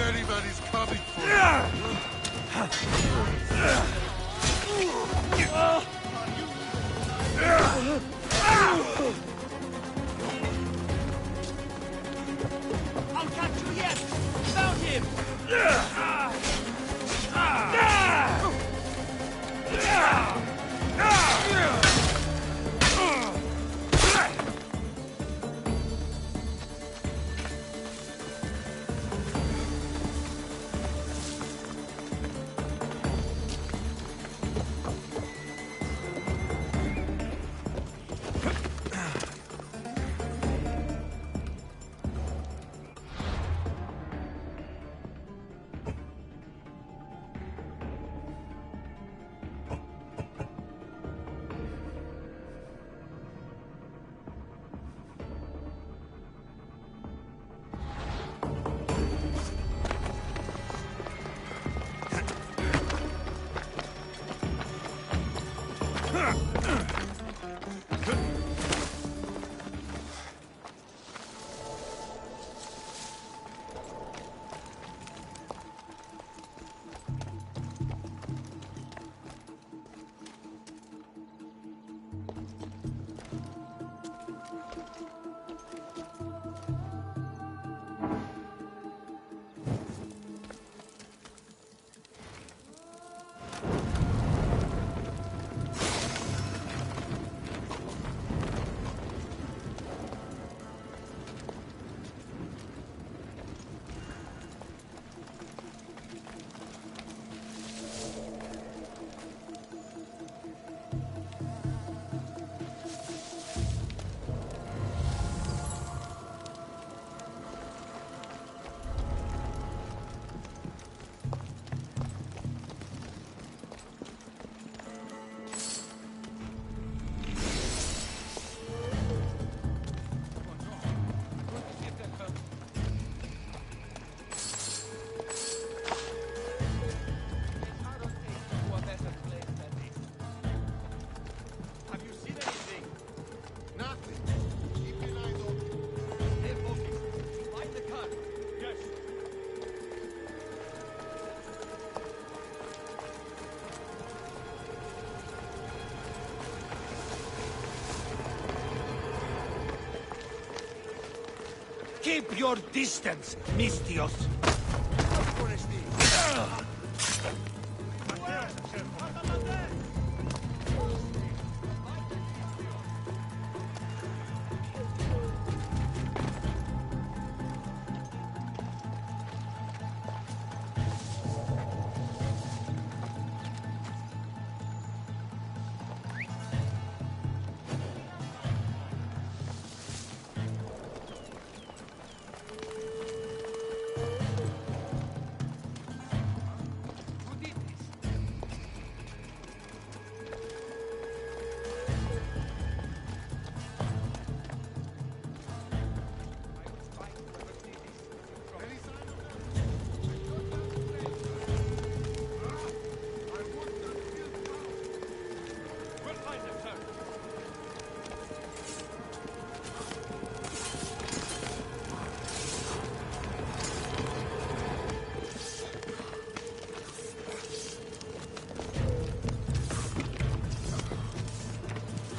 Everybody's coming for I'll catch you yet! Found him! Keep your distance, Mistios.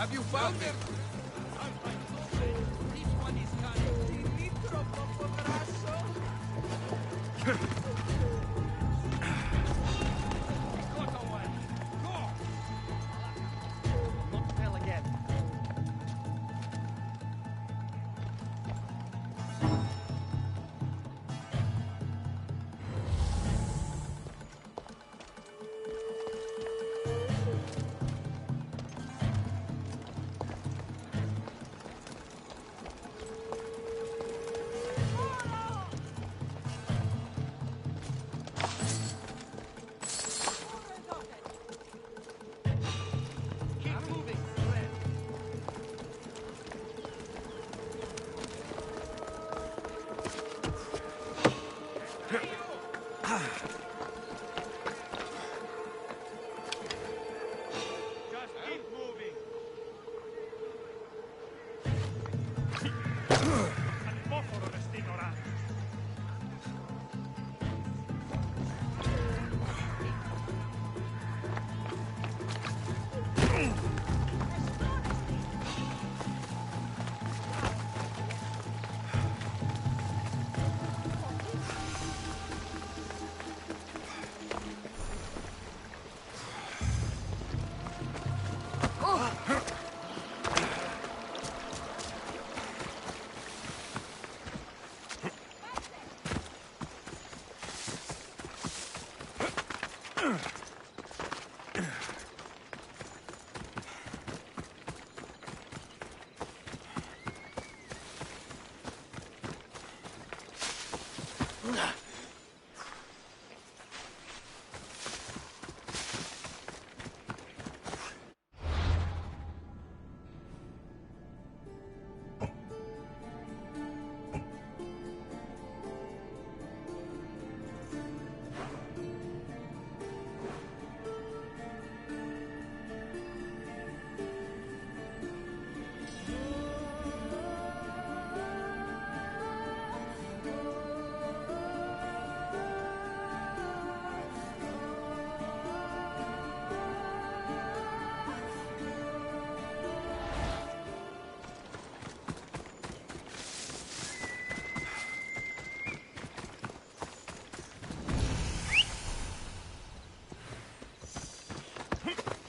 Have you found it? This one is got away. Go! Not tell again.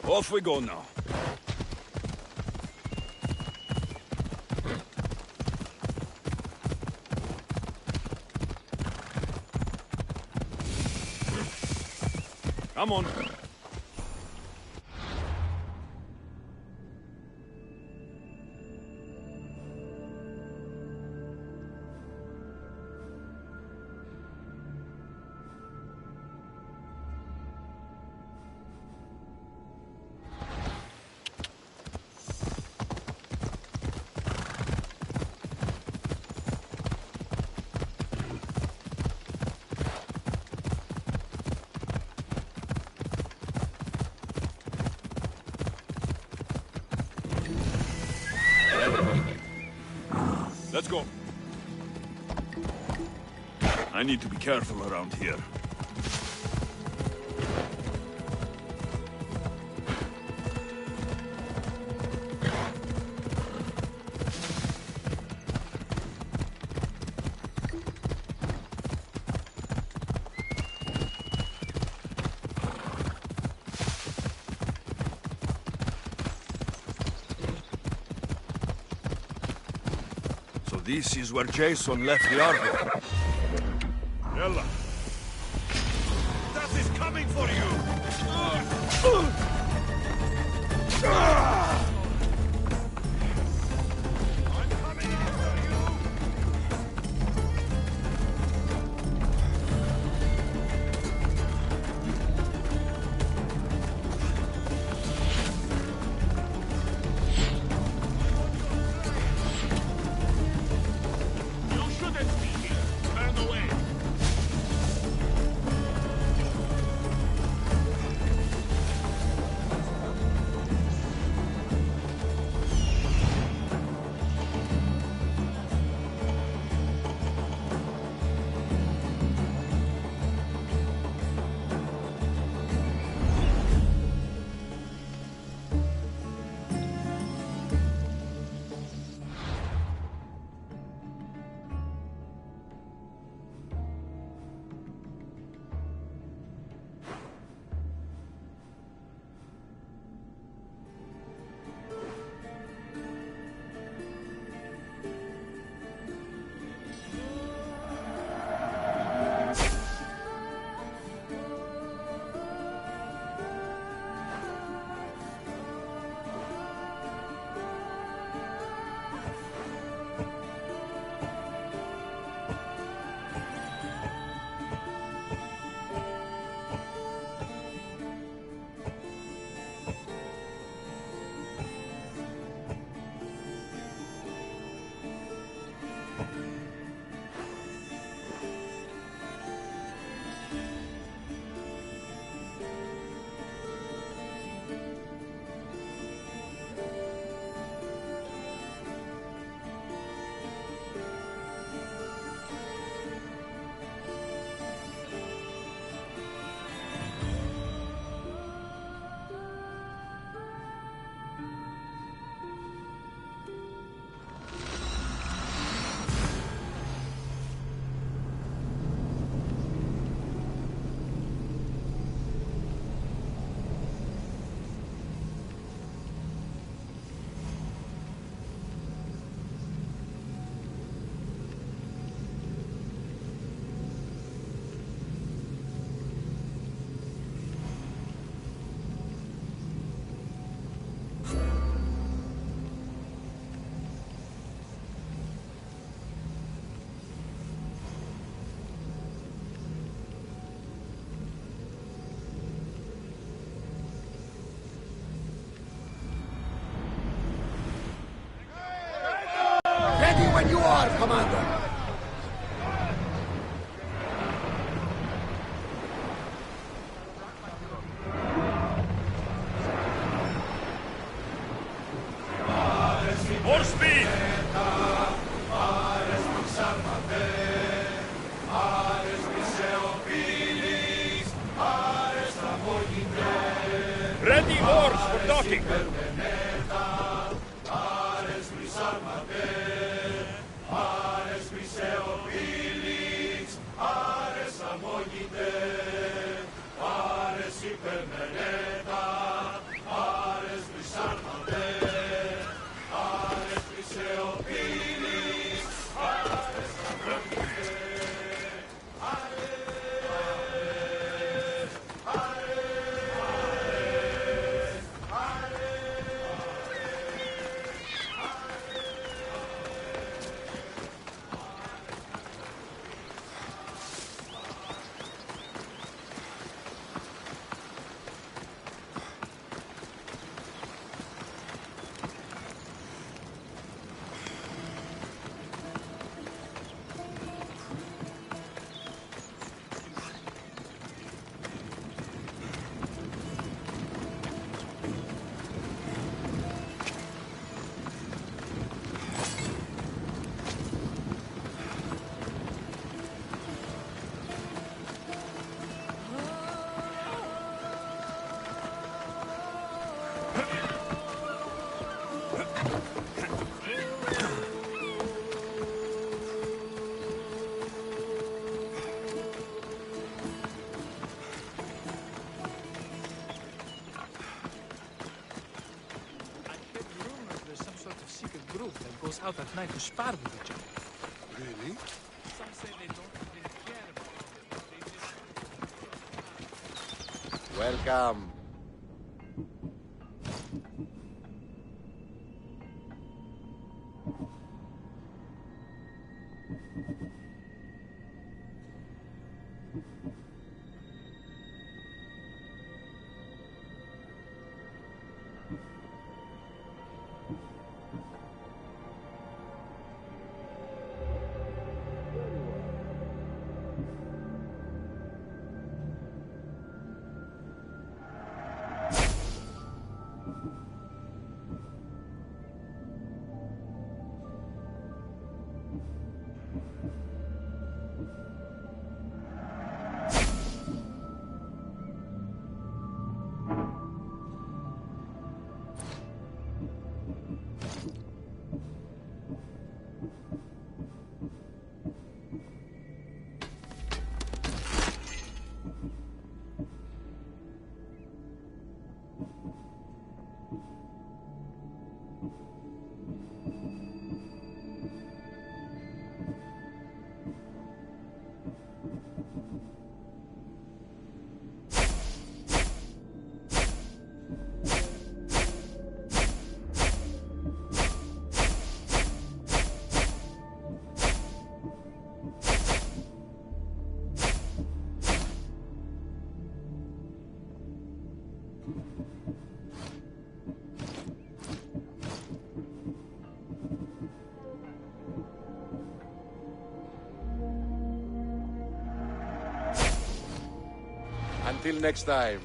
Off we go now. Come on. Let's go. I need to be careful around here. this is where Jason left the arbor. Ella! Death is coming for you! Ready when you are, Commander! More speed! Ready oars for docking! Out at night to spar with each other. Really? Some say they don't even care about it. Welcome. Until next time.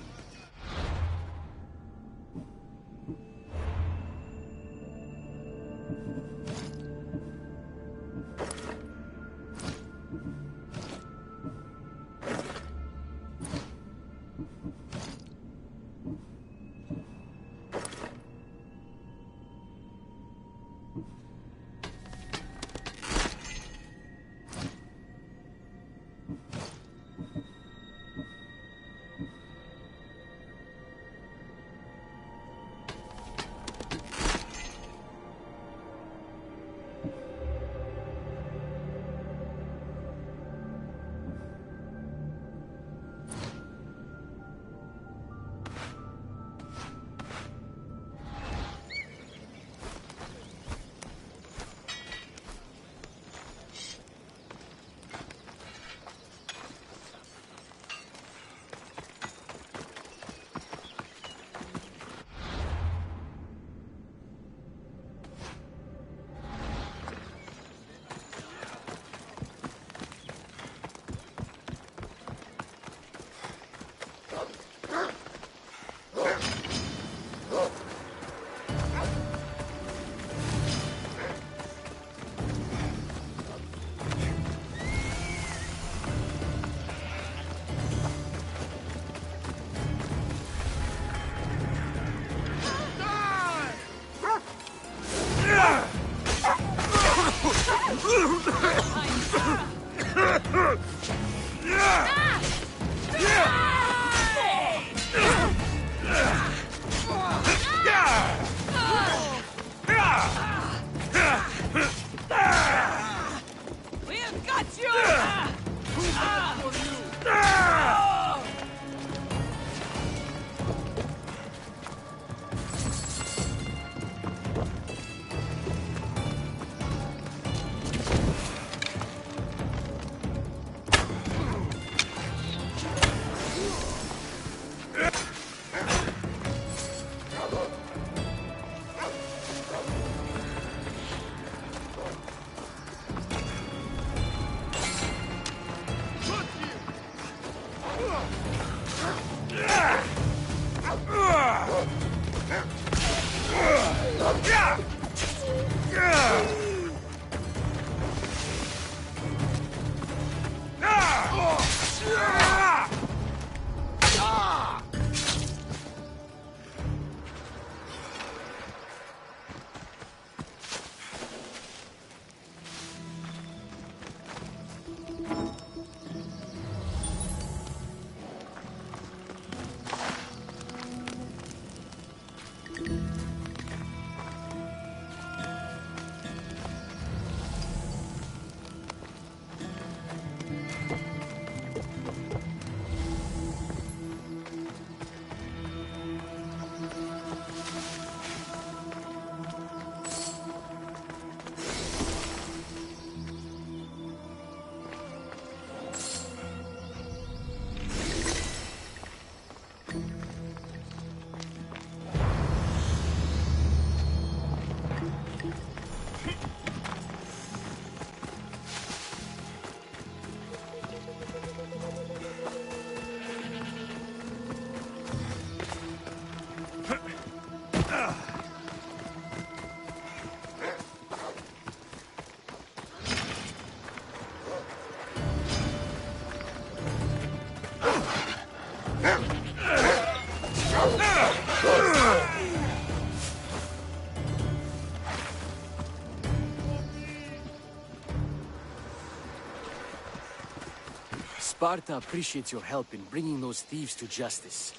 Sparta appreciates your help in bringing those thieves to justice.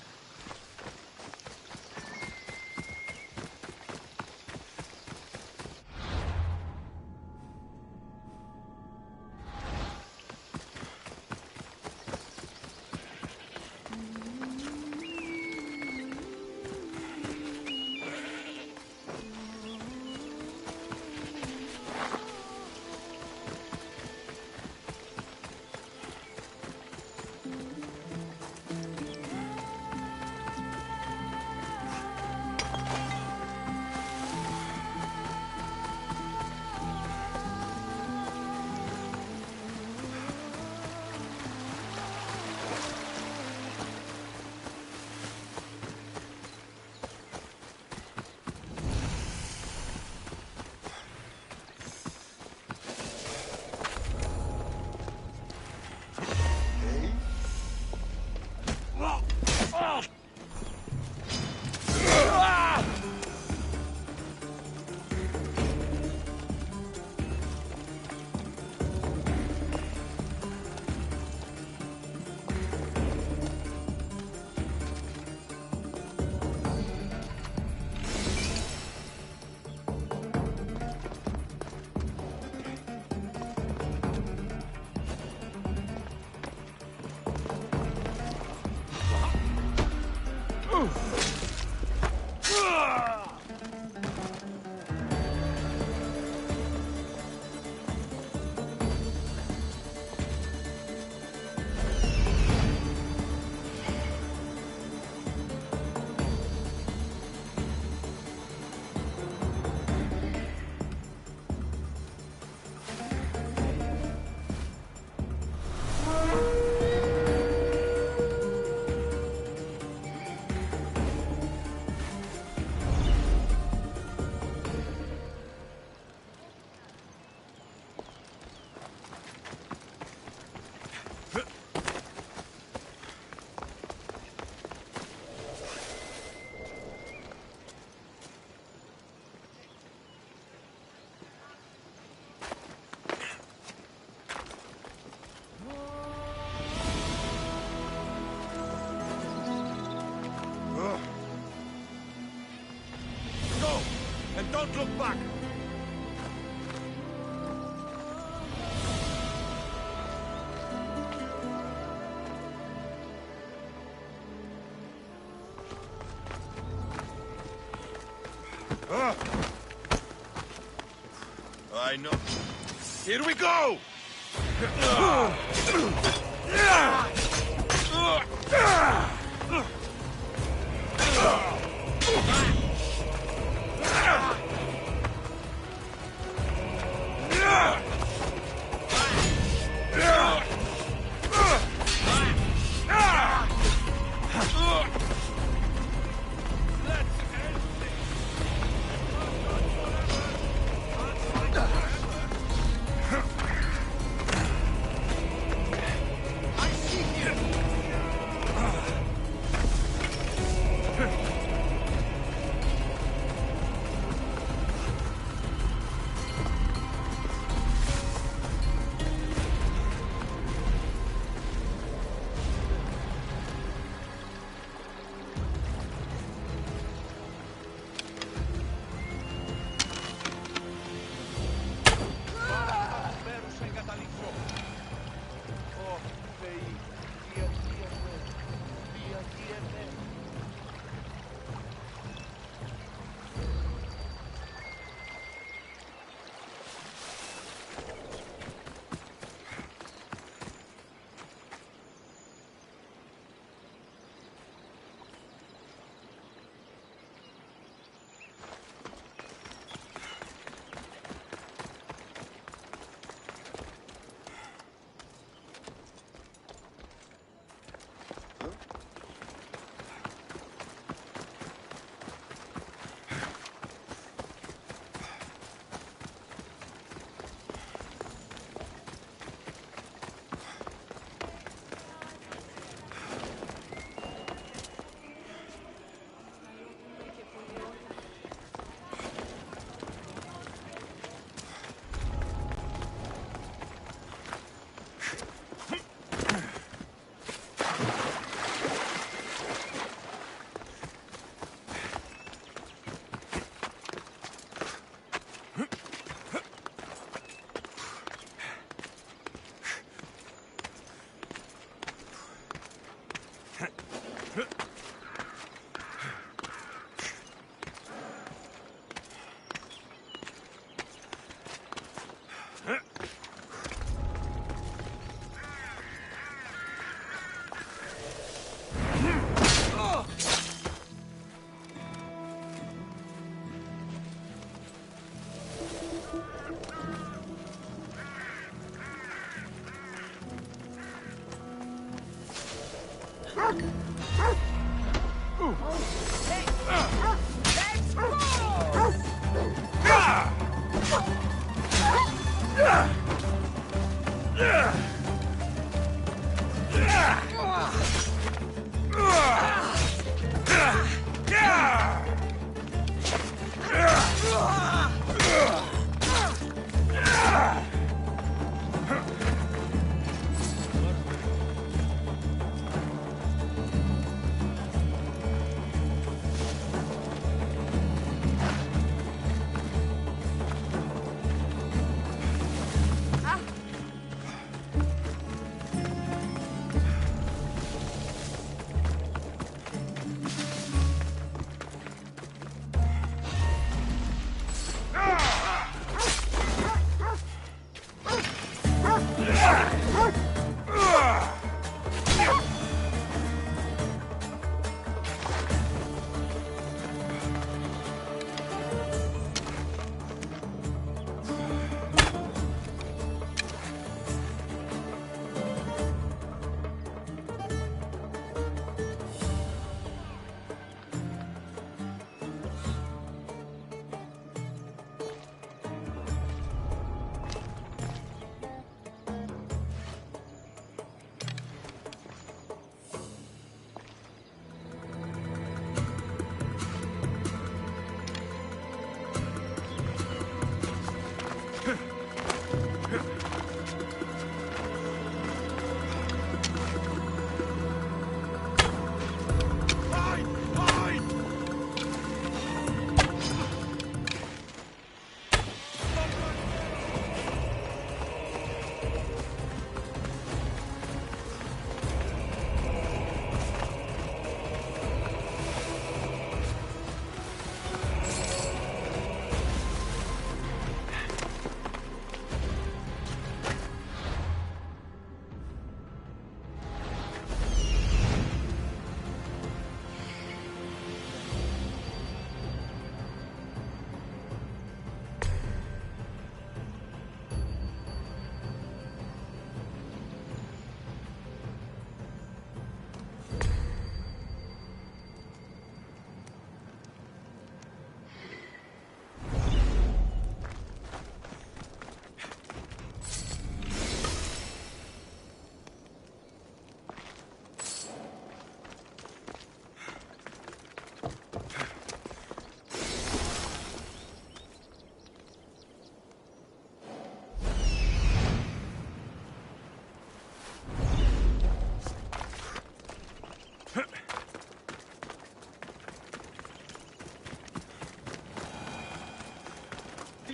Don't look back! I know. Here we go!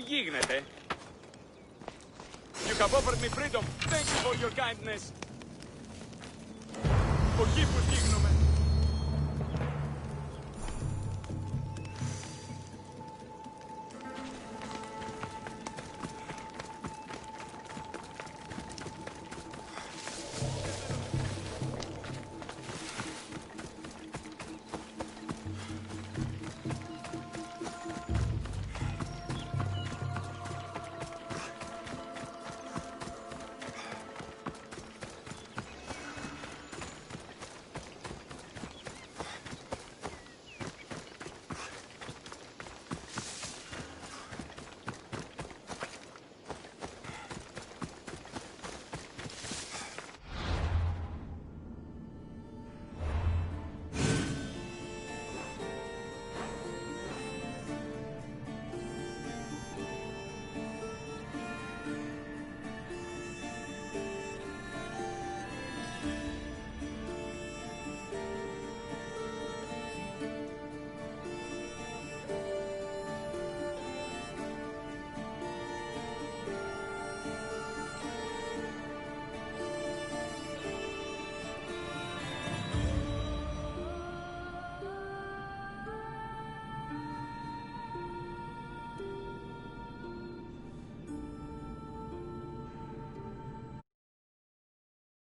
γίνεται? You have offered me freedom. Thank you for your kindness. Όχι που σκύγνομαι.